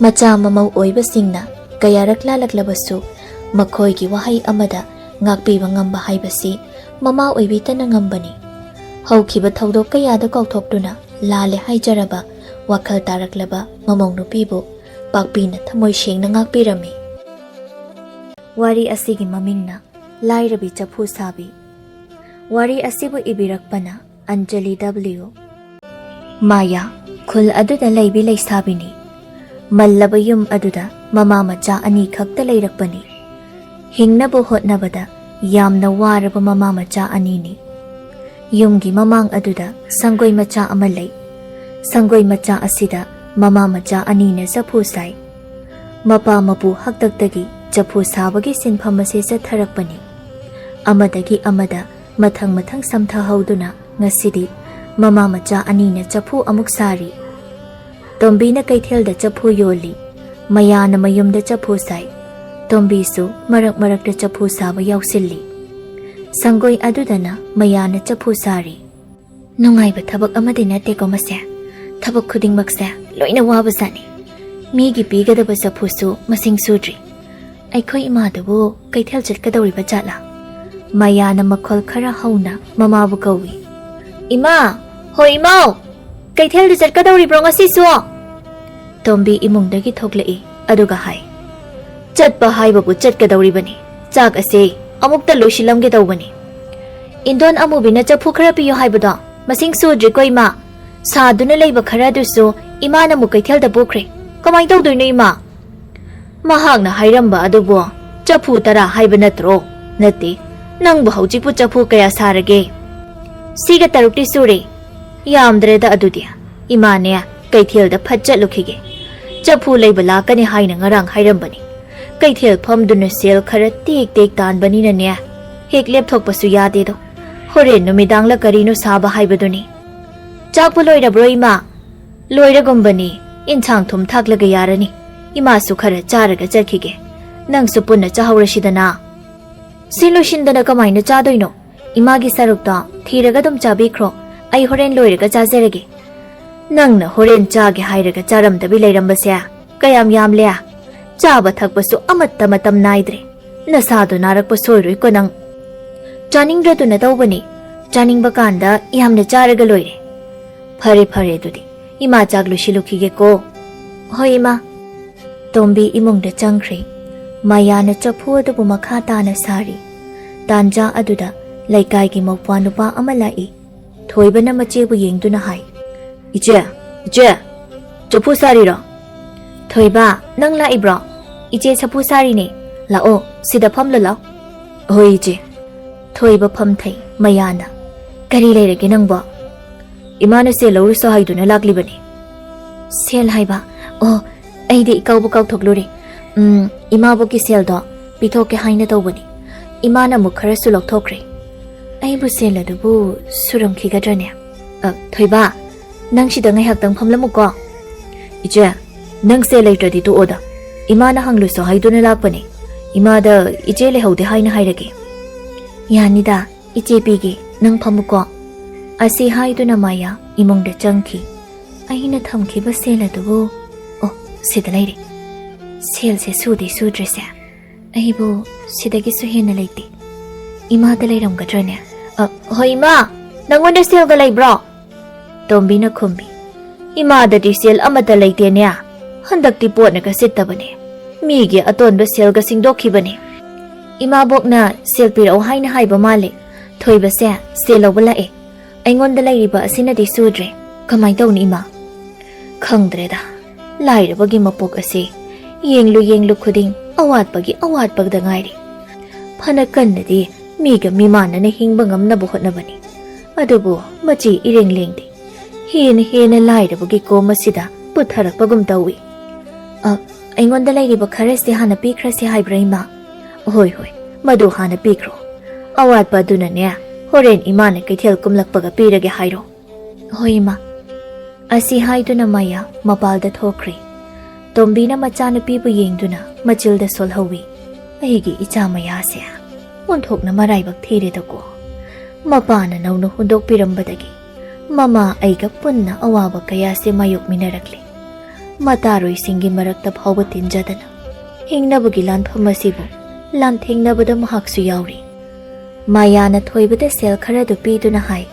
ꯃꯆꯥ ꯃꯃꯧ ꯑꯣꯏꯕꯁꯤꯡꯅ ꯀꯌꯥꯔꯛ ꯂꯥꯜꯂꯛꯂꯕꯁꯨ ꯃꯈꯣꯏꯒꯤ ꯋꯥꯍꯩ ꯑꯃꯗ ꯉꯥꯛꯄꯤꯕ ꯉꯝꯕ ꯍꯥꯏꯕꯁꯤ ꯃꯃꯥ ꯑꯣꯏꯕꯤꯇꯅ ꯉꯝꯕꯅꯤ꯫ ꯍꯧꯈꯤꯕ ꯊꯧꯗꯣꯛ ꯀꯌꯥꯗ ꯀꯥꯎꯊꯣꯛꯇꯨꯅ ꯂꯥꯜꯂꯦ ꯍꯥꯏꯖꯔꯕ ꯋꯥꯈꯜ ꯇꯥꯔꯛꯂꯕ ꯃꯃꯧ ꯅꯨꯄꯤꯕꯨ ꯄꯥꯛꯄꯤꯅ ꯊꯃꯣꯏ ꯁꯦꯡꯅ ꯉꯥꯛꯄꯤꯔꯝꯃꯤ꯫ ꯋꯥꯔꯤ ꯑꯁꯤꯒꯤ ꯃꯃꯤꯡꯅ ꯂꯥꯏꯔꯕꯤ ꯆꯐꯨ ꯁꯥꯕꯤ꯫ ꯋꯥꯔꯤ ꯑꯁꯤꯕꯨ ꯏꯕꯤꯔꯛꯄꯅ ꯑꯟꯖꯂꯤ W. ꯃꯥꯌꯥ ꯈꯨꯜ ꯑꯗꯨꯗ ꯂꯩꯕꯤ ꯂꯩꯁꯥꯕꯤꯅꯤ꯫ ꯃꯜꯂꯕ ꯌꯨꯝ ꯑꯗꯨꯗ ꯃꯃꯥ ꯃꯆꯥ ꯑꯅꯤ ꯈꯛꯇ ꯂꯩꯔꯛꯄꯅꯤ꯫ ꯍꯤꯡꯅꯕ ꯍꯣꯠꯅꯕꯗ ꯌꯥꯝꯅ ꯋꯥꯔꯕ ꯃꯃꯥ ꯃꯆꯥ ꯑꯅꯤꯅꯤ꯫ ꯌꯨꯝꯒꯤ ꯃꯃꯥꯡ ꯑꯗꯨꯗ ꯁꯪꯒꯣꯏ ꯃꯆꯥ ꯑꯃ ꯂꯩ꯫ ꯁꯪꯒꯣꯏ ꯃꯆꯥ ꯑꯁꯤꯗ ꯃꯃꯥ ꯃꯆꯥ ꯑꯅꯤꯅ ꯆꯐꯨ ꯁꯥꯏ꯫ ꯃꯄꯥ ꯃꯄꯨ ꯍꯥꯛꯇꯛꯇꯒꯤ ꯆꯐꯨ ꯁꯥꯕꯒꯤ ꯁꯤꯟꯐꯝ ꯑꯁꯤ ꯆꯠꯊꯔꯛꯄꯅꯤ꯫ ꯑꯃꯗꯒꯤ ꯑꯃꯗ ꯃꯊꯪ ꯃꯊꯪ ꯁꯝꯊꯍꯧꯗꯨꯅ ꯉꯁꯤꯗꯤ ꯃꯃꯥ ꯃꯆꯥ ꯑꯅꯤꯅ ꯆꯐꯨ ꯑꯃꯨꯛ ꯁꯥꯔꯤ꯫ ꯇꯣꯝꯕꯤꯅ ꯀꯩꯊꯦꯜꯗ ꯆꯐꯨ ꯌꯣꯜꯂꯤ, ꯃꯌꯥꯅ ꯃꯌꯨꯝꯗ ꯆꯐꯨ ꯁꯥꯏ꯫ ꯇꯣꯝꯕꯤꯁꯨ ꯃꯔꯛ ꯃꯔꯛꯇ ꯆꯐꯨ ꯁꯥꯕ ꯌꯥꯎꯁꯤꯜꯂꯤ꯫ ꯁꯪꯒꯣꯏ ꯑꯗꯨꯗꯅ ꯃꯌꯥꯅ ꯆꯐꯨ ꯁꯥꯔꯤ꯫ ꯅꯨꯡꯉꯥꯏꯕ ꯊꯕꯛ ꯑꯃꯗꯤ ꯅꯠꯇꯦꯀꯣ ꯃꯁꯦ, ꯊꯕꯛ ꯈꯨꯗꯤꯡꯃꯛꯁꯦ ꯂꯣꯏꯅ ꯋꯥꯕꯖꯥꯠꯅꯤ꯫ ꯃꯤꯒꯤ ꯄꯤꯒꯗꯕ ꯆꯐꯨꯁꯨ ꯃꯁꯤꯡ ꯁꯨꯗ꯭ꯔꯤ꯫ ꯑꯩꯈꯣꯏ ꯏꯃꯥꯗꯨꯕꯨ ꯀꯩꯊꯦꯜ ꯆꯠꯀꯗꯧꯔꯤꯕ ꯖꯥꯠꯂꯥ? ꯃꯌꯥꯅ ꯃꯈꯣꯜ ꯈꯔ ꯍꯧꯅ ꯃꯃꯥꯕꯨ ꯀꯧꯏ꯫ ꯏꯃꯥ, ꯍꯣꯏ ꯏꯃꯥꯎ, ꯀꯩꯊꯦꯜꯗ ꯆꯠꯀꯗꯧꯔꯤꯕ꯭ꯔꯣ ꯉꯁꯤꯁꯨ? ꯇꯣꯝꯕꯤ ꯏꯃꯨꯡꯗꯒꯤ ꯊꯣꯛꯂꯛꯏ, ꯑꯗꯨꯒ ꯍꯥꯏ, ꯆꯠꯄ ꯍꯥꯏꯕꯕꯨ ꯆꯠꯀꯗꯧꯔꯤꯕꯅꯤ, ꯆꯥꯛ ꯑꯁꯤ ꯑꯃꯨꯛꯇ ꯂꯣꯏꯁꯤꯜꯂꯝꯒꯦ ꯇꯧꯕꯅꯤ꯫ ꯏꯟꯗꯣꯟ ꯑꯃꯨꯕꯤꯅ ꯆꯐꯨ ꯈꯔ ꯄꯤꯌꯨ ꯍꯥꯏꯕꯗꯣ ꯃꯁꯤꯡ ꯁꯨꯗ꯭ꯔꯤꯀꯣ ꯏꯃꯥ? ꯁꯥꯗꯨꯅ ꯂꯩꯕ ꯈꯔꯗꯨꯁꯨ ꯏꯃꯥꯅ ꯑꯃꯨꯛ ꯀꯩꯊꯦꯜꯗ ꯄꯨꯈ꯭ꯔꯦ, ꯀꯃꯥꯏ ꯇꯧꯗꯣꯏꯅꯣ ꯏꯃꯥ? ꯃꯍꯥꯛꯅ ꯍꯥꯏꯔꯝꯕ ꯑꯗꯨꯕꯨ ꯆꯐꯨ 10 ꯍꯥꯏꯕ ꯅꯠꯇ꯭ꯔꯣ? ꯅꯠꯇꯦ, ꯅꯪꯕꯨ ꯍꯧꯖꯤꯛꯄꯨ ꯆꯐꯨ ꯀꯌꯥ ꯁꯥꯔꯒꯦ? ꯁꯤꯒ 3ꯇꯤ ꯁꯨꯔꯦ꯫ ꯌꯥꯝꯗ꯭ꯔꯦꯗ ꯑꯗꯨꯗꯤ, ꯏꯃꯥꯅꯦ ꯀꯩꯊꯦꯜꯗ ꯐꯠ ꯆꯠꯂꯨꯈꯤꯒꯦ꯫ ꯆꯐꯨ ꯂꯩꯕ ꯂꯥꯛꯀꯅꯤ ꯍꯥꯏꯅ ꯉꯔꯥꯡ ꯍꯥꯏꯔꯝꯕꯅꯤ꯫ ꯀꯩꯊꯦꯜ ꯐꯝꯗꯨꯅ ꯁꯦꯜ ꯈꯔ ꯇꯦꯛ ꯇꯦꯛ ꯇꯥꯟꯕꯅꯤꯅꯅꯦ, ꯍꯦꯛ ꯂꯦꯞꯊꯣꯛꯄꯁꯨ ꯌꯥꯗꯦꯗꯣ꯫ ꯍꯣꯔꯦꯟ ꯅꯨꯃꯤꯗꯥꯡꯂ ꯀꯔꯤꯅꯣ ꯁꯥꯕ ꯍꯥꯏꯕꯗꯨꯅꯤ꯫ ꯆꯥꯛꯄꯨ ꯂꯣꯏꯔꯕ꯭ꯔꯣ ꯏꯃꯥ? ꯂꯣꯏꯔꯒꯨꯝꯕꯅꯤ, ꯏꯟꯁꯥꯡ ꯊꯨꯝ ꯊꯥꯛꯂꯒ ꯌꯥꯔꯅꯤ꯫ ꯏꯃꯥꯁꯨ ꯈꯔ ꯆꯥꯔꯒ ꯆꯠꯈꯤꯒꯦ, ꯅꯪꯁꯨ ꯄꯨꯟꯅ ꯆꯥꯍꯧꯔꯁꯤꯗꯅ꯫ ꯁꯤ ꯂꯣꯏꯁꯤꯟꯗꯅ ꯀꯃꯥꯏꯅ ꯆꯥꯗꯣꯏꯅꯣ? ꯏꯃꯥꯒꯤ ꯁꯔꯨꯛꯇꯣ ꯊꯤꯔꯒ ꯑꯗꯨꯝ ꯆꯥꯕꯤꯈ꯭ꯔꯣ, ꯑꯩ ꯍꯣꯔꯦꯟ ꯂꯣꯏꯔꯒ ꯆꯥꯖꯔꯒꯦ꯫ ꯅꯪꯅ ꯍꯣꯔꯦꯟ ꯆꯥꯒꯦ ꯍꯥꯏꯔꯒ ꯆꯥꯔꯝꯗꯕꯤ ꯂꯩꯔꯝꯕꯁꯦ ꯀꯌꯥꯝ ꯌꯥꯝꯂꯦ? ꯆꯥꯕ ꯊꯛꯄꯁꯨ ꯑꯃꯠꯇ ꯃꯇꯝ ꯅꯥꯏꯗ꯭ꯔꯦ, ꯅꯁꯥꯗꯣ ꯅꯥꯔꯛꯄ ꯁꯣꯏꯔꯣꯏꯀꯣ ꯅꯪ꯫ ꯆꯥꯅꯤꯡꯗ꯭ꯔꯗꯨꯅ ꯇꯧꯕꯅꯤ, ꯆꯥꯅꯤꯡꯕ ꯀꯥꯟꯗ ꯌꯥꯝꯅ ꯆꯥꯔꯒ ꯂꯣꯏꯔꯦ꯫ ꯐꯔꯦ ꯐꯔꯦ ꯑꯗꯨꯗꯤ, ꯏꯃꯥ ꯆꯥꯛ ꯂꯣꯏꯁꯤꯜꯂꯨꯈꯤꯒꯦꯀꯣ꯫ ꯍꯣꯏ ꯏꯃꯥ꯫ ꯇꯣꯝꯕꯤ ꯏꯃꯨꯡꯗ ꯆꯪꯈ꯭ꯔꯦ꯫ ꯃꯌꯥꯅ ꯆꯐꯨ ꯑꯗꯨꯕꯨ ꯃꯈꯥ ꯇꯥꯅ ꯁꯥꯔꯤ꯫ ꯇꯥꯟꯖꯥ ꯑꯗꯨꯗ ꯂꯩꯀꯥꯏꯒꯤ ꯃꯧꯄ꯭ꯋꯥ ꯅꯨꯄꯥ ꯑꯃ ꯂꯥꯛꯏ꯫ ꯊꯣꯏꯕꯅ ꯃꯆꯦꯕꯨ ꯌꯦꯡꯗꯨꯅ ꯍꯥꯏ, ꯏꯆꯦ, ꯏꯆꯦ, ꯆꯐꯨ ꯁꯥꯔꯤꯔꯣ? ꯊꯣꯏꯕ, ꯅꯪ ꯂꯥꯛꯏꯕ꯭ꯔꯣ? ꯏꯆꯦ ꯆꯐꯨ ꯁꯥꯔꯤꯅꯦ, ꯂꯥꯛꯑꯣ, ꯁꯤꯗ ꯐꯝꯂꯨ ꯂꯥꯎ꯫ ꯍꯣꯏ ꯏꯆꯦ꯫ ꯊꯣꯏꯕ ꯐꯝꯊꯩ꯫ ꯃꯌꯥꯅ, ꯀꯔꯤ ꯂꯩꯔꯒꯦ ꯅꯪꯕꯣ? ꯏꯃꯥꯅ ꯁꯦꯜ ꯂꯧꯔꯨꯁꯣ ꯍꯥꯏꯗꯨꯅ ꯂꯥꯛꯂꯤꯕꯅꯤ꯫ ꯁꯦꯜ ꯍꯥꯏꯕ? ꯑꯣ ꯑꯩꯗꯤ ꯏꯀꯥꯎꯕ ꯀꯥꯎꯊꯣꯛꯂꯨꯔꯦ ꯏꯃꯥꯕꯣꯛꯀꯤ ꯁꯦꯜꯗꯣ ꯄꯤꯊꯣꯛꯀꯦ ꯍꯥꯏꯅ ꯇꯧꯕꯅꯤ ꯏꯃꯥꯅ ꯑꯃꯨꯛ ꯈꯔꯁꯨ ꯂꯧꯊꯣꯛꯈ꯭ꯔꯦ ꯑꯩꯕꯨ ꯁꯦꯜ ꯑꯗꯨꯕꯨ ꯁꯨꯔꯝꯈꯤꯒꯗ꯭ꯔꯅꯦ ꯊꯣꯏꯕ ꯅꯪ ꯁꯤꯗ ꯉꯥꯏꯍꯥꯛꯇꯪ ꯐꯝꯂꯝꯃꯨꯀꯣ ꯏꯆꯦ ꯅꯪ ꯁꯦꯜ ꯂꯩꯇ꯭ꯔꯗꯤ ꯇꯣꯛꯑꯣꯗ ꯏꯃꯥꯅ ꯍꯪꯂꯨꯁꯨ ꯍꯥꯏꯗꯨꯅ ꯂꯥꯛꯄꯅꯦ ꯏꯃꯥꯗ ꯏꯆꯦ ꯂꯩꯍꯧꯗꯦ ꯍꯥꯏꯅ ꯍꯥꯏꯔꯒꯦ ꯌꯥꯅꯤꯗ ꯏꯆꯦ ꯄꯤꯒꯦ ꯅꯪ ꯐꯝꯃꯨꯀꯣ ꯑꯁꯤ ꯍꯥꯏꯗꯨꯅ ꯃꯥꯌꯥ ꯏꯃꯨꯡꯗ ꯆꯪꯈꯤ ꯑꯩꯅ ꯊꯝꯈꯤꯕ ꯁꯦꯜ ꯑꯗꯨꯕꯨ ꯑꯣ ꯁꯤꯗ ꯂꯩꯔꯦ ꯁꯦꯜꯁꯦ ꯁꯨꯗ꯭ꯔꯤꯁꯦ ꯑꯩꯕꯨ ꯁꯤꯗꯒꯤꯁꯨ ꯍꯦꯟꯅ ꯂꯩꯇꯦ 이마다 ꯂꯩꯔꯝꯒꯗ꯭ꯔꯅꯦ ꯍꯣꯏ 이마 ꯅꯪꯉꯣꯟꯗ ꯁꯦꯜꯒ ꯂꯩꯕ꯭ꯔꯣ ꯇꯣꯝꯕꯤꯅ ꯈꯨꯝꯕꯤ 이마ꯗꯗꯤ ꯁꯦꯜ ꯑꯃꯠꯇ ꯂꯩꯇꯦꯅꯦ ꯍꯟꯗꯛꯇꯤ ꯄꯣꯠꯅꯒ ꯁꯤꯠꯇꯕꯅꯦ ꯃꯤꯒꯤ ꯑꯇꯣꯟꯕ ꯁꯦꯜꯒ ꯁꯤꯡꯗꯣꯛꯈꯤꯕꯅꯦ 이마ꯕꯣꯛꯅ ꯁꯦꯜ ꯄꯤꯔꯛꯎ ꯍꯥꯏꯅ ꯍꯥꯏꯕ ꯃꯥꯜꯂꯦ ꯊꯣꯏꯕꯁꯦ ꯁꯦꯜ ꯂꯧꯕ ꯂꯥꯛꯑꯦ ꯑꯩꯉꯣꯟꯗ ꯂꯩꯔꯤꯕ ꯑꯁꯤꯅꯗꯤ ꯁꯨꯗ꯭ꯔꯦ ꯀꯃꯥꯏ ꯇꯧꯅꯤ 이마 ꯈꯪꯗ꯭ꯔꯦꯗ ꯂꯥꯏꯔꯕꯒꯤ ꯃꯄꯣꯛ ꯑꯁꯤ ꯌꯦꯡꯂꯨ ꯈꯨꯗꯤꯡ ꯑꯋꯥꯠꯄꯗ ꯉꯥꯏꯔꯤ ꯐꯅ ꯀꯟꯅꯗꯤ ꯃꯤꯒ ꯃꯤꯃꯥꯟꯅꯅ ꯍꯤꯡꯕ ꯉꯝꯅꯕ ꯍꯣꯠꯅꯕꯅꯤ ꯑꯗꯨꯕꯨ ꯃꯆꯤ ꯏꯔꯦꯡ ꯂꯦꯡꯗꯦ ꯍꯦꯟꯅ ꯂꯥꯏꯔꯕꯒꯤ ꯀꯣꯝ ꯑꯁꯤꯗ ꯄꯨꯊꯔꯛꯄꯒꯨꯝ ꯇꯧꯏ ꯑꯩꯉꯣꯟꯗ ꯂꯩꯔꯤꯕ ꯈꯔꯁꯤ ꯍꯥꯟꯅ ꯄꯤꯈ꯭ꯔꯁꯤ ꯍꯥꯏꯕ꯭ꯔꯥ 이마 ꯍꯣꯏ ꯃꯗꯨ ꯍꯥꯟꯅ ꯄꯤꯈ꯭ꯔꯣ ꯑꯋꯥꯠꯄ ꯑꯗꯨꯅꯅꯦ ꯍꯣꯔꯦꯟ 이마ꯅ ꯀꯩꯊꯦꯜ ꯀꯨꯝꯂꯛꯄꯒ ꯄꯤꯔꯒꯦ ꯍꯥꯏꯔꯣ ꯍꯣꯏ 이마 ꯑꯁꯤ ꯍꯥꯏꯗꯨꯅ ꯃꯥꯌꯥ ꯃꯄꯥꯜꯗ ꯊꯣꯛꯈ꯭ꯔꯤ ꯇꯣꯝꯕꯤꯅ ꯃꯆꯥꯅꯨꯄꯤꯕꯨ ꯌꯦꯡꯗꯨꯅ ꯃꯆꯤꯜꯗ ꯁꯣꯜꯍꯧꯏ ꯑꯩꯒꯤ ꯏꯆꯥ ꯃꯌꯥꯁꯦ ꯑꯣꯟꯊꯣꯛꯅ ꯃꯔꯥꯏꯕꯛ ꯊꯤꯔꯦꯗꯀꯣ ꯃꯄꯥꯅ ꯅꯧꯅ ꯍꯨꯟꯗꯣꯛꯄꯤꯔꯝꯕꯗꯒꯤ ꯃꯃꯥ ꯑꯩꯒ ꯄꯨꯟꯅ ꯑꯋꯥꯕ ꯀꯌꯥꯁꯦ ꯃꯥꯌꯣꯛꯃꯤꯟꯅꯔꯛꯂꯤ ꯃꯇꯥꯔꯣꯏꯁꯤꯡꯒꯤ ꯃꯔꯛꯇ ꯐꯥꯎꯕ ꯇꯤꯟꯖꯗꯅ ꯍꯤꯡꯅꯕꯒꯤ ꯂꯥꯟꯐꯝ ꯑꯁꯤꯕꯨ ꯂꯥꯟꯊꯦꯡꯅꯕꯗ ꯃꯍꯥꯛꯁꯨ ꯌꯥꯎꯔꯤ ꯃꯥꯌꯥꯅ ꯊꯣꯏꯕꯗ ꯁꯦꯜ ꯈꯔꯗꯨ ꯄꯤꯗꯨꯅ ꯍꯥꯏ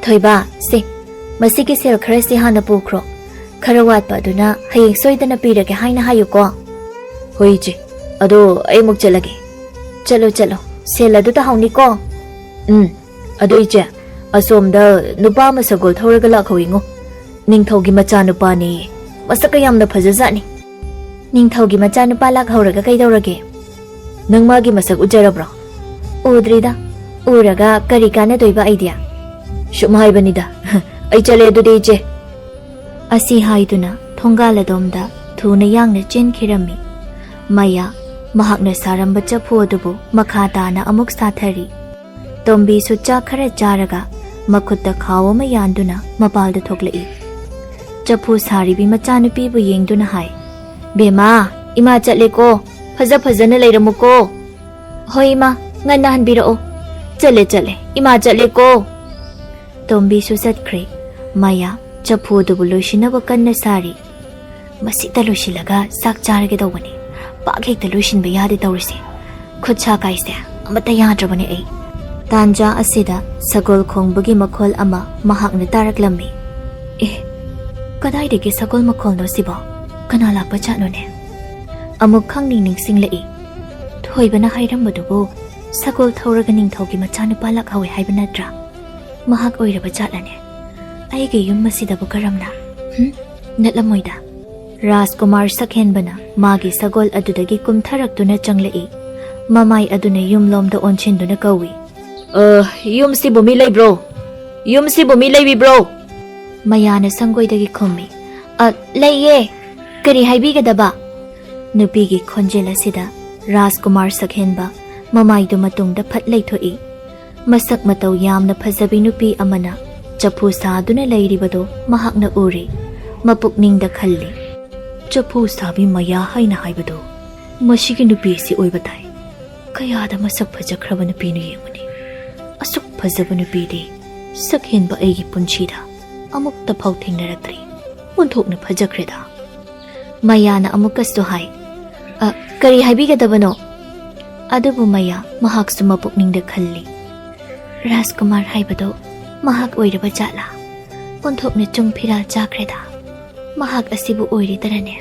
ꯊꯣꯏꯕ ꯁꯦ ꯃꯁꯤꯒꯤ ꯁꯦꯜ ꯈꯔꯁꯤ ꯍꯥꯟꯅ ꯄꯨꯈ꯭ꯔꯣ ꯈꯔ ꯋꯥꯠꯄ ꯑꯗꯨꯅ ꯍꯌꯦꯡ ꯁꯣꯏꯗꯅ ꯄꯤꯔꯒꯦ ꯍꯥꯏꯅ ꯍꯥꯏꯌꯨꯀꯣ ꯍꯣꯏ ꯏꯆꯦ ꯑꯗꯣ ꯑꯩ ꯑꯃꯨꯛ ꯆꯠꯂꯒꯦ ꯆꯠꯂꯣ ꯁꯦꯜ ꯑꯗꯨ ꯇꯥꯍꯧꯅꯤꯀꯣ ꯑꯗꯣ ꯏꯆꯦ ꯑꯁꯣꯝꯗ ꯅꯨꯄꯥ ꯑꯃ ꯁꯒꯣꯜ ꯊꯧꯔꯒ ꯂꯥꯛꯍꯧꯏꯉꯣ ꯅꯤꯡꯊꯧꯒꯤ ꯃꯆꯥꯅꯨꯄꯥꯅꯦ ꯃꯁꯛꯀ ꯌꯥꯝꯅ ꯐꯖꯖꯥꯠꯅꯤ ꯅꯤꯡꯊꯧꯒꯤ ꯃꯆꯥꯅꯨꯄꯥ ꯂꯥꯛꯍꯧꯔꯒ ꯀꯩꯗꯧꯔꯒꯦ ꯅꯪ ꯃꯥꯒꯤ ꯃꯁꯛ ꯎꯖꯔꯕ꯭ꯔꯣ ꯎꯗ꯭ꯔꯤꯗ ꯎꯔꯒ ꯀꯔꯤ ꯀꯥꯟꯅꯗꯣꯏꯕ ꯑꯩꯗꯤ ꯁꯨꯝ ꯍꯥꯏꯕꯅꯤꯗ ꯑꯩ ꯆꯠꯂꯦ ꯑꯗꯨꯗꯤ ꯏꯆꯦ ꯑꯁꯤ ꯍꯥꯏꯗꯨꯅ ꯊꯣꯡꯒꯥꯜ ꯑꯗꯣꯝꯗ ꯊꯨꯅ ꯌꯥꯡꯅ ꯆꯦꯟꯈꯤꯔꯝꯃꯤ ꯃꯥꯌꯥ ꯃꯍꯥꯛꯅ ꯁꯥꯔꯝꯕ ꯆꯐꯨ ꯑꯗꯨꯕꯨ ꯃꯈꯥ ꯇꯥꯅ ꯑꯃꯨꯛ ꯁꯥꯊꯔꯤ ꯇꯣꯝꯕꯤꯁꯨ ꯆꯥꯛ ꯈꯔ ꯆꯥꯔꯒ ꯃꯈꯨꯠꯇ ꯈꯥꯎ ꯑꯃ ꯌꯥꯟꯗꯨꯅ ꯃꯄꯥꯜꯗ ꯊꯣꯛꯂꯛꯏ ꯆꯐꯨ ꯁꯥꯔꯤꯕꯤ ꯃꯆꯥꯅꯨꯄꯤꯕꯨ ꯌꯦꯡꯗꯨꯅ ꯍꯥꯏ ꯕꯦꯃꯥ 이마 ꯆꯠꯂꯦꯀꯣ ꯐꯖꯅ ꯂꯩꯔꯝꯃꯨꯀꯣ ꯍꯣꯏ 이마 ꯉꯟꯅ ꯍꯟꯕꯤꯔꯛꯑꯣ ꯆꯠꯂꯦ 이마 ꯆꯠꯂꯦꯀꯣ ꯇꯣꯝꯕꯤꯁꯨ ꯆꯠꯈ꯭ꯔꯦ ꯃꯥꯌꯥ ꯆꯐꯨ ꯑꯗꯨꯕꯨ ꯂꯣꯏꯁꯤꯟꯅꯕ ꯀꯟꯅ ꯁꯥꯔꯤ ꯃꯁꯤꯗ ꯂꯣꯏꯁꯤꯜꯂꯒ ꯆꯥꯛ ꯆꯥꯔꯒꯦ ꯇꯧꯕꯅꯤ ꯄꯥꯛ ꯍꯦꯛꯇ ꯂꯣꯏꯁꯤꯟꯕ ꯌꯥꯗꯦ ꯇꯧꯔꯤꯁꯦ ꯈꯨꯠ ꯁꯥ ꯀꯥꯏꯁꯦ ꯑꯃꯠꯇ ꯌꯥꯗ꯭ꯔꯕꯅꯦ ꯑꯩ ꯇꯥꯟꯖꯥ ꯑꯁꯤꯗ ꯁꯒꯣꯜ ꯈꯣꯡꯕꯒꯤ ꯃꯈꯣꯜ ꯑꯃ ꯃꯍꯥꯛꯅ ꯇꯥꯔꯛꯂꯝꯃꯤ ꯀꯗꯥꯏꯗꯒꯤ ꯁꯒꯣꯜ ꯃꯈꯣꯜꯅꯣ ꯁꯤꯕꯣ ꯀꯅꯥ ꯂꯥꯛꯄ ꯖꯥꯠꯅꯣꯅꯦ ꯑꯃꯨꯛ ꯈꯪꯅꯤꯡ ꯅꯤꯡꯁꯤꯡꯂꯛꯏ ꯊꯣꯏꯕꯅ ꯍꯥꯏꯔꯝꯕꯗꯨꯕꯨ ꯁꯒꯣꯜ ꯊꯧꯔꯒ ꯅꯤꯡꯊꯧꯒꯤ ꯃꯆꯥꯅꯨꯄꯥ ꯂꯥꯛꯍꯧꯏ ꯍꯥꯏꯕ ꯅꯠꯇ꯭ꯔꯥ ꯃꯍꯥꯛ ꯑꯣꯏꯔꯕ ꯖꯥꯠꯂꯅꯦ ꯑꯩꯒꯤ ꯌꯨꯝ ꯑꯁꯤꯗꯕꯨ ꯀꯔꯝꯅ ꯅꯠꯂꯝꯃꯣꯏꯗ ꯔꯥꯖꯀꯨꯃꯥꯔ ꯁꯛꯍꯦꯟꯕꯅ ꯃꯥꯒꯤ ꯁꯒꯣꯜ ꯑꯗꯨꯗꯒꯤ ꯀꯨꯝꯊꯔꯛꯇꯨꯅ ꯆꯪꯂꯛꯏ ꯃꯃꯥꯏ ꯑꯗꯨꯅ ꯌꯨꯝꯂꯣꯝꯗ ꯑꯣꯟꯁꯤꯟꯗꯨꯅ ꯀꯧꯏ ꯌꯨꯝꯁꯤꯕꯨ ꯃꯤ ꯂꯩꯕ꯭ꯔꯣ ꯌꯨꯝꯁꯤꯕꯨ ꯃꯤ ꯂꯩꯕꯤꯕ꯭ꯔꯣ ꯃꯌꯥꯅ ꯁꯪꯒꯣꯏꯗꯒꯤ ꯈꯨꯝꯃꯤ ꯂꯩꯌꯦ ꯀꯔꯤ ꯍꯥꯏꯕꯤꯒꯗꯕ ꯅꯨꯄꯤꯒꯤ ꯈꯣꯟꯖꯦꯜ ꯑꯁꯤꯗ ꯔꯥꯖꯀꯨꯃꯥꯔ ꯁꯛꯍꯦꯟꯕ ꯃꯃꯥꯏꯗꯨ ꯃꯇꯨꯡꯗ ꯐꯠ ꯂꯩꯊꯣꯛꯏ ꯃꯁꯛ ꯃꯇꯧ ꯌꯥꯝꯅ ꯐꯖꯕꯤ ꯅꯨꯄꯤ ꯑꯃꯅ ꯆꯐꯨ ꯁꯥꯗꯨꯅ ꯂꯩꯔꯤꯕꯗꯨ ꯃꯍꯥꯛꯅ ꯎꯔꯤ ꯃꯄꯨꯛꯅꯤꯡꯗ ꯈꯜꯂꯤ ꯆꯐꯨ ꯁꯥꯕꯤ ꯃꯌꯥ ꯍꯥꯏꯅ ꯍꯥꯏꯕꯗꯨ ꯃꯁꯤꯒꯤ ꯅꯨꯄꯤ ꯑꯁꯤ ꯑꯣꯏꯕ ꯇꯥꯏ ꯀꯌꯥꯗ ꯃꯁꯛ ꯐꯖꯈ꯭ꯔꯕ ꯅꯨꯄꯤꯅ ꯌꯦꯡꯉꯨꯅꯤ ꯑꯁꯨꯛ ꯐꯖꯕ ꯅꯨꯄꯤꯗꯤ ꯁꯛꯍꯦꯟꯕ ꯑꯩꯒꯤ ꯄꯨꯟꯁꯤꯗ ꯑꯃꯨꯛꯇ ꯐꯥꯎ ꯊꯦꯡꯅꯔꯛꯇ꯭ꯔꯤ ꯑꯣꯟꯊꯣꯛꯅ ꯐꯖꯈ꯭ꯔꯦꯗ ꯃꯌꯥꯅ ꯑꯃꯨꯛꯀꯁꯨ ꯍꯥꯏ ꯀꯔꯤ ꯍꯥꯏꯕꯤꯒꯗꯕꯅꯣ ꯑꯗꯨꯕꯨ ꯃꯌꯥ ꯃꯍꯥꯛꯁꯨ ꯃꯄꯨꯛꯅꯤꯡꯗ ꯈꯜꯂꯤ ꯔꯥꯖꯀꯨꯃꯥꯔ ꯍꯥꯏꯕꯗꯣ ꯃꯍꯥꯛ ꯑꯣꯏꯔꯕ ꯖꯥꯠꯂꯥ ꯑꯣꯟꯊꯣꯛꯅ ꯆꯨꯡ ꯐꯤꯔꯥꯜ ꯆꯥꯈ꯭ꯔꯦꯗ ꯃꯍꯥꯛ ꯑꯁꯤꯕꯨ ꯑꯣꯏꯔꯤꯗꯔꯅꯦ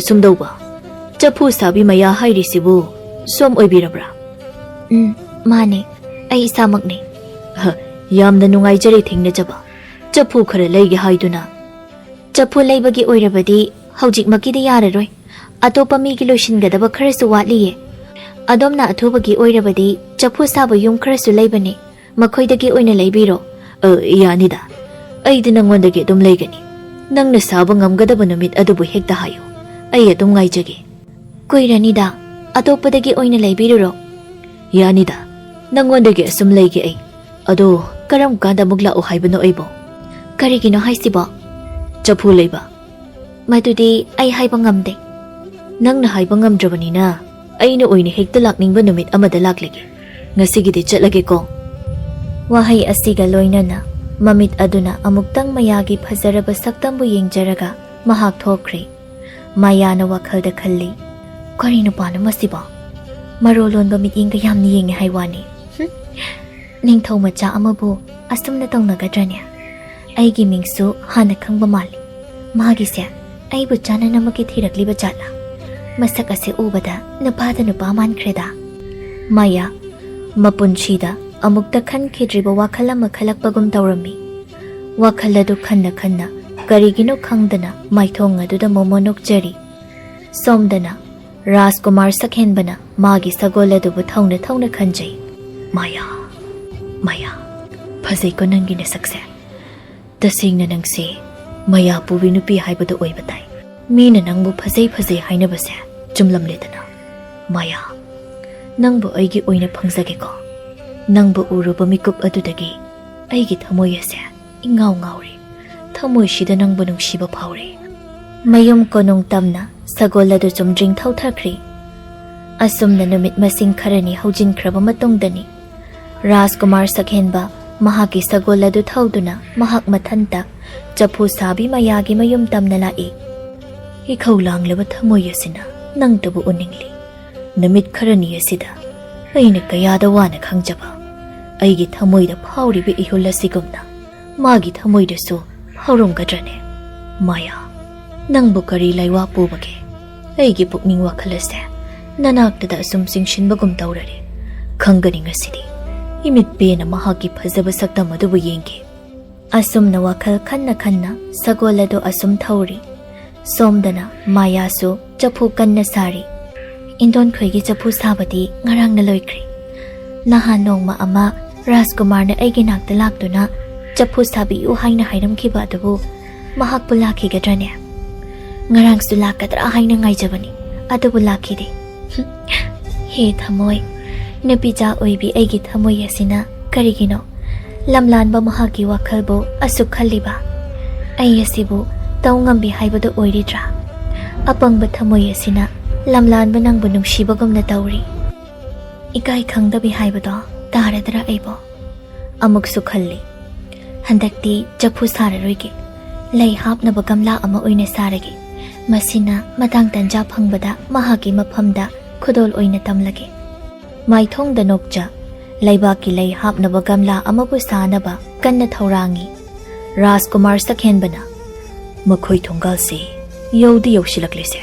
ꯁꯨꯝꯗꯧꯕ ꯆꯐꯨ ꯁꯥꯕꯤ ꯃꯌꯥ ꯍꯥꯏꯔꯤꯁꯤꯕꯨ ꯁꯣꯝ ꯑꯣꯏꯕꯤꯔꯕ꯭ꯔꯥ ꯃꯥꯅꯦ ꯑꯩ ꯏꯁꯥꯃꯛꯅꯦ ꯌꯥꯝꯅ ꯅꯨꯡꯉꯥꯏꯖꯔꯦ ꯊꯦꯡꯅꯖꯕ ꯆꯐꯨ ꯈꯔ ꯂꯩꯒꯦ ꯍꯥꯏꯗꯨꯅ ꯆꯐꯨ ꯂꯩꯕꯒꯤ ꯑꯣꯏꯔꯕꯗꯤ ꯍꯧꯖꯤꯛꯃꯛꯀꯤꯗꯤ ꯌꯥꯔꯔꯣꯏ ꯑꯇꯣꯞꯄ ꯃꯤꯒꯤ ꯂꯣꯏꯁꯤꯟꯒꯗꯕ ꯈꯔꯁꯨ ꯋꯥꯠꯂꯤꯌꯦ ꯑꯗꯣꯝꯅ ꯑꯊꯨꯕꯒꯤ ꯑꯣꯏꯔꯕꯗꯤ ꯆꯐꯨ ꯁꯥꯕ ꯌꯨꯝ ꯈꯔꯁꯨ ꯂꯩꯕꯅꯦ ꯃꯈꯣꯏꯗꯒꯤ ꯑꯣꯏꯅ ꯂꯩꯕꯤꯔꯣ ꯌꯥꯅꯤꯗ ꯑꯩꯗꯤ ꯅꯪꯉꯣꯟꯗꯒꯤ ꯑꯗꯨꯝ ꯂꯩꯒꯅꯤ Nangna saba ngamgadaba numit adubu hekta hayo. Ay adum ngaijage. Kuiranida, atopadagi oina laibiruro. Yanida, nangondagi asum laige ay. Ado, karam kanda mugla o haibano aybo. Karigino haisibo. Chaphu laiba. Madudi ay haiba ngamde. Nangna haiba ngamdrabanina, ayna oina hekta lakningba numit amada laklage. Ngasigidi chatlage ko. Wahay asiga loinana, mamit aduna amuktang mayagi phazaraba saktambu yengjaraga mahak thokre. Mayana wakhalda khalli. Karino pano masiba. Marolon ba mitinga yamni yenge haiwani. Ningthau macha amabu asumna tongnagadranya. Aigi mingsu hana khangba mali. Magise aibu chana namaki thirakliba chatla. Masak ase ubada nupada nupa mankreda. Maya mapunchida amukta khan khidriba wakhala makhalakpagum tawrami. Wakhaladu khanna khanna karigino khangdana maithong aduda momonok jari. Somdana Rajkumar sakhenbana magi sagoladubu thongna thongna khanjai. Maya Maya phazai ko nangi na sakse. Tasing na nangsi Maya pubi nupi haibadu oibatai. Mina nangbu phazai hainabase chumlam letana. Maya nangbu aigi oina phangzage ko. Nangbu uruba mikup adudagi aigi thamoy ase ingaw ngawri. Thamoy shida nangbu nungshiba phawri. Mayum konong tamna sagoladu chumdring thauthakri. Asumna numit masing kharani haujin khraba matongdani. Rajkumar sakhenba mahaki sagoladu thauduna mahak mathanta chaphu sabi mayagi mayum tamna lai. Ikaulang laba thamoy asina nangtabu uningli. Namit kharani asida aina kayada wana khangjaba. Aigi thamoyda phawribi ihulla sigumna magi thamoyda su phawrumgadrane. Maya nangbu kari laiwa pubage. Aigi pukning wakhalase nanaktada asum singshinbagum tawrare. Khangani ngasidi imit pena mahaki phazaba saktam adubu yenge. Asumna wakhal khanna khanna sagolado asum thawri. Somdana Maya su chaphu kanna sari. Indon khoigi chaphu sabati ngarang na loikri. Nahan nongma ama Rajkumar na aigi nakta laktuna chaphu sabi u haina hairam khiba adubu mahak pulaki gadrane. Ngarang su lakatra haina ngaijabani adubu lakide. He thamoy napija oibi aigi thamoy asina karigino lamlanba mahaki wakhalbo asuk khaliba. Ai asibu taungambi haibadu oiridra. Apangba thamoy asina lamlanba nangbu nungshibagumna tawri. Ikai khangdabi haibado taradra aibo. Amuk su khalli. Handakti chaphu sararoige. Lai hapnaba gamla ama oina sarage. Masina matang tanja phangbada mahaki maphamda khudol oina tamlage. Maithong da nokja laibaki lai hapnaba gamla amabu sanaba kanna thaurangi. Rajkumar sakhenbana makhoi thongal se yodi yausilaklese.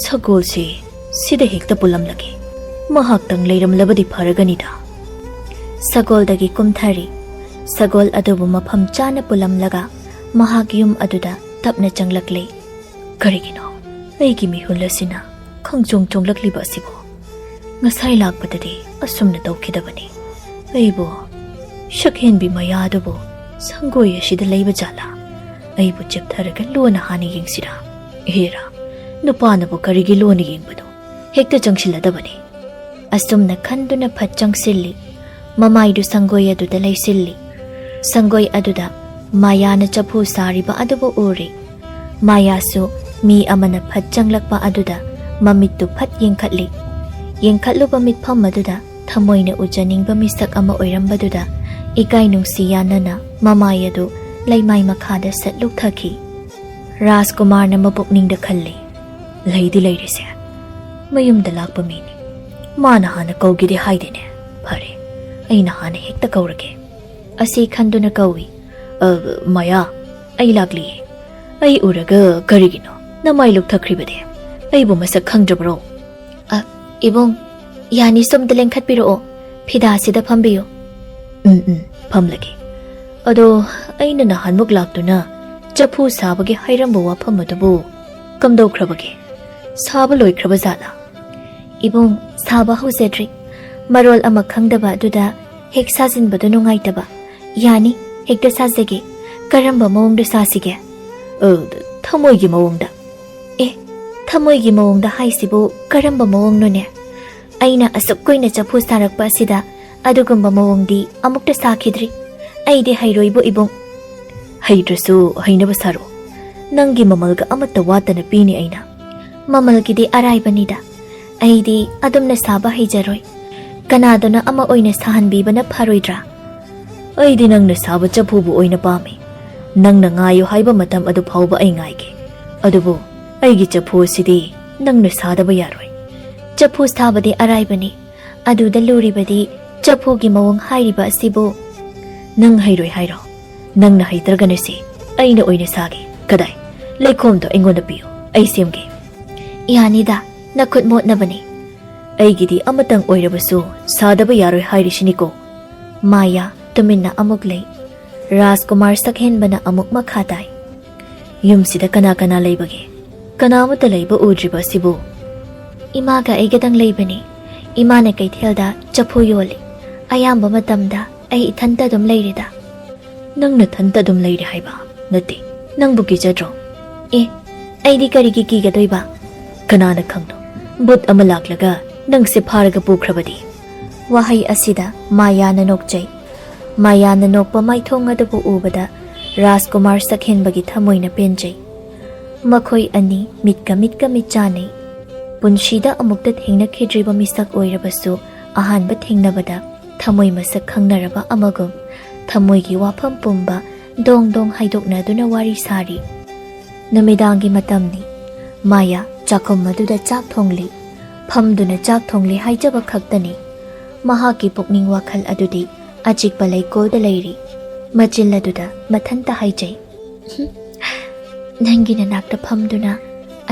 Sagol se sida hekta pulamlage. Mahak tang leiram labadi pharaganida. Sagol dagi kumthari. Sagol adubu mapham chana pulamlaga mahak yum aduda tapna changlakle. Karigino aigi mihulasina khangchong chonglakliba asibo. Ngasai lakpadadi asumna tawkhidabani. Aibo shakhenbi maya adubu sangoi asida leiba jala. Aibu cheptharaga lona hani yengsira. Hera nupanabu karigi lona yengbado hekta changsiladabani. Asumna khanduna phat changsilli. Mamaidu sangoi aduda leisilli. Sangoi aduda mayana chaphu sariba adubu uri. Maya su mi amana phat changlakpa aduda mamittu phat yengkhatli. Yengkhatluba mitpham aduda thamoyna ujaningba misak ama oirambaduda ikai nungsi yanana mamayadu laimai makhada satluk thaki. Rajkumar na mapukningda khalli. Laidi lairise. Mayumda lakpa mini. Mana hana kaugidi haidene. Phare. Aina hana hekta kaurage. Asi khanduna kawi. Maya. Ai lakli. Ai uraga karigino. Namai luk thakribade. Aibu masak khangdrabro. Ibong. Yani somda lengkhatpiro. Phida sida phambiyo. Phamlage. Ado aina nahan muk laktuna chaphu sabage hairamba wafam adubu kamdokhrabage. Saba loikraba zala. Ibong saba hausedri. Marol ama khangdaba aduda hek sajinbadu nungaitaba. Yani hekta sajage karamba mawongda sasige. ꯊꯃꯣꯏꯒꯤ ꯃꯑꯣꯡꯗ. ꯑꯦ, ꯊꯃꯣꯏꯒꯤ ꯃꯑꯣꯡꯗ ꯍꯥꯏꯁꯤꯕꯨ ꯀꯔꯝꯕ ꯃꯑꯣꯡꯅꯣꯅꯦ? ꯑꯩꯅ ꯑꯁꯨꯛ ꯀꯨꯏꯅ ꯆꯐꯨ ꯁꯥꯔꯛꯄ ꯑꯁꯤꯗ ꯑꯗꯨꯒꯨꯝꯕ ꯃꯑꯣꯡꯗꯤ ꯑꯃꯨꯛꯇ ꯁꯥꯈꯤꯗ꯭ꯔꯤ. ꯑꯩꯗꯤ ꯍꯩꯔꯣꯏꯕꯨ ꯏꯕꯨꯡ. ꯍꯩꯇ꯭ꯔꯁꯨ ꯍꯩꯅꯕ ꯁꯥꯔꯣ. ꯅꯪꯒꯤ ꯃꯃꯜꯒ ꯑꯃꯠꯇ ꯋꯥꯠꯇꯅ ꯄꯤꯅꯤ ꯑꯩꯅ. ꯃꯃꯜꯒꯤꯗꯤ ꯑꯔꯥꯏꯕꯅꯤꯗ. ꯑꯩꯗꯤ ꯑꯗꯨꯝꯅ ꯁꯥꯕ ꯍꯩꯖꯔꯣꯏ. ꯀꯅꯥꯗꯅ ꯑꯃ ꯑꯣꯏꯅ ꯁꯥꯍꯟꯕꯤꯕꯅ ꯐꯔꯣꯏꯗ꯭ꯔꯥ? ꯑꯩꯗꯤ ꯅꯪꯅ ꯁꯥꯕ ꯆꯐꯨꯕꯨ ꯑꯣꯏꯅ ꯄꯥꯝꯃꯤ. ꯅꯪꯅ ꯉꯥꯏꯌꯨ ꯍꯥꯏꯕ ꯃꯇꯝ ꯑꯗꯨ ꯐꯥꯎꯕ ꯑꯩ ꯉꯥꯏꯒꯦ. ꯑꯗꯨꯕꯨ ꯑꯩꯒꯤ ꯆꯐꯨ ꯑꯁꯤꯗꯤ ꯅꯪꯅ ꯁꯥꯗꯕ ꯌꯥꯔꯣꯏ. ꯆꯐꯨ ꯁꯥꯕꯗꯤ ꯑꯔꯥꯏꯕꯅꯤ. ꯑꯗꯨꯗ ꯂꯨꯔꯤꯕꯗꯤ ꯆꯐꯨꯒꯤ ꯃꯑꯣꯡ ꯍꯥꯏꯔꯤꯕ ꯑꯁꯤꯕꯨ. ꯅꯪ ꯍꯩꯔꯣꯏ ꯍꯥꯏꯔꯣ? ꯅꯪꯅ ꯍꯩꯇ꯭ꯔꯒꯅ ꯁꯤ ꯑꯩꯅ ꯑꯣꯏꯅ ꯁꯥꯒꯦ. ꯀꯗꯥꯏ? ꯂꯩꯈꯣꯝꯗꯣ ꯑꯩꯉꯣꯟꯗ ꯄꯤꯌꯨ. ꯑꯩ ꯁꯦꯝꯒꯦ. ꯌꯥꯅꯤꯗ, ꯅꯈꯨꯠ ꯃꯣꯠꯅꯕꯅꯤ. ꯑꯩꯒꯤꯗꯤ ꯑꯃꯇꯪ ꯑꯣꯏꯔꯕꯁꯨ ꯁꯥꯗꯕ ꯌꯥꯔꯣꯏ ꯍꯥꯏꯔꯤꯁꯤꯅꯤꯀꯣ. ꯃꯥꯌꯥ ꯇꯨꯃꯤꯟꯅ ꯑꯃꯨꯛ ꯂꯩ. ꯔꯥꯖꯀꯨꯃꯥꯔ ꯁꯛꯍꯦꯟꯕꯅ ꯑꯃꯨꯛ ꯃꯈꯥ ꯇꯥꯏ. ꯌꯨꯝꯁꯤꯗ ꯀꯅꯥ ꯀꯅꯥ ꯂꯩꯕꯒꯦ? ꯀꯅꯥꯃꯠꯇ ꯂꯩꯕ ꯎꯗ꯭ꯔꯤꯕ ꯑꯁꯤꯕꯨ? ꯏꯃꯥꯒ ꯑꯩꯒꯗꯪ ꯂꯩꯕꯅꯤ. ꯏꯃꯥꯅ ꯀꯩꯊꯦꯜꯗ ꯆꯐꯨ ꯌꯣꯜꯂꯤ. ꯑꯌꯥꯝꯕ ꯃꯇꯝꯗ ꯑꯩ ꯏꯊꯟꯇ ꯑꯗꯨꯝ ꯂꯩꯔꯦꯗ. ꯅꯪ ꯅꯊꯟꯇ ꯑꯗꯨꯝ ꯂꯩꯔꯦ ꯍꯥꯏꯕ ꯅꯠꯇꯦ. ꯅꯪꯕꯨ ꯀꯤꯖꯗ꯭ꯔꯣ? ꯑꯦ, ꯑꯩꯗꯤ ꯀꯔꯤꯒꯤ ꯀꯤꯒꯗꯣꯏꯕ? ꯀꯅꯥꯅ ꯈꯪꯅꯣ, ꯕꯨꯠ ꯑꯃ ꯂꯥꯛꯂꯒ ꯅꯪꯁꯦ ꯐꯥꯔꯒ ꯄꯨꯈ꯭ꯔꯕꯗꯤ? ꯋꯥꯍꯩ ꯑꯁꯤꯗ ꯃꯥꯌꯥꯅ ꯅꯣꯛꯆꯩ. ꯃꯥꯌꯥꯅ ꯅꯣꯛꯄ ꯃꯥꯏꯊꯣꯡ ꯑꯗꯨꯕꯨ ꯎꯕꯗ ꯔꯥꯖꯀꯨꯃꯥꯔ ꯁꯛꯍꯦꯟꯕꯒꯤ ꯊꯃꯣꯏꯅ ꯄꯦꯟꯖꯩ. ꯃꯈꯣꯏ ꯑꯅꯤ ꯃꯤꯠꯀ ꯃꯤꯠ ꯆꯥꯅꯩ. ꯄꯨꯟꯁꯤꯗ ꯑꯃꯨꯛꯇ ꯊꯦꯡꯅꯈꯤꯗ꯭ꯔꯤꯕ ꯃꯤꯁꯛ ꯑꯣꯏꯔꯕꯁꯨ ꯑꯍꯥꯟꯕ ꯊꯦꯡꯅꯕꯗ ꯊꯃꯣꯏ ꯃꯁꯛ ꯈꯪꯅꯔꯕ ꯑꯃꯒꯨꯝ ꯊꯃꯣꯏꯒꯤ ꯋꯥꯐꯝ ꯄꯨꯝꯕ ꯗꯣꯡ ꯗꯣꯡ ꯍꯥꯏꯗꯣꯛꯅꯗꯨꯅ ꯋꯥꯔꯤ ꯁꯥꯔꯤ. ꯅꯨꯃꯤꯗꯥꯡꯒꯤ ꯃꯇꯝꯅꯤ. ꯃꯥꯌꯥ ꯆꯥꯛꯈꯨꯝ ꯑꯗꯨꯗ ꯆꯥꯛ ꯊꯣꯡꯂꯤ. ꯐꯝꯗꯨꯅ ꯆꯥꯛ ꯊꯣꯡꯂꯤ ꯍꯥꯏꯖꯕ ꯈꯛꯇꯅꯤ. ꯃꯍꯥꯛꯀꯤ ꯄꯨꯛꯅꯤꯡ ꯋꯥꯈꯜ ꯑꯗꯨꯗꯤ ꯑꯆꯤꯛꯄ ꯂꯩꯀꯣꯜꯗ ꯂꯩꯔꯤ. ꯃꯆꯤꯜ ꯑꯗꯨꯗ ꯃꯊꯟꯇ ꯍꯥꯏꯖꯩ. ꯅꯪꯒꯤ ꯅꯅꯥꯛꯇ ꯐꯝꯗꯨꯅ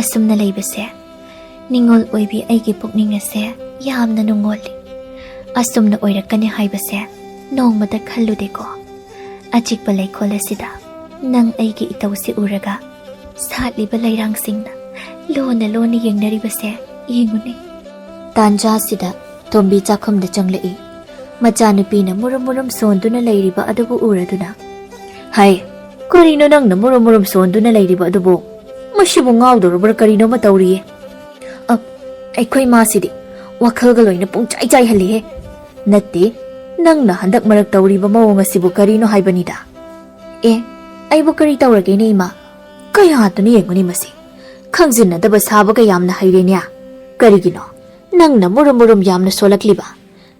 ꯑꯁꯨꯝꯅ ꯂꯩꯕꯁꯦ, ꯅꯤꯡꯉꯣꯜ ꯑꯣꯏꯕꯤ ꯑꯩꯒꯤ ꯄꯨꯛꯅꯤꯡ ꯑꯁꯦ ꯌꯥꯝꯅ ꯅꯨꯡꯉꯣꯜꯂꯤ. ꯑꯁꯨꯝꯅ ꯑꯣꯏꯔꯛꯀꯅꯤ ꯍꯥꯏꯕꯁꯦ ꯅꯣꯡꯃꯇ ꯈꯜꯂꯨꯗꯦꯀꯣ. ꯑꯆꯤꯛꯄ ꯂꯩꯀꯣꯜ ꯑꯁꯤꯗ ꯅꯪ ꯑꯩꯒꯤ ꯏꯇꯧꯁꯤ ꯎꯔꯒ ꯁꯥꯠꯂꯤꯕ ꯂꯩꯔꯥꯡꯁꯤꯡꯅ ꯂꯣꯟꯅ ꯂꯣꯟꯅ ꯌꯦꯡꯅꯔꯤꯕꯁꯦ ꯌꯦꯡꯉꯨꯅꯦ. ꯇꯥꯟꯖꯥꯁꯤꯗ ꯇꯣꯝꯕꯤ ꯆꯥꯛꯈꯨꯝꯗ ꯆꯪꯂꯛꯏ. ꯃꯆꯥꯅꯨꯄꯤꯅ ꯃꯨꯔꯨꯝ ꯃꯨꯔꯨꯝ ꯁꯣꯟꯗꯨꯅ ꯂꯩꯔꯤꯕ ꯑꯗꯨꯕꯨ ꯎꯔꯗꯨꯅ, ꯍꯥꯏ, ꯀꯔꯤꯅꯣ ꯅꯪꯅ ꯃꯨꯔꯨꯝ ꯃꯨꯔꯨꯝ ꯁꯣꯟꯗꯨꯅ ꯂꯩꯔꯤꯕ ꯑꯗꯨꯕꯨ? ꯃꯁꯤꯕꯨ ꯉꯥꯎꯗꯧꯔꯕ꯭ꯔꯥ ꯀꯔꯤꯅꯣꯃ ꯇꯧꯔꯤꯌꯦ. ꯑꯩꯈꯣꯏ ꯃꯥꯁꯤꯗꯤ ꯋꯥꯈꯜꯒ ꯂꯣꯏꯅ ꯄꯨꯡꯆꯥꯏ ꯆꯥꯏꯍꯜꯂꯤꯍꯦ. ꯅꯠꯇꯦ, ꯅꯪꯅ ꯍꯟꯗꯛ ꯃꯔꯛ ꯇꯧꯔꯤꯕ ꯃꯑꯣꯡ ꯑꯁꯤꯕꯨ ꯀꯔꯤꯅꯣ ꯍꯥꯏꯕꯅꯤꯗ. ꯑꯦ, ꯑꯩꯕꯨ ꯀꯔꯤ ꯇꯧꯔꯒꯦꯅꯦ ꯏꯃꯥ? ꯀꯌꯥꯗꯨꯅ ꯌꯦꯡꯉꯨꯅꯤ ꯃꯁꯤ. ꯈꯪꯖꯤꯟꯅꯗꯕ ꯁꯥꯕꯒ ꯌꯥꯝꯅ ꯍꯩꯔꯦꯅꯦ. ꯀꯔꯤꯒꯤꯅꯣ ꯅꯪꯅ ꯃꯨꯔꯨꯝ ꯃꯨꯔꯨꯝ ꯌꯥꯝꯅ ꯁꯣꯜꯂꯛꯂꯤꯕ?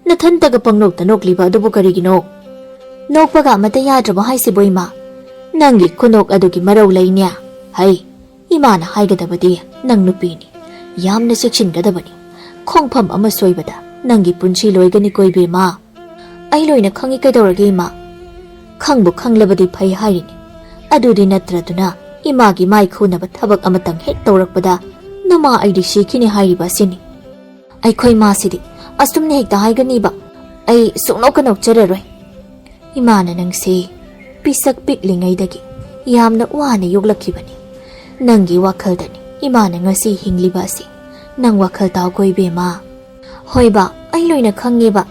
ꯅꯊꯟꯇꯒ ꯄꯪꯅꯣꯛꯇ ꯅꯣꯛꯂꯤꯕ ꯑꯗꯨꯕꯨ ꯀꯔꯤꯒꯤꯅꯣ? ꯅꯣꯛꯄꯒ ꯑꯃꯠꯇ ꯌꯥꯗ꯭ꯔꯕꯣ ꯍꯥꯏꯁꯤꯕꯣ ꯏꯃꯥ? ꯅꯪꯒꯤ ꯈꯨꯅꯣꯛ ꯑꯗꯨꯒꯤ ꯃꯔꯧ ꯂꯩꯅꯦ. ꯍꯩ, ꯏꯃꯥꯅ ꯍꯥꯏꯒꯗꯕꯗꯤ ꯅꯪ ꯅꯨꯄꯤꯅꯤ. ꯌꯥꯝꯅ ꯆꯦꯛꯁꯤꯟꯒꯗꯕꯅꯤ. ꯈꯣꯡꯐꯝ ꯑꯃ ꯁꯣꯏꯕꯗ ꯅꯪꯒꯤ ꯄꯨꯟꯁꯤ ꯂꯣꯏꯒꯅꯤ ꯀꯣꯏꯕꯦꯝꯃ. ꯑꯩ ꯂꯣꯏꯅ ꯈꯪꯉꯤ, ꯀꯩꯗꯧꯔꯒꯦ ꯏꯃꯥ? ꯈꯪꯕꯨ ꯈꯪꯂꯕꯗꯤ ꯐꯩ ꯍꯥꯏꯔꯤꯅꯤ. ꯑꯗꯨꯗꯤ ꯅꯠꯇ꯭ꯔꯗꯨꯅ ꯏꯃꯥꯒꯤ ꯃꯥꯏ ꯈꯨꯅꯕ ꯊꯕꯛ ꯑꯃꯇꯪ ꯍꯦꯛ ꯇꯧꯔꯛꯄꯗ ꯅꯃꯥ ꯑꯩꯗꯤ ꯁꯤꯈꯤꯅꯤ ꯍꯥꯏꯔꯤꯕ ꯑꯁꯤꯅꯤ. ꯑꯩꯈꯣꯏ ꯃꯥꯁꯤꯗꯤ ꯑꯁꯨꯝꯅ ꯍꯦꯛꯇ ꯍꯥꯏꯒꯅꯤꯕ. ꯑꯩ ꯁꯨꯡꯅꯣꯛꯀ ꯅꯣꯛꯆꯔꯔꯣꯏ. ꯏꯃꯥꯅ ꯅꯪꯁꯤ ꯄꯤꯁꯛ ꯄꯤꯛꯂꯤꯉꯩꯗꯒꯤ ꯌꯥꯝꯅ ꯋꯥꯅ ꯌꯣꯛꯂꯛꯈꯤꯕꯅꯤ. ꯅꯪꯒꯤ ꯋꯥꯈꯜꯗꯅꯤ ꯏꯃꯥꯅ ꯉꯁꯤ ꯍꯤꯡꯂꯤꯕ ꯑꯁꯤ. ꯅꯪ ꯋꯥꯈꯜ ꯇꯥꯎ ꯀꯣꯏꯕꯦꯝꯃ. ꯍꯣꯏꯕ, ꯑꯩ ꯂꯣꯏꯅ ꯈꯪꯉꯦꯕ.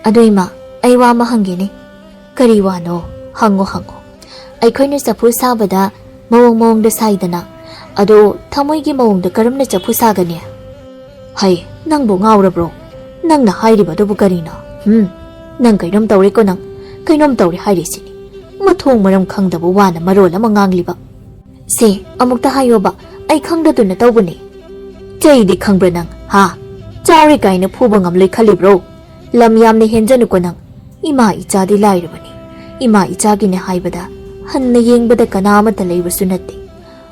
ꯑꯗꯣ ꯏꯃꯥ, ꯑꯩ ꯋꯥ ꯑꯃ ꯍꯪꯒꯦꯅꯦ. ꯀꯔꯤ ꯋꯥꯅꯣ? ꯍꯪꯉꯣ ꯍꯪꯉꯣ. ꯑꯩꯈꯣꯏꯅ ꯆꯐꯨ ꯁꯥꯕꯗ ꯃꯑꯣꯡꯗ ꯁꯥꯏꯗꯅ, ꯑꯗꯣ ꯊꯃꯣꯏꯒꯤ ꯃꯑꯣꯡꯗ ꯀꯔꯝꯅ ꯆꯐꯨ ꯁꯥꯒꯅꯤ? ꯍꯩ, ꯅꯪꯕꯨ ꯉꯥꯎꯔꯕ꯭ꯔꯣ? ꯅꯪꯅ ꯍꯥꯏꯔꯤꯕꯗꯨꯕꯨ ꯀꯔꯤꯅꯣ? ꯅꯪ ꯀꯩꯅꯣꯝ ꯇꯧꯔꯦꯀꯣ. ꯅꯪ ꯀꯩꯅꯣꯝ ꯇꯧꯔꯦ ꯍꯥꯏꯔꯤꯁꯤꯅꯤ. ꯃꯊꯣꯡ ꯃꯔꯝ ꯈꯪꯗꯕ ꯋꯥꯅ ꯃꯔꯣꯜ ꯑꯃ ꯉꯥꯡꯂꯤꯕ. ꯁꯦ, ꯑꯃꯨꯛꯇ ꯍꯥꯏꯌꯣꯕ. ꯑꯩ ꯈꯪꯗꯗꯨꯅ ꯇꯧꯕꯅꯦ. ꯆꯩꯗꯤ ꯈꯪꯕ꯭ꯔꯥ ꯅꯪ? ꯍꯥ? ꯆꯥꯎꯔꯦ ꯀꯥꯏꯅ ꯐꯨꯕ ꯉꯝꯂꯣꯏ ꯈꯜꯂꯤꯕ꯭ꯔꯣ? ꯂꯝ ꯌꯥꯝꯅ ꯍꯦꯟꯖꯅꯨꯀꯣ ꯅꯪ. ꯏꯃꯥ ꯏꯆꯥꯗꯤ ꯂꯥꯏꯔꯕꯅꯤ. ꯏꯃꯥ ꯏꯆꯥꯒꯤꯅꯦ ꯍꯥꯏꯕꯗ ꯍꯟꯅ ꯌꯦꯡꯕꯗ ꯀꯅꯥ ꯑꯃꯠꯇ ꯂꯩꯕꯁꯨ ꯅꯠꯇꯦ.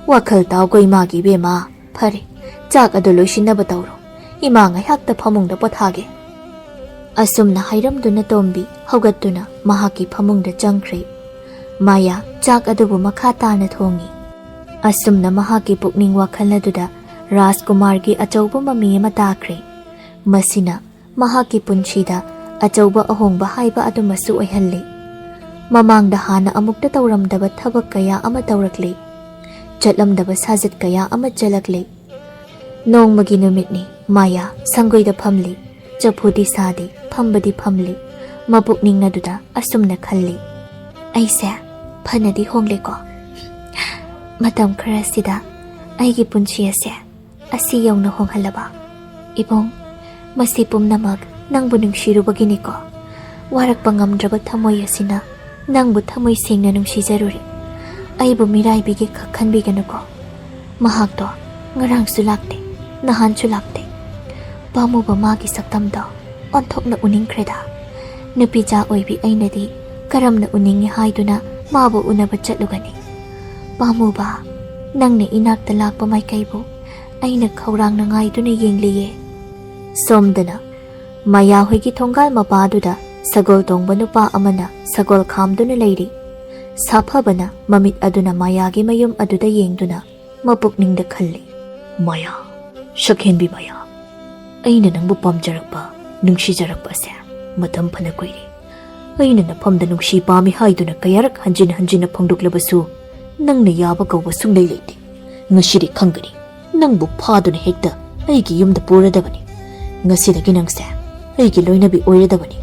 ꯋꯥꯈꯜ ꯇꯥꯎꯀꯣ ꯏꯃꯥꯒꯤ ꯏꯕꯦꯝꯃ. ꯐꯔꯦ, ꯆꯥꯛ ꯑꯗꯨ ꯂꯣꯏꯁꯤꯟꯅꯕ ꯇꯧꯔꯣ. ꯏꯃꯥ ꯉꯥꯏꯍꯥꯛꯇ ꯐꯃꯨꯡꯗ ꯄꯣꯊꯥꯒꯦ. ꯑꯁꯨꯝꯅ ꯍꯥꯏꯔꯝꯗꯨꯅ ꯇꯣꯝꯕꯤ ꯍꯧꯒꯠꯇꯨꯅ ꯃꯍꯥꯛꯀꯤ ꯐꯃꯨꯡꯗ ꯆꯪꯈ꯭ꯔꯦ. ꯃꯥꯌꯥ ꯆꯥꯛ ꯑꯗꯨꯕꯨ ꯃꯈꯥ ꯇꯥꯅ ꯊꯣꯡꯉꯤ. ꯑꯁꯨꯝꯅ ꯃꯍꯥꯛꯀꯤ ꯄꯨꯛꯅꯤꯡ ꯋꯥꯈꯜ ꯑꯗꯨꯗ ꯔꯥꯖꯀꯨꯃꯥꯔꯒꯤ ꯑꯆꯧꯕ ꯃꯃꯤ ꯑꯃ ꯇꯥꯈ꯭ꯔꯦ. ꯃꯁꯤꯅ ꯃꯍꯥꯛꯀꯤ ꯄꯨꯟꯁꯤꯗ ꯑꯆꯧꯕ ꯑꯍꯣꯡꯕ ꯍꯥꯏꯕ ꯑꯗꯨꯃꯁꯨ ꯑꯣꯏꯍꯜꯂꯤ. ꯃꯃꯥꯡꯗ ꯍꯥꯟꯅ ꯑꯃꯨꯛꯇ ꯇꯧꯔꯝꯗꯕ ꯊꯕꯛ ꯀꯌꯥ ꯑꯃ ꯇꯧꯔꯛꯂꯤ. ꯆꯠꯂꯝꯗꯕ ꯁꯥꯖꯠ ꯀꯌꯥ ꯑꯃ ꯆꯠꯂꯛꯂꯤ. ꯅꯣꯡꯃꯒꯤ ꯅꯨꯃꯤꯠꯅꯤ. ꯃꯥꯌꯥ ꯁꯪꯒꯣꯏꯗ ꯐꯝꯂꯤ. ꯆꯐꯨꯗꯤ ꯁꯥꯗꯦ, ꯐꯝꯕꯗꯤ ꯐꯝꯂꯤ. ꯃꯄꯨꯛꯅꯤꯡ ꯑꯗꯨꯗ ꯑꯁꯨꯝꯅ ꯈꯜꯂꯤ. ꯑꯩꯁꯦ ꯐꯅꯗꯤ ꯍꯣꯡꯂꯦꯀꯣ. Matam kharasida aigi punchi ase asi yawna honghalaba. Ibong, masi pumnamag nangbu nungsirubagini ko. Warakpa ngamdraba thamoy asina nangbu thamoy sengna nungsijaruri. Aibu miraibigi khakhanbiganu ko. Mahakto ngarangsu lakte, nahansu lakte. Pamuba magi saktamdo onthokna uningkreda. Nupija oibi ainadi karamna uningi haiduna mabu unaba chatlugani. Pamuba nangna inakta lakpa maikaibu aina khaurangna ngaiduna yengliye. Somdana Maya hoigi thongal mapaduda sagol tongba nupa amana sagol khamduna leiri. Saphabana mamit aduna Mayagi mayum aduda yengduna mapukningda khalli. Maya, shakhenbi Maya. Aina nangbu pamjarakpa, nungsijarakpa se matam phana koiri. Aina nafamda nungsi pami haiduna kayarak hanjina phongdoklabasu nangna yaba kawba sunglai leite. Ngasiri khangani nangbu phaduna hekta aigi yumda puradabani. Ngasidagi nangse aigi loinabi oiradabani.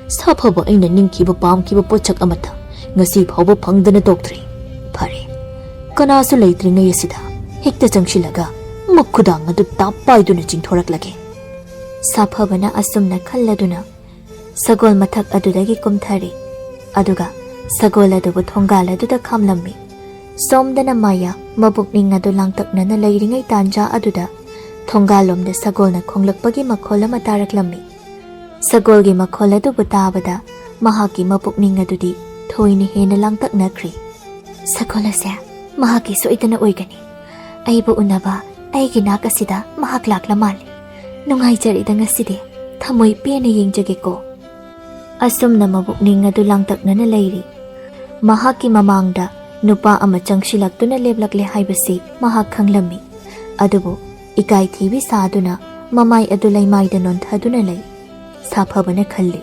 Saphaba aina ningkiba pamkiba pochak amata ngasi phawba phangdana toktri. Phare kanasu leitringai asida hekta changsilaga mukhudang adu tappaiduna chingthoraklage. Saphabana asumna khalladuna sagol mathak adudagi kumthari. Aduga sagol adubu thongal aduda khamlammi. Somdana Maya mabukning adu langtaknana leiringai tanja aduda thongalomda sagolna khonglakpagi makhol ama taraklammi. Sagolgi makhol adubu tabada mahaki mabukning adudi thoini hena langtaknakri. Sagol ase mahaki soidana oigani. Aibu unaba aigi nak asida mahak lakla mali. Nungaijarida ngasidi thamoy pena yengjage ko. Asumna mabukning adu langtaknana leiri. Mahaki mamangda nupa ama changsilaktuna leblakle haibasi mahak khanglammi. Adubu ikai thibi saduna mamai adu laimaida nonthaduna lei. Saphabana khalli.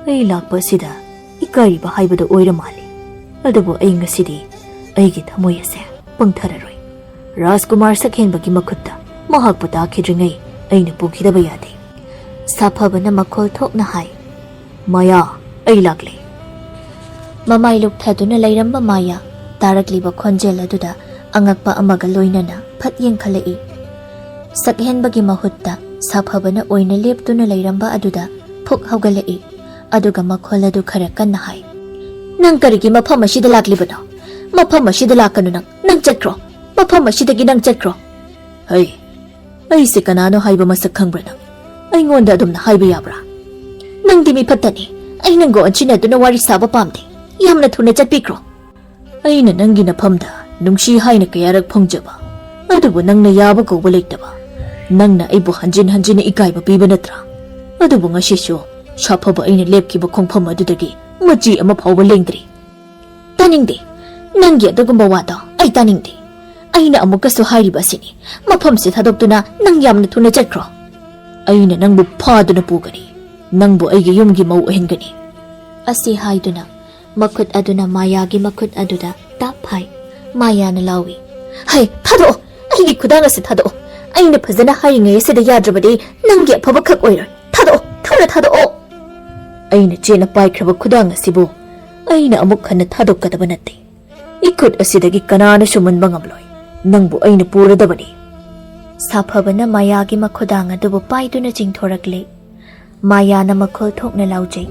Ai lakpa sida ikai ba haibada oira mali. Adubu ai ngasidi aigi thamoy ase pangthararoi. Rajkumar sakhenbagi makhutta mahak pata khidringai aina pukhidaba yade. Saphabana makhol thokna hai. Maya ai lakle. Mamai lukthaduna lairamba Maya tarakliba khonjel aduda angakpa amaga loinana phat yengkhalai. Sakhenbagi mahutta Saphabana oina leptuna lairamba aduda phuk haugalai. Aduga makhol adu khara kanna hai. Nang karigi mafam asida laklibano. Mafam asida lakanu nang chatkro. Mafam asidagi nang chatkro. Hey, ai se kanano haiba masak khangbra nang. Ai ngonda adumna haiba yabra. Nang dimi phattani. Ai nango anchina duna wari saba pamde. Yamna thuna chatpikro. Aina nangi nafamda nungsi haina kayarak phongjaba. Adubu nangna yaba kawba leitaba. Nangna aibu hanjina ikaiba piba natra. Adubu ngasishu shaphaba aina lepkiba khongpham adudagi machi ama phawba lengdri. Taningde nangi adugumba wada ai taningde. Aina amukasu hairiba sini mafamse thadoktuna nang yamna thuna chatkro. Aina nangbu phaduna pugani. Nangbu aigi yumgi mau ahengani. Asi haiduna makhut aduna Mayagi makhut aduda taphai. Maya na lawi. Hai thado aigi khudang ase thado. Aina phajana haringai asida yadrabadi nangi aphaba khak oiroi. Thado. Aina chena paikraba khudang asibu aina amuk khanna thadokadaba natte. Ikut asidagi kanana sumunba ngamloi. Nangbu aina puradabani. Saphabana Mayagi makhudang adubu paiduna jingthorakle. Maya na makhol thokna laujai.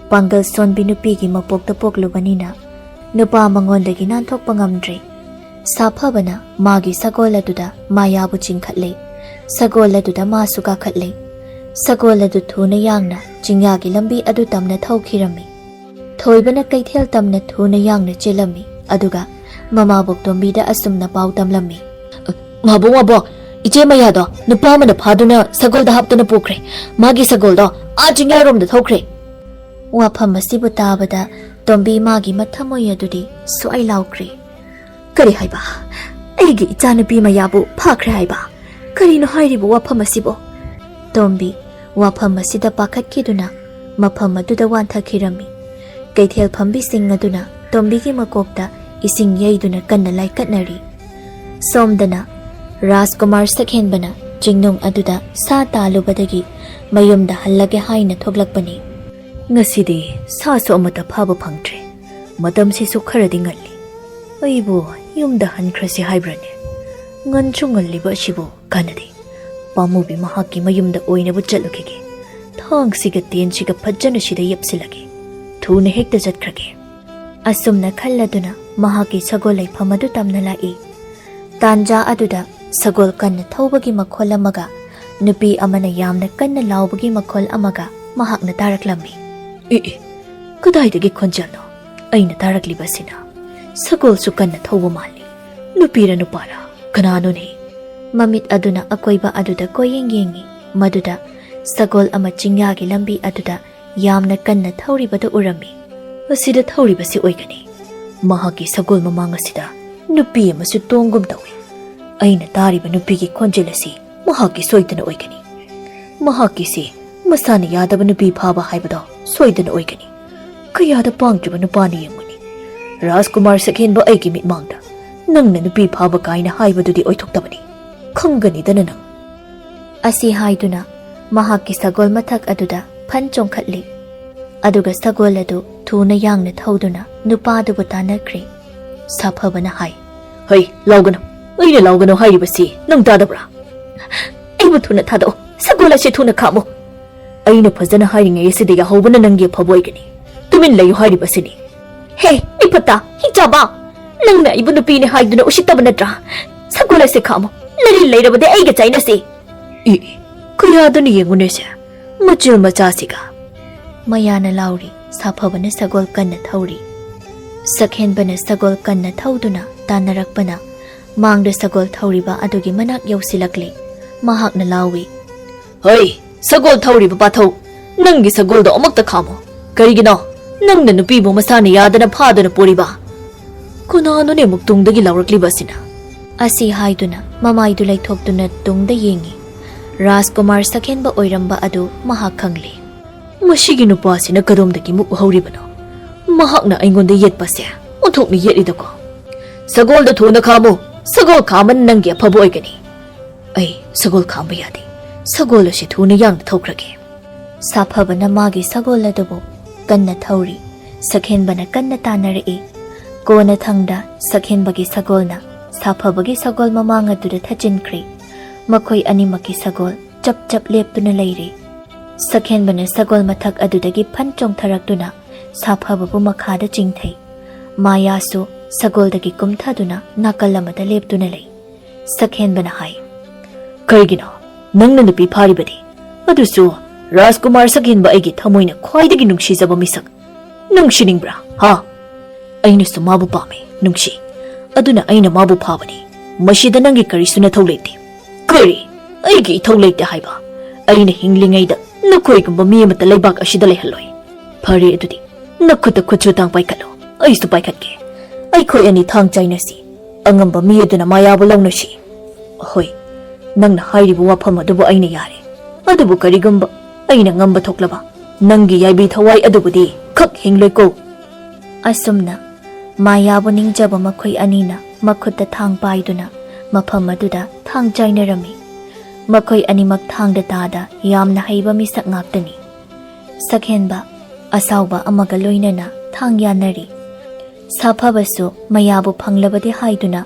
Pangal sonbi nupigi mapokta poklubanina nupa mangondagi nanthokpa ngamdre. Saphabana magi sagol aduda Mayabu chingkhatle. Sagol aduda masu kakhatle. Sagol adu thuna yangna jingyagi lambi adu tamna thaukhirami. Thoibana kaithel tamna thuna yangna chelami. Aduga mama boktombida asumna pau tamlami. Mabo iche Mayado nupa mana phaduna sagol da haptuna pukre. Magi sagol do a jingyarom da thokre. Wafam asibu tabada tombi magi mathamoy adudi suai laukre. Kari haiba aigi ichanapi Mayabu phakre haiba. Kari no hairibu wafam asibu. Tombi wafam asida pakhatkiduna mafam aduda wanthakirami. Kaithel phambi sing aduna tombigi makokta ising yaiduna kanna laikatnari. Somdana Rajkumar sakhenbana jingnong aduda sa talubadagi mayumda hallage haina thoglakpani. Ngasidi sa so amata phaba phangtre. Matam si su kharadi ngalli. Aibu ꯌꯨꯝꯗ ꯍꯟꯈ꯭ꯔꯁꯤ ꯍꯥꯏꯕ꯭ꯔꯅꯦ? ꯉꯟꯁꯨ ꯉꯜꯂꯤꯕ ꯑꯁꯤꯕꯨ ꯀꯥꯟꯅꯗꯦ. ꯄꯥꯝꯃꯨꯕꯤ ꯃꯍꯥꯛꯀꯤ ꯃꯌꯨꯝꯗ ꯑꯣꯏꯅꯕꯨ ꯆꯠꯂꯨꯈꯤꯒꯦ. ꯊꯥꯡꯁꯤꯒ ꯇꯦꯟꯁꯤꯒ ꯐꯖꯅ ꯁꯤꯗ ꯌꯦꯞꯁꯤꯜꯂꯒꯦ. ꯊꯨꯅ ꯍꯦꯛꯇ ꯆꯠꯈ꯭ꯔꯒꯦ. ꯑꯁꯨꯝꯅ ꯈꯜꯂꯗꯨꯅ ꯃꯍꯥꯛꯀꯤ ꯁꯒꯣꯜ ꯂꯩꯐꯝ ꯑꯗꯨ ꯇꯝꯅ ꯂꯥꯛꯏ. ꯇꯥꯟꯖꯥ ꯑꯗꯨꯗ ꯁꯒꯣꯜ ꯀꯟꯅ ꯊꯧꯕꯒꯤ ꯃꯈꯣꯜ ꯑꯃꯒ ꯅꯨꯄꯤ ꯑꯃꯅ ꯌꯥꯝꯅ ꯀꯟꯅ ꯂꯥꯎꯕꯒꯤ ꯃꯈꯣꯜ ꯑꯃꯒ ꯃꯍꯥꯛꯅ ꯇꯥꯔꯛꯂꯝꯃꯤ. ꯀꯗꯥꯏꯗꯒꯤ ꯈꯣꯟꯖꯦꯜꯅꯣ ꯑꯩꯅ ꯇꯥꯔꯛꯂꯤꯕꯁꯤꯅ? ꯁꯒꯣꯜꯁꯨ ꯀꯟꯅ ꯊꯧꯕ ꯃꯥꯜꯂꯤ. ꯅꯨꯄꯤꯔ ꯅꯨꯄꯥꯔ? ꯀꯅꯥꯅꯣꯅꯦ? ꯃꯃꯤꯠ ꯑꯗꯨꯅ ꯑꯀꯣꯏꯕ ꯑꯗꯨꯗ ꯀꯣꯏꯌꯦꯡ ꯌꯦꯡꯉꯤ. ꯃꯗꯨꯗ ꯁꯒꯣꯜ ꯑꯃ ꯆꯤꯡꯌꯥꯒꯤ ꯂꯝꯕꯤ ꯑꯗꯨꯗ ꯌꯥꯝꯅ ꯀꯟꯅ ꯊꯧꯔꯤꯕꯗꯨ ꯎꯔꯝꯃꯤ. ꯑꯁꯤꯗ ꯊꯧꯔꯤꯕꯁꯤ ꯑꯣꯏꯒꯅꯤ. ꯃꯍꯥꯛꯀꯤ ꯁꯒꯣꯜ ꯃꯃꯥꯡ ꯑꯁꯤꯗ ꯅꯨꯄꯤ ꯑꯃꯁꯨ ꯇꯣꯡꯒꯨꯝ ꯇꯧꯏ. ꯑꯩꯅ ꯇꯥꯔꯤꯕ ꯅꯨꯄꯤꯒꯤ ꯈꯣꯟꯖꯦꯜ ꯑꯁꯤ ꯃꯍꯥꯛꯀꯤ ꯁꯣꯏꯗꯅ ꯑꯣꯏꯒꯅꯤ. ꯃꯍꯥꯛꯀꯤꯁꯤ ꯃꯁꯥꯅ ꯌꯥꯗꯕ ꯅꯨꯄꯤ ꯐꯥꯕ ꯍꯥꯏꯕꯗꯣ ꯁꯣꯏꯗꯅ ꯑꯣꯏꯒꯅꯤ. ꯀꯌꯥꯗ ꯄꯥꯡꯗ꯭ꯔꯤꯕ ꯅꯨꯄꯥꯅ ꯌꯦꯡꯉꯨꯅꯤ. ꯔꯥꯖꯀꯨꯃꯥꯔ ꯁꯛꯍꯦꯟꯕ ꯑꯩꯒꯤ ꯃꯤꯠꯃꯥꯡꯗ ꯅꯪꯅ ꯅꯨꯄꯤ ꯐꯥꯕ ꯀꯥꯏꯅ ꯍꯥꯏꯕꯗꯨꯗꯤ ꯑꯣꯏꯊꯣꯛꯇꯕꯅꯤ. ꯈꯪꯒꯅꯤꯗꯅ ꯅꯪ. ꯑꯁꯤ ꯍꯥꯏꯗꯨꯅ ꯃꯍꯥꯛꯀꯤ ꯁꯒꯣꯜ ꯃꯊꯛ ꯑꯗꯨꯗ ꯐꯟ ꯆꯣꯡꯈꯠꯂꯤ. ꯑꯗꯨꯒ ꯁꯒꯣꯜ ꯑꯗꯨ ꯊꯨꯅ ꯌꯥꯡꯅ ꯊꯧꯗꯨꯅ ꯅꯨꯄꯥꯗꯨꯕꯨ ꯇꯥꯟꯅꯈ꯭ꯔꯤ. ꯁꯥꯐꯕꯅ ꯍꯥꯏ, ꯍꯩ ꯂꯥꯎꯒꯅꯨ. ꯑꯩꯅ ꯂꯥꯎꯒꯅꯨ ꯍꯥꯏꯔꯤꯕꯁꯤ ꯅꯪ ꯇꯥꯗꯕ꯭ꯔꯥ? ꯑꯩꯕꯨ ꯊꯨꯅ ꯊꯥꯗꯣꯛꯑꯣ. ꯁꯒꯣꯜ ꯑꯁꯤ ꯊꯨꯅ ꯈꯥꯝꯃꯨ. ꯑꯩꯅ ꯐꯖꯅ ꯍꯥꯏꯔꯤꯉꯩ ꯑꯁꯤꯗ ꯌꯥꯍꯧꯕꯅ ꯅꯪꯒꯤ ꯑꯐꯕ ꯑꯣꯏꯒꯅꯤ. ꯇꯨꯃꯤꯟ ꯂꯩꯌꯨ ꯍꯥꯏꯔꯤꯕꯁꯤꯅꯤ. ꯍꯦ ꯏꯐꯠꯇ ꯍꯤꯡꯆꯥꯕ! ꯅꯪꯅ ꯑꯩꯕꯨ ꯅꯨꯄꯤꯅꯤ ꯍꯥꯏꯗꯨꯅ ꯎꯁꯤꯠꯇꯕ ꯅꯠꯇ꯭ꯔꯥ? ꯁꯒꯣꯜ ꯑꯁꯤ ꯈꯥꯝꯃꯨ. ꯅꯔꯤ ꯂꯩꯔꯕꯗꯤ ꯑꯩꯒ ꯆꯥꯏꯅꯁꯤ. ꯀꯌꯥꯗꯅ ꯌꯦꯡꯉꯨꯅꯦꯁꯦ ꯃꯆꯤꯜ ꯃꯆꯥꯁꯤꯒ. ꯃꯌꯥꯅ ꯂꯥꯎꯔꯤ. ꯁꯥꯐꯕꯅ ꯁꯒꯣꯜ ꯀꯟꯅ ꯊꯧꯔꯤ. ꯁꯛꯍꯦꯟꯕꯅ ꯁꯒꯣꯜ ꯀꯟꯅ ꯊꯧꯗꯨꯅ ꯇꯥꯟꯅꯔꯛꯄꯅ ꯃꯥꯡꯗ ꯁꯒꯣꯜ ꯊꯧꯔꯤꯕ ꯑꯗꯨꯒꯤ ꯃꯅꯥꯛ ꯌꯧꯁꯤꯜꯂꯛꯂꯤ. ꯃꯍꯥꯛꯅ ꯂꯥꯎꯏ, ꯍꯩ ꯁꯒꯣꯜ ꯊꯧꯔꯤꯕ ꯄꯥꯊꯧ, ꯅꯪꯒꯤ ꯁꯒꯣꯜꯗꯣ ꯑꯃꯨꯛꯇ ꯈꯥꯝꯃꯣ. ꯀꯔꯤꯒꯤꯅꯣ ꯅꯪꯅ ꯅꯨꯄꯤꯕꯨ ꯃꯁꯥꯅ ꯌꯥꯗꯅ ꯐꯥꯗꯨꯅ ꯄꯨꯔꯤꯕ? ꯀꯅꯥꯅꯣꯅꯦ ꯑꯃꯨꯛ ꯇꯨꯡꯗꯒꯤ ꯂꯥꯎꯔꯛꯂꯤꯕꯁꯤꯅ? ꯑꯁꯤ ꯍꯥꯏꯗꯨꯅ ꯃꯃꯥꯏꯗꯨ ꯂꯩꯊꯣꯛꯇꯨꯅ ꯇꯨꯡꯗ ꯌꯦꯡꯉꯤ. ꯔꯥꯖꯀꯨꯃꯥꯔ ꯁꯛꯍꯦꯟꯕ ꯑꯣꯏꯔꯝꯕ ꯑꯗꯨ ꯃꯍꯥꯛ ꯈꯪꯂꯤ. ꯃꯁꯤꯒꯤ ꯅꯨꯄꯥꯁꯤꯅ ꯀꯔꯣꯝꯗꯒꯤ ꯃꯨꯛ ꯍꯧꯔꯤꯕꯅꯣ? ꯃꯍꯥꯛꯅ ꯑꯩꯉꯣꯟꯗ ꯌꯦꯠꯄꯁꯦ ꯑꯣꯟꯊꯣꯛꯅ ꯌꯦꯠꯂꯤꯗꯀꯣ. ꯁꯒꯣꯜꯗꯣ ꯊꯨꯅ ꯈꯥꯝꯃꯨ. ꯁꯒꯣꯜ ꯈꯥꯝꯕꯅ ꯅꯪꯒꯤ ꯑꯐꯕ ꯑꯣꯏꯒꯅꯤ. ꯑꯩ ꯁꯒꯣꯜ ꯈꯥꯝꯕ ꯌꯥꯗꯦ. ꯁꯒꯣꯜ ꯑꯁꯤ ꯊꯨꯅ ꯌꯥꯡꯅ ꯊꯧꯈ꯭ꯔꯒꯦ. ꯁꯥꯐꯕꯅ ꯃꯥꯒꯤ ꯁꯒꯣꯜ ꯑꯗꯨꯕꯨ ꯀꯟꯅ ꯊꯧꯔꯤ. ꯁꯛꯍꯦꯟꯕꯅ ꯀꯟꯅ ꯇꯥꯟꯅꯔꯛꯏ. ꯀꯣꯟꯅ ꯊꯪꯗ ꯁꯛꯍꯦꯟꯕꯒꯤ ꯁꯒꯣꯜꯅ ꯁꯥꯐꯕꯒꯤ ꯁꯒꯣꯜ ꯃꯃꯥꯡ ꯑꯗꯨꯗ ꯊꯠꯆꯤꯟꯈ꯭ꯔꯤ. ꯃꯈꯣꯏ ꯑꯅꯤꯃꯛꯀꯤ ꯁꯒꯣꯜ ꯆꯞ ꯆꯞ ꯂꯦꯞꯇꯨꯅ ꯂꯩꯔꯤ. ꯁꯛꯍꯦꯟꯕꯅ ꯁꯒꯣꯜ ꯃꯊꯛ ꯑꯗꯨꯗꯒꯤ ꯐꯟ ꯆꯣꯡꯊꯔꯛꯇꯨꯅ ꯁꯥꯐꯕꯕꯨ ꯃꯈꯥꯗ ꯆꯤꯡꯊꯩ. ꯃꯥꯌꯥꯁꯨ ꯁꯒꯣꯜꯗꯒꯤ ꯀꯨꯝꯊꯗꯨꯅ ꯅꯥꯀꯜ ꯑꯃꯗ ꯂꯦꯞꯇꯨꯅ ꯂꯩ. ꯁꯛꯍꯦꯟꯕꯅ ꯍꯥꯏ, ꯀꯔꯤꯒꯤꯅꯣ ꯅꯪꯅ ꯅꯨꯄꯤ ꯐꯥꯔꯤꯕꯗꯤ? ꯑꯗꯨꯁꯨ ꯔꯥꯖꯀꯨꯃꯥꯔ ꯁꯛꯍꯦꯟꯕ ꯑꯩꯒꯤ ꯊꯃꯣꯏꯅ ꯈ꯭ꯋꯥꯏꯗꯒꯤ ꯅꯨꯡꯁꯤꯖꯕ ꯃꯤꯁꯛ. ꯅꯨꯡꯁꯤꯅꯤꯡꯕ꯭ꯔꯥ? ꯍꯥ? ꯑꯩꯅꯁꯨ ꯃꯥꯕꯨ ꯄꯥꯝꯃꯤ, ꯅꯨꯡꯁꯤ. ꯑꯗꯨꯅ ꯑꯩꯅ ꯃꯥꯕꯨ ꯐꯥꯕꯅꯤ. ꯃꯁꯤꯗ ꯅꯪꯒꯤ ꯀꯔꯤꯁꯨ ꯅꯊꯧ ꯂꯩꯇꯦ. ꯀꯔꯤ? ꯑꯩꯒꯤ ꯏꯊꯧ ꯂꯩꯇꯦ ꯍꯥꯏꯕ? ꯑꯩꯅ ꯍꯤꯡꯂꯤꯉꯩꯗ ꯅꯈꯣꯏꯒꯨꯝꯕ ꯃꯤ ꯑꯃꯠꯇ ꯂꯩꯕꯥꯛ ꯑꯁꯤꯗ ꯂꯩꯍꯜꯂꯣꯏ. ꯐꯔꯦ ꯑꯗꯨꯗꯤ ꯅꯈꯨꯠꯇ ꯈꯨꯠꯁꯨꯇꯥꯡ ꯄꯥꯏꯈꯠꯂꯣ. ꯑꯩꯁꯨ ꯄꯥꯏꯈꯠꯀꯦ. ꯑꯩꯈꯣꯏ ꯑꯅꯤ ꯊꯥꯡ ꯆꯥꯏꯅꯁꯤ. ꯑꯉꯝꯕ ꯃꯤ ꯑꯗꯨꯅ ꯃꯥꯌꯥꯕꯨ ꯂꯧꯅꯁꯤ. ꯍꯣꯏ, ꯅꯪꯅ ꯍꯥꯏꯔꯤꯕ ꯋꯥꯐꯝ ꯑꯗꯨꯕꯨ ꯑꯩꯅ ꯌꯥꯔꯦ. ꯑꯗꯨꯕꯨ ꯀꯔꯤꯒꯨꯝꯕ ꯑꯩꯅ ꯉꯝꯕ ꯊꯣꯛꯂꯕ ꯅꯪꯒꯤ ꯌꯥꯏꯕꯤ ꯊꯋꯥꯏ ꯑꯗꯨꯕꯨꯗꯤ ꯈꯛ ꯍꯤꯡꯂꯣꯏꯀꯣ. ꯑꯁꯨꯝꯅ ꯃꯥꯌꯥꯕꯨ ꯅꯤꯡꯖꯕ ꯃꯈꯣꯏ ꯑꯅꯤꯅ ꯃꯈꯨꯠꯇ ꯊꯥꯡ ꯄꯥꯏꯗꯨꯅ ꯃꯐꯝ ꯑꯗꯨꯗ ꯊꯥꯡ ꯆꯥꯏꯅꯔꯝꯃꯤ. ꯃꯈꯣꯏ ꯑꯅꯤꯃꯛ ꯊꯥꯡꯗ ꯇꯥꯗ ꯌꯥꯝꯅ ꯍꯩꯕ ꯃꯤꯁꯛ ꯉꯥꯛꯇꯅꯤ. ꯁꯛꯍꯦꯟꯕ ꯑꯁꯥꯎꯕ ꯑꯃꯒ ꯂꯣꯏꯅꯅ ꯊꯥꯡ ꯌꯥꯟꯅꯔꯤ. ꯁꯥꯐꯕꯁꯨ ꯃꯌꯥꯕꯨ ꯐꯪꯂꯕꯗꯤ ꯍꯥꯏꯗꯨꯅ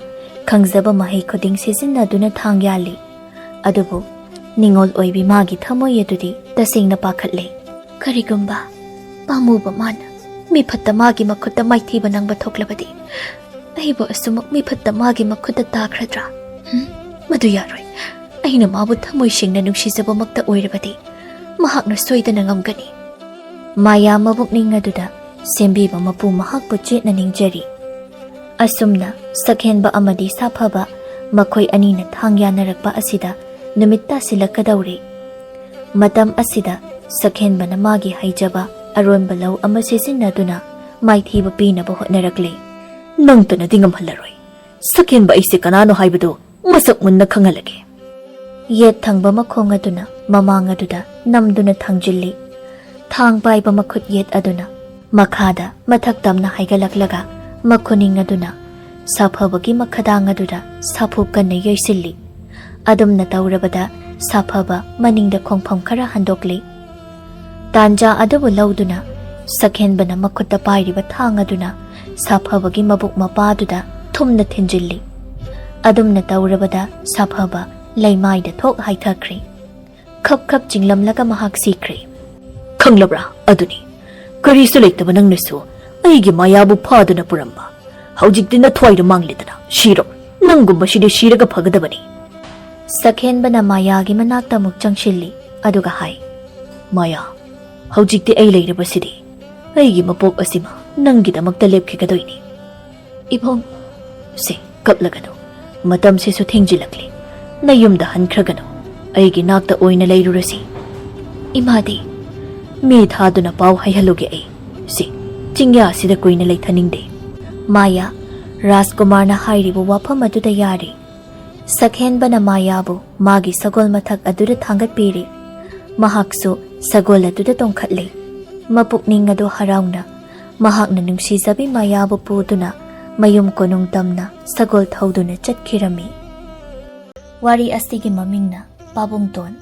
ꯈꯪꯖꯕ ꯃꯍꯩ ꯈꯨꯗꯤꯡ ꯁꯤꯖꯤꯟꯅꯗꯨꯅ ꯊꯥꯡ ꯌꯥꯜꯂꯤ. ꯑꯗꯨꯕꯨ ꯅꯤꯡꯉꯣꯜ ꯑꯣꯏꯕꯤ ꯃꯥꯒꯤ ꯊꯃꯣꯏ ꯑꯗꯨꯗꯤ ꯇꯁꯦꯡꯅ ꯄꯥꯈꯠꯂꯦ. ꯀꯔꯤꯒꯨꯝꯕ ꯄꯥꯝꯃꯨꯕ ꯃꯥꯅ ꯃꯤꯐꯠꯇ ꯃꯥꯒꯤ ꯃꯈꯨꯠꯇ ꯃꯥꯏꯊꯤꯕ ꯅꯪꯕ ꯊꯣꯛꯂꯕꯗꯤ ꯑꯩꯕꯨ ꯑꯁꯨꯃꯛ ꯃꯤꯐꯠꯇ ꯃꯥꯒꯤ ꯃꯈꯨꯠꯇ ꯇꯥꯈ꯭ꯔꯗ꯭ꯔꯥ? ꯃꯗꯨ ꯌꯥꯔꯣꯏ. ꯑꯩꯅ ꯃꯥꯕꯨ ꯊꯃꯣꯏ ꯁꯦꯡꯅ ꯅꯨꯡꯁꯤꯖꯕꯃꯛꯇ ꯑꯣꯏꯔꯕꯗꯤ ꯃꯍꯥꯛꯅ ꯁꯣꯏꯗꯅ ꯉꯝꯒꯅꯤ. ꯃꯥꯌꯥ ꯃꯕꯨꯛꯅꯤꯡ ꯑꯗꯨꯗ ꯁꯦꯝꯕꯤꯕ ꯃꯄꯨ ꯃꯍꯥꯛꯄꯨ ꯆꯦꯠꯅ ꯅꯤꯡꯖꯔꯤ. ꯑꯁꯨꯝꯅ ꯁꯛꯍꯦꯟꯕ ꯑꯃꯗꯤ ꯁꯥꯐꯕ ꯃꯈꯣꯏ ꯑꯅꯤꯅ ꯊꯥꯡ ꯌꯥꯟꯅꯔꯛꯄ ꯑꯁꯤꯗ ꯅꯨꯃꯤꯠ ꯇꯥꯁꯤꯜꯂꯛꯀꯗꯧꯔꯤ. ꯃꯇꯝ ꯑꯁꯤꯗ ꯁꯛꯍꯦꯟꯕꯅ ꯃꯥꯒꯤ ꯍꯩꯖꯕ ꯑꯔꯣꯟꯕ ꯂꯧ ꯑꯃ ꯁꯤꯖꯤꯟꯅꯗꯨꯅ ꯃꯥꯏꯊꯤꯕ ꯄꯤꯅꯕ ꯍꯣꯠꯅꯔꯛꯂꯤ. ꯅꯪꯇꯅꯗꯤ ꯉꯝꯍꯜꯂꯔꯣꯏ. ꯁꯛꯍꯦꯟꯕ ꯑꯩꯁꯦ ꯀꯅꯥꯅꯣ ꯍꯥꯏꯕꯗꯨ ꯃꯁꯛ ꯃꯨꯟꯅ ꯈꯪꯍꯜꯂꯒꯦ. ꯌꯦꯠ ꯊꯪꯕ ꯃꯈꯣꯡ ꯑꯗꯨꯅ ꯃꯃꯥꯡ ꯑꯗꯨꯗ ꯅꯝꯗꯨꯅ ꯊꯥꯡꯖꯤꯜꯂꯤ. ꯊꯥꯡ ꯄꯥꯏꯕ ꯃꯈꯨꯠ ꯌꯦꯠ ꯑꯗꯨꯅ ꯃꯈꯥꯗ ꯃꯊꯛ ꯇꯝꯅ ꯍꯥꯏꯒꯠꯂꯛꯂꯒ ꯃꯈꯨꯅꯤꯡ ꯑꯗꯨꯅ ꯁꯥꯐꯕꯒꯤ ꯃꯈꯗꯥꯡ ꯑꯗꯨꯗ ꯁꯥꯐꯨ ꯀꯟꯅ ꯌꯩꯁꯤꯜꯂꯤ. ꯑꯗꯨꯝꯅ ꯇꯧꯔꯕꯗ ꯁꯥꯐꯕ ꯃꯅꯤꯡꯗ ꯈꯣꯡꯐꯝ ꯈꯔ ꯍꯟꯗꯣꯛꯂꯤ. ꯇꯥꯟꯖꯥ ꯑꯗꯨꯕꯨ ꯂꯧꯗꯨꯅ ꯁꯛꯍꯦꯟꯕꯅ ꯃꯈꯨꯠꯇ ꯄꯥꯏꯔꯤꯕ ꯊꯥꯡ ꯑꯗꯨꯅ ꯁꯥꯐꯕꯒꯤ ꯃꯕꯨꯛ ꯃꯄꯥꯗꯨꯗ thumna thinjilli. Adumna taurabada saphaba laimaida thok haithakri. Khap khap chinglamlaga mahak sikri. Khanglabra aduni. Karisu leitaba nangnasu aigi mayabu phaduna puramba. Haujikti na thwaida manglidana shiro nangumba shidi shiraga phagadabani. Sakhenbana mayagi manakta muk changshilli aduga hai. Maya haujikti ai leirabasidi aigi mapok asima nangidamakta lepkhigadoini. Ibong se kaplagano matam se su thengjilakli nayumda hankragano aigi nakta oina leirurasi. Imadi mi thaduna pau haihaluge ai se chingya sida koina leithaningde. Maya Rajkumar na hairibu wafam aduda yari. Sakhenbana Mayabu magi sagol mathak aduda thangat piri. Mahaksu sagol aduda tongkhatle. Mapukning adu harauna mahakna nungsijabi Mayabu puduna mayum konung tamna sagol thauduna chatkirami. Wari asigi mamingna PABUNGTON.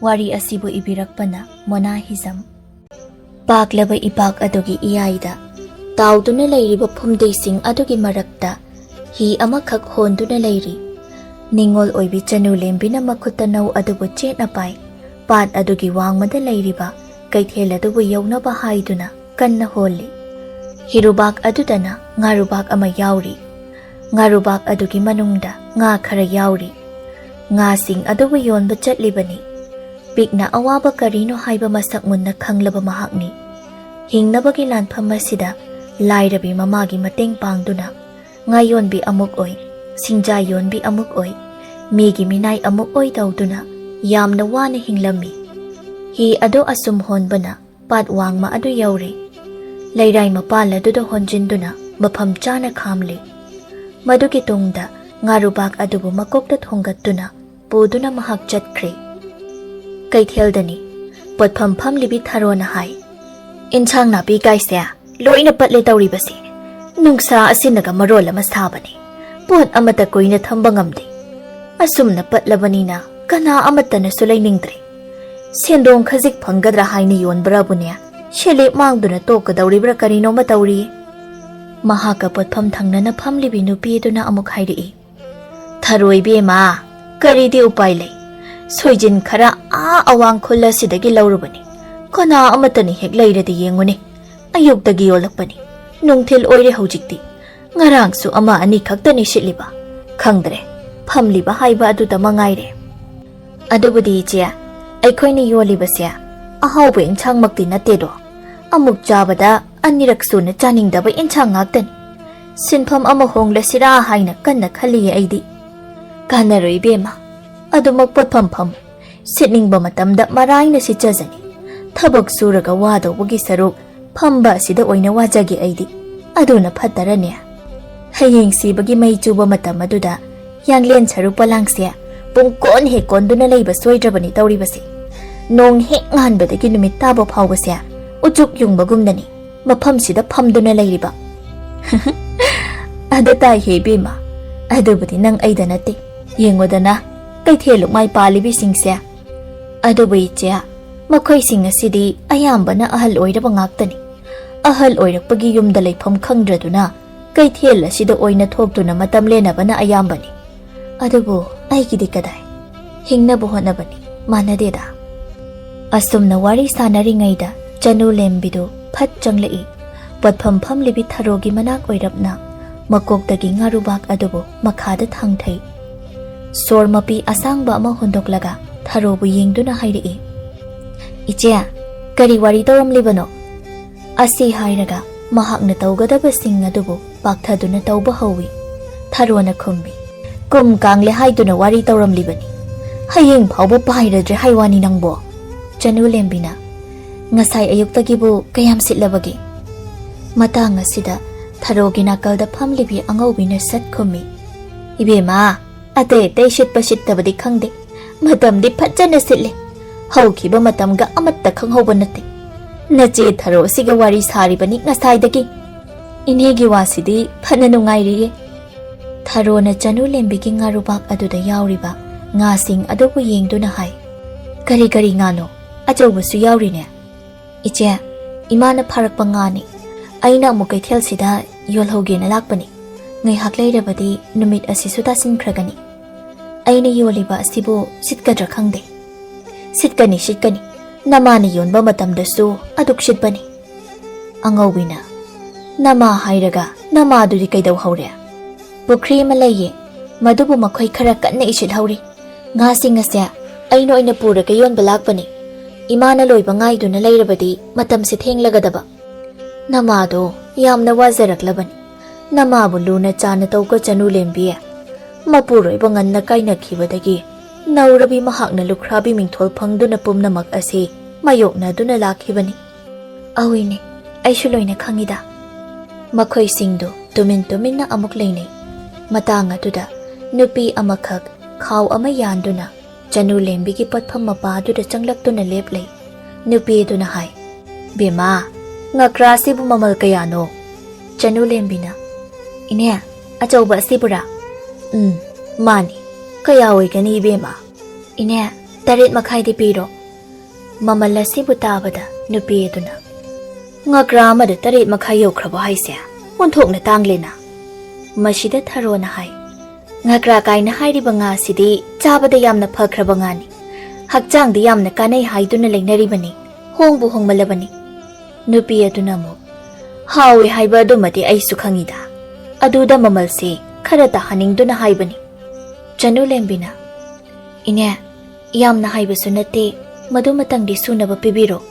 Wari asibu ibirakpana mona HIJAM. Paklaba ipak adugi iyaida tauduna leiriba phumdeising adugi marakta hi amakhak honduna leiri. Ningol oibi chanu lembina makhutta nau adubu chetna pai. Pat adugi wangmada leiriba kaithel adubu yaunaba haiduna kanna holli. Hirubak adudana ngarubak ama yauri. Ngarubak adugi manungda nga khara yauri. Nga sing adubu yonba chatlibani. Pikna awaba karino haiba masak munna khanglaba mahakni. Hingnabagi lanpham asida LAIRABI mamagi mateng pangduna ngayon bi amuk oy singja yon bi amuk oy migi minay amuk oy tawduna yamna wana hinglami. Hi ado asum honbana pat wangma ado yauri. Lairay mapala duda honjinduna mapam chana khamli. Madugi tungda ngarubak adubu makokta thongatuna puduna mahak chatkri. Kaitheldani potpham phamlibi tharona hai. Inchang napi kaisya loina patle tawribasi nungsa asinaga marol ama sabani pot amata koina thamba ngamde asumna patlabanina kana amata na sulainingdre sendong khajik phangadra haina yonbra bunya shele mangduna tokadawribra karino matawri mahaka potpham thangnana phamlibi nupi duna amuk hairi tharoi bema karidi upai lei soijin khara awang khulla sidagi lawrubani kana amata ni hek leiradi yenguni ayugdagi yolakpani nungthil oire haujikti ngarangsu ama ani khaktani shitliba khangdre phamliba haiba aduda mangaire adubudi che aikhoini yolibasya ahawbe inchang makti natedo amuk jabada aniraksu na chaningdaba inchang ngaktani sinpham ama honglasira haina kanna khali aidi kanaroi bema adumak potpham pham sitningba matamda maraina sichajani thabak suraga wadobagi saruk Pamba sida oina wajagi aidi aduna phatarane hayeng sibagi mai chuba matam aduda yanglen charu palangsia pungkon he konduna leiba soidrabani tawribasi nong he nganbadagi numit tabo phawbasya ujuk yungbagumdani mafam sida phamduna leiriba adata he bema adubudi nang aida nate yengodana kaithelu mai palibi singsia adubai che makhoi sing asidi ayambana ahal oiraba ngaktani ahal oirakpagi yumda leifam khangdraduna kaithel asida oina thokduna matam lenabana ayambani adubu aigidi kadai hingnabu honabani manadeda asumna wari sanaringaida chanu lembidu phat changlai patpham phamlibi tharogi manak oirapna makokdagi ngarubak adubu makhada thangthai sormapi asangba ama hondoklaga tharobu yengduna hairi iche kari wari toramlibano asi hairaga mahakna tawgadaba sing adubu pakthaduna tawba hawi tharona khumbi kum kangle haiduna wari toramlibani hayeng phawba pairadre haiwani nangbo chanu lembina ngasai ayuktagibu kayam sitlabagi matang asida tharogi nakalda phamlibi angawbina sat khumi ibema ate te shitpa shittabadi khangde matamdi phajana sitle haukiba matamga amatta khanghoba nate nache tharo siga wari saribani ngasaidagi inhegi wasidi phana nungairiye tharo na chanu lembigi ngarubak aduda yauriba nga sing adubu yengduna hai kari kari ngano achawbasu yaurine iche imana pharakpa ngani aina mukai thelsida yolhogena lakpani ngaihak lairabadi numit asisu tasinkragani. Aina yoliba asibu sitkadra khangde. Sitkani. Namani yonba matamdasu aduk sitbani. Angawina. Nama hairaga nama adudi kaidau haure. Pukri malaye madubu makhoi khara kanna isit hauri. Ngasing asya aino aina puraga yonba lakbani. Imana loiba ngaiduna lairabadi matam si thenglagadaba. Namado yamna wazaraklabani. Namabu luna chana tauka chanu lembiya. Mapuroiba nganna kainakibadagi Naurabi mahakna lukhrabi mingthol phangduna pumnamak ase mayokna duna lakhibani. Awine aishu loina khangida. Makhoi singdu tumin na amuk leinei. Matang aduda nupi amakhak khaw ama yanduna chanu lembigi patpham mapaduda changlaktuna leplei. Nupi duna hai. Bema ngakra sibu mamal kayano. Chanu lembina. Ine achauba sibura. Mani kaya oigani bema. Ine tarit makhai di piro. Mamala sibu tabada nupi eduna. Ngakra amada tarit makhai yokraba haisya. Onthok na tanglena. Masida tharo na hai. Ngakra kaina hairiba nga sidi chabada yamna phakraba ngani. Hakchang di yamna kanai haiduna lengnaribani. Hongbu hongmalabani. Nupi eduna mo. Hawi haiba adumati aisu khangida. Aduda mamalsi kharata haningduna haibani. Chanu lembina. Ine yamna haibasu nate madumatangdi sunaba pibiro.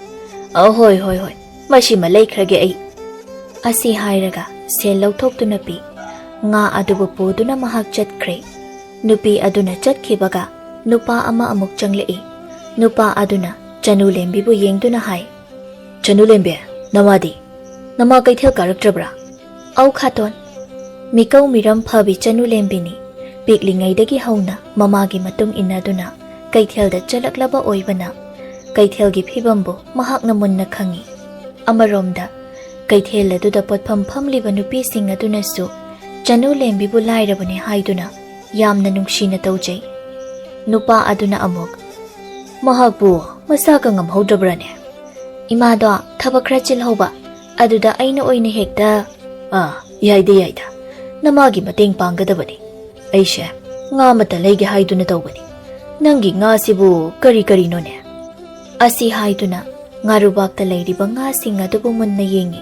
Hoi. Mashima laikhrage ai. Asi hairaga sel lauthokduna pi. Nga adubu puduna mahak chatkre. Nupi aduna chatkhibaga nupa ama amuk changlei. Nupa aduna chanu lembibu yengduna hai. Chanu lembe namadi. Nama kaithel karaktrabra. Au khaton. Mikau miram phabi chanu lembini. Piklingaidagi hauna mamagi matung inaduna kaithelda chalaklaba oibana. Kaithelgi phibambu mahakna munna khangi. Amaromda kaithel aduda potpham phamliba nupising adunasu chanu lembibu lairabani haiduna yamna nungsina taujai. Nupa aduna amuk. Mahakbu masaka ngamhaudrabrane. Imado thabak khara chilhauba aduda aina oina hekta yaida. Namagi mateng panggadabani. Aisha nga mata leige haiduna tawbani. Nangi nga sibu kari none. Asi haiduna ngarubakta leiriba nga sing adubu munna yengi.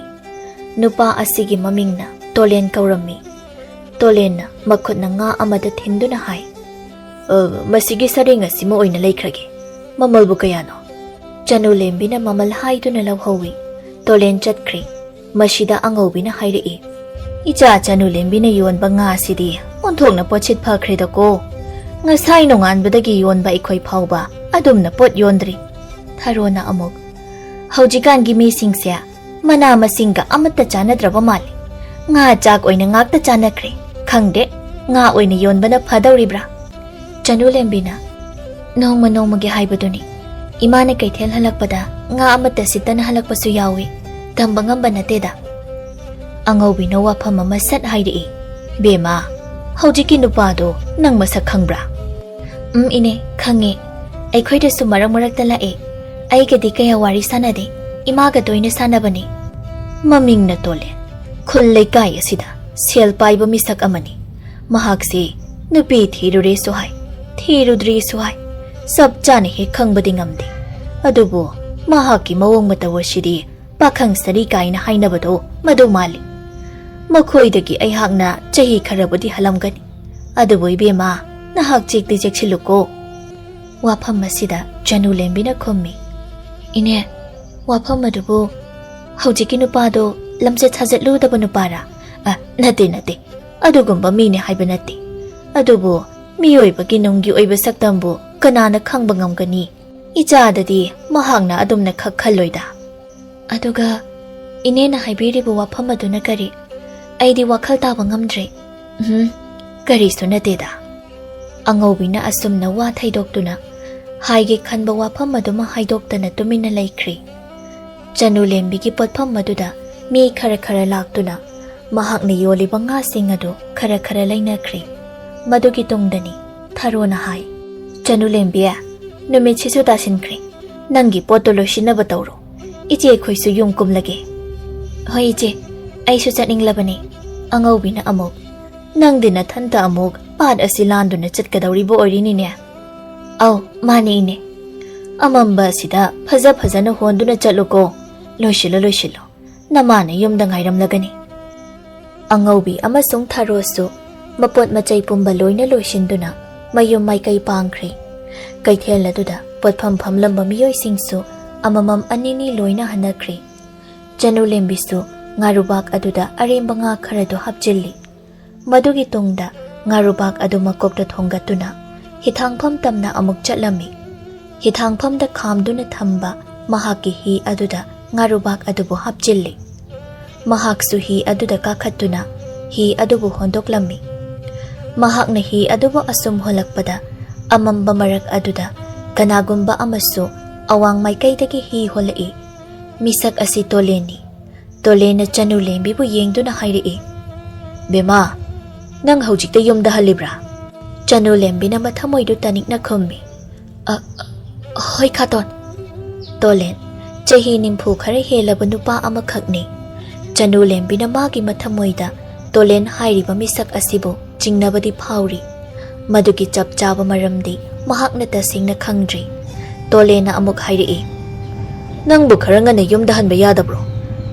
Nupa asigi mamingna Tolen kaurammi. Tolenna makhutna nga amada thinduna hai. Masigi sarenga simo oina laikhrage. Mamalbu kayano. Chanu lembina mamal haiduna lawhawi. Tolen chatkri. Masida angawbina hairei. Icha chanu lembina yonba nga sidi onthokna pochit phakhreda ko. Ngasai nonganbadagi yonba ikhoi phawba adumna pot yondri. Tharona amuk. Haujikan gi misingsia mana masinga amata chanadraba mali. Nga chak oina ngakta chanakre. Khangde nga oina yonbana phadawribra. Chanu lembina nongma gi haibaduni. Imana kaithel halakpada nga amata sitana halakpasu yawi. Tamba ngamba nateda. Angawbina wafam ama sat hairei. Bema haujiki nupado nang masak khangbra. Ine khange. Aikhoida su marak lae. Aigadi kaya wari sanade. Imaga doina sanabani. Maming na tole. Khullay kaya sida. Sel paiba misak amani. Mahagsi nupi thirure suhai. Thirudri suhai. Sab chane he khangbadi ngamde. Adubo mahaki mawong matawasidi. Pakhang sari kaina hainabado madu mali. Makhoidagi aihakna chahi kharabudi halamgani. Adubo ibema nahak chikti chekchiluko. Wafam masida chanu lembina khummi. Ine wafam adubo haujiki nupado lamse thajatlu nupara. Nate. Adugumba mine haiba nate. Adubo miyoibagi nunggi oiba saktambu kanana khangba ngamgani. Ichadadi mahakna adumna khakhalloida. Aduga inena haibiribu wafam aduna kari. Aidi wakhal taba ngamdre. Kari sunateda. Angawbina asumna wa thaidoktuna. Haige khanba wafam aduma haidoktana tumina laikri. Chanu lembigi potpham maduda mi khara laktuna. Mahakna yoliba nga singadu khara lainakri. Madugi tungdani tharona hai. Chanu lembiya numit sisu tasinkri. Nangi potolo shinaba tawro. Iche khoisu yum kumlage. Hoi iche. Aisu chaninglabani. Angawbina amok. Nangdi nathanta amuk pad asi landuna chatkadawribo oirinine. Aw, mane ine. Amamba sida phajana honduna chatluko. Loishilo. Namana yumda ngairamlagani. Angaubi amasung tharosu mapot machai pumba loina loishinduna mayum maikai pangkhri. Kaithel aduda potpham phamlamba miyoi singsu amamam anini loina hanakri. Janu lembisu ngarubak aduda aremba nga kharado hapjilli. Madugi tungda ngarubak adu makokta thongatuna hithangpham tamna amuk chatlami. Hithangphamda khamduna thamba mahaki hi aduda ngarubak adubu hapjilli. Mahaksu hi aduda kakhatuna hi adubu hondoklami. Mahakna hi adubu asum holakpada amamba marak aduda kanagumba amasu awang maikaidagi hi holai. Misak asi toleni. Tolena chanu lembibu yengduna hairi. Bema, nang haujikta yumda halibra. Chanu lembina mathamoidu tanikna khummi. Hoi khaton. Tolen, chahi nimpu khare helaba nupa amakhakni. Chanu lembina magi mathamoida tolen hairiba misak asibu jingnabadi phauri. Madugi chap chaba maramdi mahakna tasingna khangdri. Tolena amuk hairi. Nangbu khara ngana yumda hanba yadabro.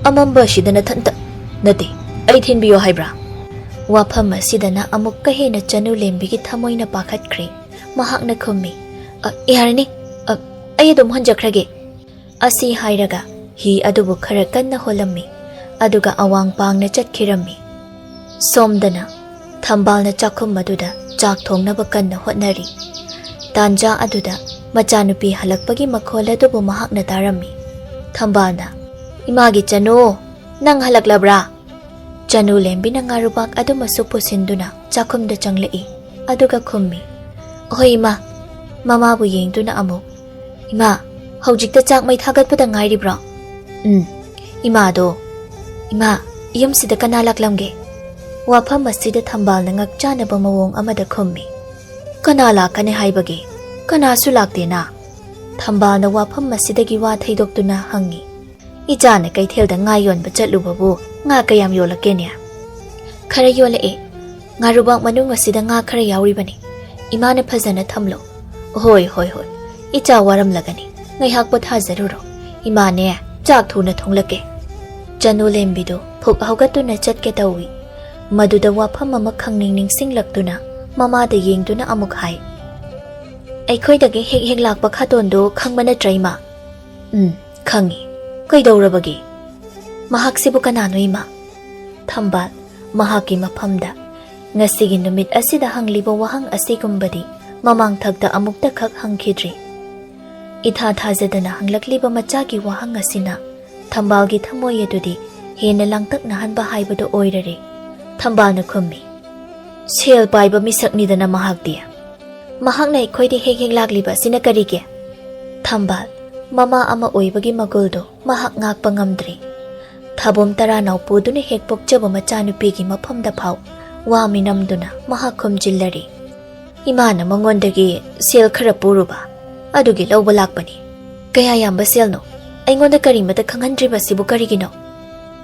Amamba shidana thanta. Nati, ai thinbiyo haibra. Wafam asidana amuk kahena chanu lembigi thamoina pakhatkri. Mahakna khummi. Yarani, ai adum hanjakrage. Asi hairaga hi adubu khara kanna holammi. Aduga awang pangna chatkhirammi. Somdana thambalna chakhum maduda chak thongnaba kanna hotnari. Tanja aduda machanupi halakpagi makhola adubu mahakna tarammi. Thambalna imagi chanu nang halaklabra. Chanu lembina ngarubak adu masu pusinduna chakhumda changlai. Aduga khummi. Hoi ima, mamabu yengduna amuk. Ima, haujikta chak mai thagatpada ngairibra. Ima do. Ima, yumsida kana laklamge. Wafam asida thambalna ngakchanaba mawong amada khummi. Kana lakane haibage. Kana su lakte na. Thambalna wafam asidagi wa thaidoktuna hangi. Ijana kaithelda nga yonba chatlubabu nga kayam yolakene. Khara yolae. Ngarubak manung asida nga khara yauribani. Imana phajana thamlo. Hoi. Icha waram lagani. Ngai hak pothajaruro. Imane chak thuna thonglake. Chanu lembido phuk haugatuna chatke tawi. Maduda wafam ama khangning ningsinglakduna mamada yengduna amuk hai. Aikhoidagi hek lakpa khatondo khangbana traima. Khangi. Kaidaurabagi. Mahaksibu kanano ima. Thambal mahaki maphamda. Ngasigi numit asida hangliba wahang asigumbadi mamang thagda amukta khak hangkhidri. Itha thajadana hanglakliba machagi wahang asina thambalgi thamoy adudi hena langtak nahanba haibado oirare. Thambalna khummi. Sel paiba misaknidana mahakdia. Mahakna ikhoidi hek lakliba sina karige. Thambal mama ama oibagi maguldo mahak ngakpa ngamdri. Thabom tara naupuduna hek pokjaba machanupigi maphamda phau wa minamduna mahak khumjillari. Imana mangondagi sel khara puruba adugi lawba lakpani. Kaya yamba selno aingonda karimata khanghandriba sibu karigino.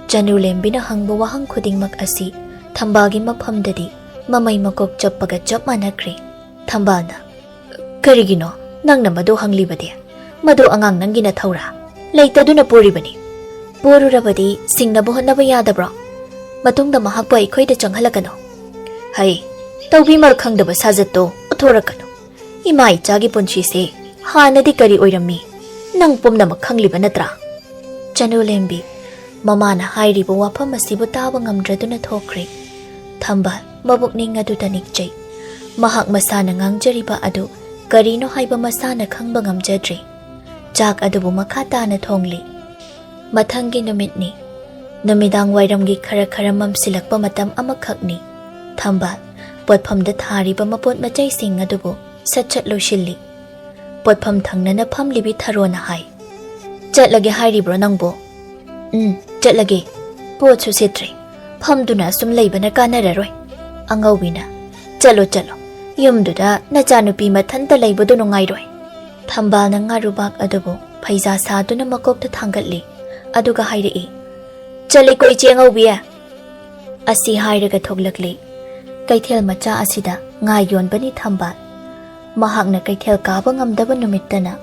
Chanu lembina hangba wahang khudingmak asi thambalgi maphamdadi mamai makok chappaga chap manakri. Thambalna karigino nangna madu hanglibade. Madu angang nangina thaura. Leitaduna puribani. Pururabadi singnabu honnaba yadabra. Matungda mahakpa ikhoida changhalakano. Hai, tawbi mar khangdaba sajatto uthorakano. Ima ichagi punchise hanadi kari oirammi. Nang pumnamak khangliba natra. Chanu lembi mamana hairiba wafam asibu taba ngamdraduna thokre. Thambal mabukning aduda nikjai. Mahak masana ngangjariba adu karino haiba masana khangba ngamjadri. Chak adubu makhatana thongli. Mathangi numitni. Numidang wairamgi khara mamsilakpa matam amakhakni. Thambal potphamda thariba mapot machai sing adubu satchat loshilli. Potpham thangnana phamlibi tharona hai. Chatlage hairibro nangbo. Chatlage. Potsu sitre. Phamduna sum leibana kanararoi. Angaubina. Chalo. Yumduda nachanupi mathanta leibadu nungairoi. Thambalna ngarubak adubu phaisa saduna makokta thangatli. Aduga hairi. Chali koi chengaubiya. Asi hairaga thoglakli. Kaithel macha asida ngai yonbani thambal. Mahakna kaithel kaba ngamdaba numittana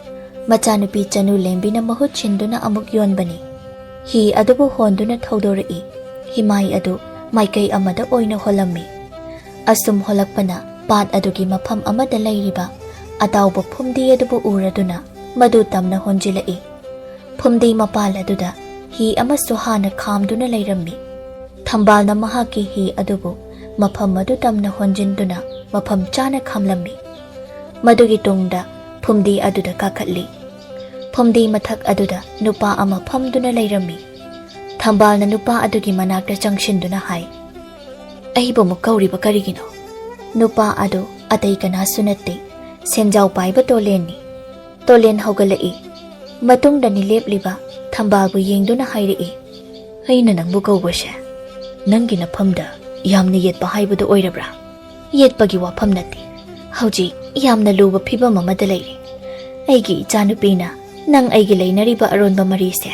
machanupi chanu lembina mahut chinduna amuk yonbani. Hi adubu honduna thodorei. Himai adu maikai amada oina holammi. Asum holakpana pat adugi mafam amada lairiba atawba phumdi adubu uraduna madu tamna honjilai. Phumdi mapal aduda hi amasu hana khamduna lairammi. Thambalna mahaki hi adubu mafam madu tamna honjinduna mafam chana khamlammi. Madugi tungda phumdi aduda kakatli. Phumdi mathak aduda nupa ama phamduna lairammi. Thambalna nupa adugi manakta changshinduna hai. Aibu mukauriba karigino. Nupa adu atai kanasu natte senjau paiba tolenni. Tolen haugalai. Matungda nilepliba thambalbu yengduna hairei. Aina nangbu kaubashe. Nangi nafamda yamna yetpa haibadu oirabra. Yetpagi wafam natte. Hauji yamna luba phibam amada lairi. Aigi ichanupina nang aigi lainariba aronba marise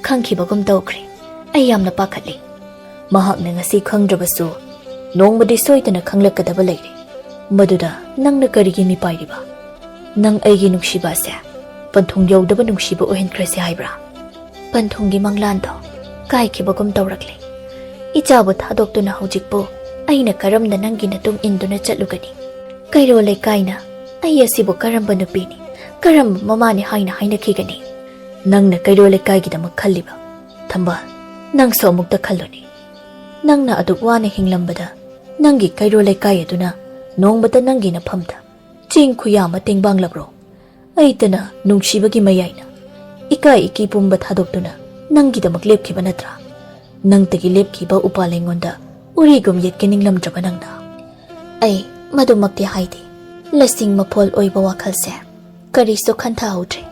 khangkhibagum tawkhre. Ai yamna pakhatli. Mahakna ngasi khangdrabasu nongbadi soitana khanglakadaba lairi. Maduda nangna karigi mipairiba. Nang aigi nungsiba se panthung yaudaba nungsiba ohenkrase haibra. Panthungi manglanto kaikhibagum tawrakli. Ichabu thadoktuna haujikpo aina karamna nangi natung induna chatlugani. Kairo leikaina ai asibu karamba nupini karamba mamani haina hainakhigani. Nangna kairo leikaigidamak khalliba. Thambal nang so amukta khalloni. Nangna aduk wana hinglambada nangi kairo leikai aduna nongbada nangi nafamda ching khuyama tingbanglabrో. Aitana nungsibagi mayaina ikai iki pumba thadoktuna nangidamak lepkhiba natra. Nangtagi lepkhiba upalengonda urigum yetkeninglamdraba nangna. Ai madumakti haidi lasing mapol oiba wakhalse kariso khantha hautre.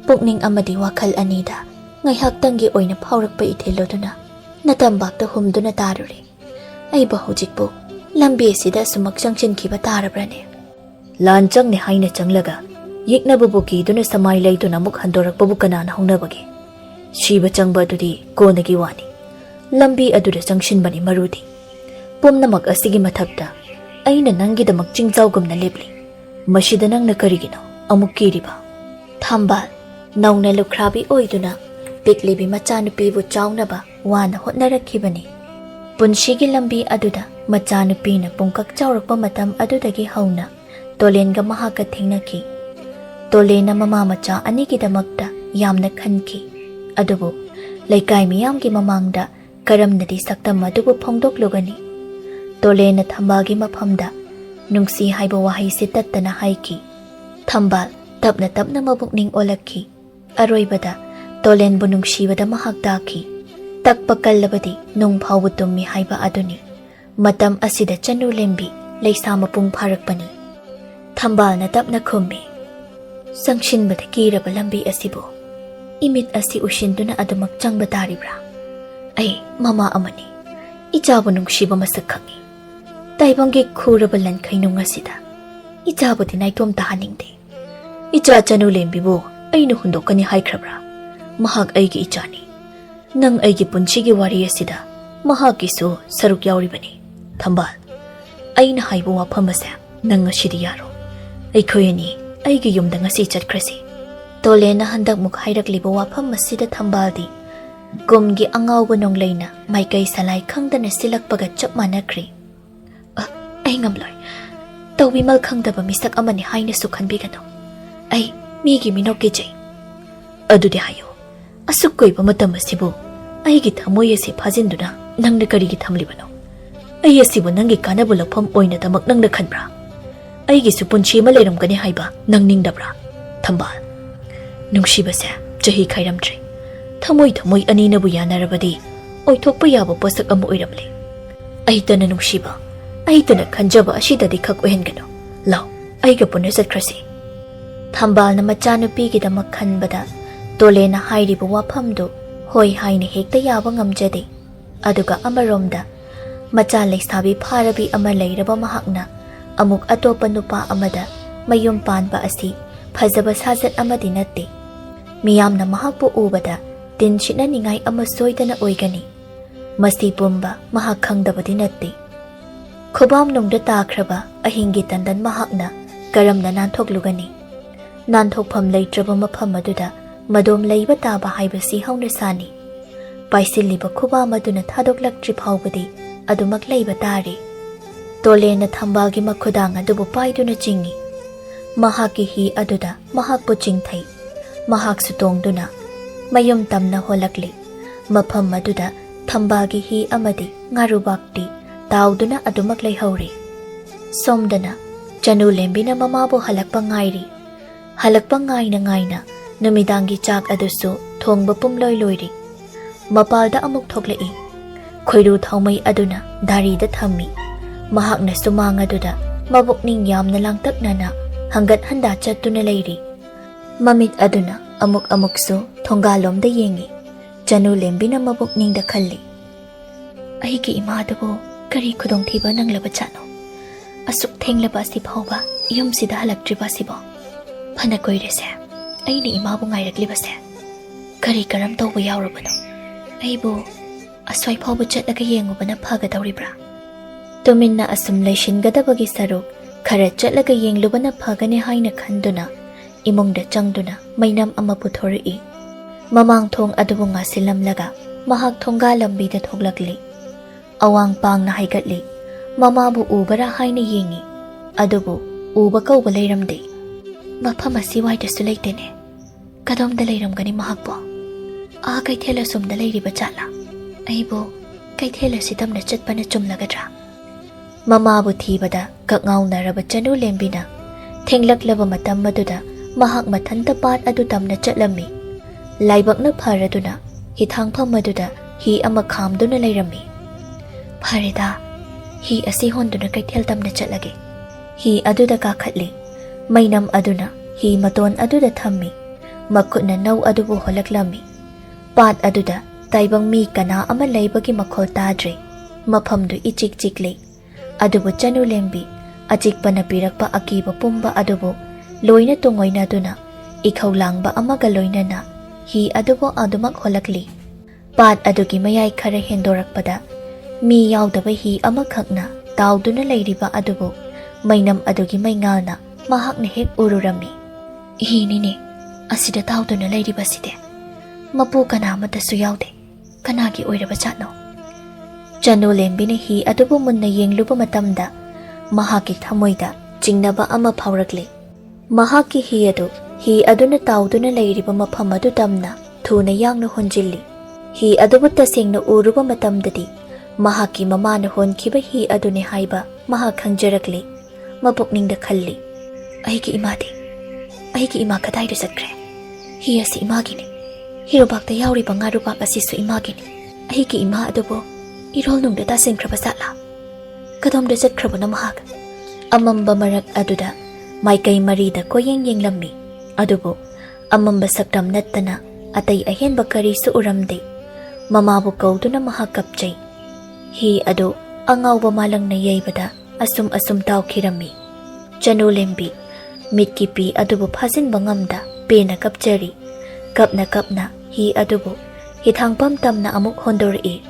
Pukning amadi wakhal anida ngaihaktangi oina phaurakpa ithiloduna natambakta humduna tarure. Aiba hojikpo lambi asida sumak changchinkhiba tarabrane. Lan changni haina changlaga yiknabubu kiduna samai laituna muk handorakpabu kanana hongnabagi. Shiba changba adudi konagi wani. Lambi aduda changshinbani marudi. Pumnamak asigi mathakta aina nangidamak chingchaugumna lepli. Mashida nangna karigino amuk kiriba. Thambal nauna lukhrabi oiduna piklibi machanupibu chaunaba wana hotnarakhibani. Punshigi lambi aduda machanupina pungkak chaurakpa matam adudagi hauna tolenga mahaka thingnaki. Tolena mama macha anigidamakta yamna khanki. Adubu laikai miyamgi mamangda karamnadi saktam adubu phongdoklugani. Tolena thambagi maphamda nungsi haiba wahai se tattana haiki. Thambal tapna tapna mabukning olakki. Aroibada tolen bu nungsibada mahak daki. Takpa kallabadi nung phawbu tummi haiba aduni. Matam asida chanu lembi leisama pung pharakpani. Thambal na tapna khummi. Sangshinbada kiraba lambi asibu. Imit asi ushinduna adumak changba taribra. Ai mama amani. Ichabu nungsiba masak khangi. Taibangi khuraba lankai nung asida. Ichabu di naitom tahaningde. Icha chanu lembibu ainu hundokani haikrabra. Mahak aigi ichani. Nang aigi punchigi wari asida mahakisu saruk yauribani. Thambal aina haibu wafamase nang asidi yaro. Aikhoyani aigi yumda ngasi chatkrasi. Tolena handak muk hairakliba wafam masida thambaldi gumgi angawba nonglaina maikai salai khangdana silakpaga chap manakri. Ai ngamloi tawbi mal khangdaba misak amani haina sukhanbigano. Ai migi minokki jai. Adudi hayo asukkoiba matam asibu aigi thamoi asi phajinduna nangna karigi thamlibano. Ai asibu nangi kanabu lapham oina tamak nangna khanbra. Aigi su punchi ma leiramgani haiba nangningdabra. Thambal nungsibase chahi khairamtre. Thamoi thamoi aninabu yanarabadi oithokpa yaba posak ama oiramle. Aitana nungsiba aitana khanjaba asidadi khak ohengano. Law aiga punna satkrasi. Thambal na machanupigi damak khanbada tolena hairibu wafamdu hoi haina hekta yaba ngamjade. Aduga amaromda macha leisabi pharabi ama lairaba mahakna amuk atopa nupa amada mayum panba asi phajaba sajat amadi natte. Miyamna mahakpu ubada tinchina ningai ama soidana oigani. Masi pumba mahak khangdabadi natte. Khubam nungda takraba ahingi tandan mahakna karamna nanthokluggani. Nanthokpham leitraba mafam aduda madom leiba taba haibasi hauna sani. Paisilliba khubam aduna thadoklaktri phawbadi adumak leiba tari. Tolena thambagi makhudang adubu paiduna chingi. Mahaki hi aduda mahakpu chingthai. Mahak sutongduna mayum tamna holakli. Mafam aduda thambagi hi amadi ngarubakti tauduna adumak leihauri. Somdana Chanu lembina mamabu halakpa ngairi. Halakpa ngaina numidangi chak adusu thongba pumloi loiri. Mapalda amuk thoklai. Khoiru thaumai aduna darida thammi. Mahakna sumang aduda mabukning yamna langtaknana hangat handa chattuna leiri. Mamit aduna amuk-amuksu thongalomda yengi. Chanu lembina mabukningda khalli. Aigi imadabu kari khudongthiba nanglaba chano. Asuk thenglaba si phawba yumsida halaktriba sibo. Phana koirese. Aini imabu ngairaklibase. Kari karam tawba yaurabano. Aibu aswai phawba chatlaga yengubana phagadawribra. Tuminna asum leishingadabagi saruk khara chatlaga yenglubana phagane haina khanduna imungda changduna mainam ama puthori. Mamang thong adubu ngasilamlaga mahak thongga lambida thoglakli. Awang pang na haigatli. Mamabu ubara haina yengi. Adubu uba kauba leiramde. Mafam asiwaidasu leitene. Kadomda leiramgani mahakbo. Kaithela sumda leiriba chatla. Aibu kaithela sitamna chatpana chumlagadra. Mamabu thibada kakngaunaraba Chanu lembina. Thenglak matam maduda mahak mathanta pat adu tamna chatlami. Laibakna pharaduna hi thangpham maduda hi ama khamduna leirami. Pharida hi asi honduna kaithel tamna chatlage. Hi aduda kakhatli. Mainam aduna hi maton aduda thammi. Makutna nau adubu holaklami. Pat aduda taibang mi kana ama leibagi makhol tadre. Maphamdu ichik-chikli. Adubu Chanu lembi achikpana pirakpa akiba pumba adubu loina tungoina duna ikhawlangba amaga loinana hi adubu adumak holakli. Pat adugi mayai khara hendorakpada mi yaudaba hi amakhakna tauduna leiriba adubu mainam adugi maingalna mahakna hek ururami. Hi nini asida tauduna leiriba side. Mapu kana amatasu yaude. Kanagi oiraba chatno. Chanu lembina hi adubu munna yengluba matamda mahaki thamoida chingnaba ama phawrakli. Mahaki hi aduna tauduna leiriba mafam adu tamna thuna yangna honjilli. Hi adubu tasengna uruba matamdadi mahaki mamana honkhiba hi adune haiba mahak khangjarakli. Mapukningda khalli. Aigi ima kadaida satkre. Hi asi imagini. Hirobakta yauriba ngarubak asisu imagini. Aigi ima adubu irol nungda tasengkraba satla. Kadomda satkraba na mahak. Amamba marak aduda maikai marida koyeng yenglammi. Adubu amamba saktam nattana atay ahenba karisu uramde. Mamabu kauduna mahakapchay. Hi adu angawba malang na yaybada asum tawkhirammi. Chanu lembi mitki pi adubu phazin bangamda pena kapchari. Kapna hi adubu hithangpam tamna amuk hondori.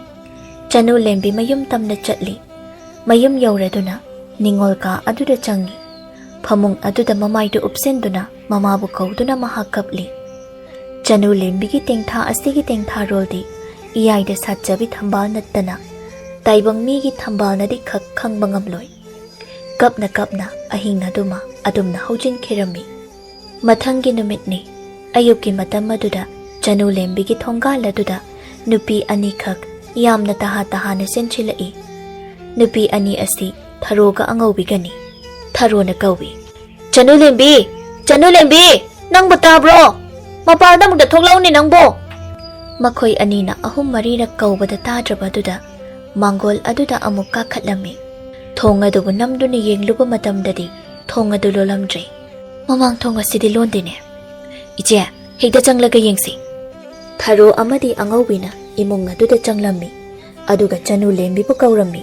Chanu lembi mayum tamna chatli. Mayum yauraduna ningol ka aduda changi. Phamung aduda mamaydu upsenduna mamabu kauduna mahakapli. Chanu lembigi tengtha asigi tengtha roldi iyaida satjabi thambal nattana taibang migi thambal nadi khak khangbangamloi. Kapna ahingna duma adumna haujin khirami. Mathangi numitni ayuki matam aduda Chanu lembigi thonggal aduda nupi ani khak yamna tahana senchilai. Nupi ani asi tharoga angawbigani. Tharona kawi. Chanu lembi nang batabro. Mapalda mugda thoklauni nangbo. Makhoi anina ahum marira kawbada tadrabaduda mangol aduda amuk kakhatlami. Thong adubu namduna yengluba matamdadi thong adu lolamdre. Mamang thong asidi londine. Ije hekda changlaga yengsi. Tharo amadi angawbina imung aduda changlami. Aduga Chanu lembi bu kawrami.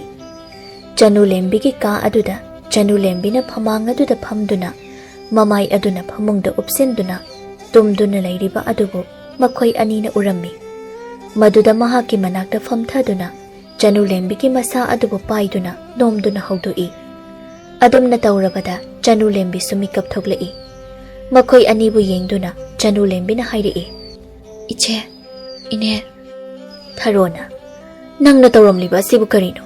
Chanu lembigi ka aduda Chanu lembina phamang aduda phamduna mamai aduna phamungda upsenduna tumduna leiriba adubu makhoi anina urami. Maduda mahaki manakta phamthaduna ꯆꯅꯨꯂꯦꯝꯕꯤꯒꯤ ꯃꯁꯥ ꯑꯗꯨꯕꯨ ꯄꯥꯏꯗꯨꯅ ꯅꯣꯝꯗꯨꯅ ꯍꯧꯗꯣꯛꯏ꯫ ꯑꯗꯨꯝꯅ ꯇꯧꯔꯕꯗ ꯆꯅꯨꯂꯦꯝꯕꯤꯁꯨ ꯃꯤꯀꯞ ꯊꯣꯛꯂꯛꯏ꯫ ꯃꯈꯣꯏ ꯑꯅꯤꯕꯨ ꯌꯦꯡꯗꯨꯅ ꯆꯅꯨꯂꯦꯝꯕꯤꯅ ꯍꯥꯏꯔꯛꯏ, "ꯏꯆꯦ, ꯏꯅꯦ." ꯊꯔꯣꯅ, "ꯅꯪꯅ ꯇꯧꯔꯝꯂꯤꯕ ꯑꯁꯤꯕꯨ ꯀꯔꯤꯅꯣ?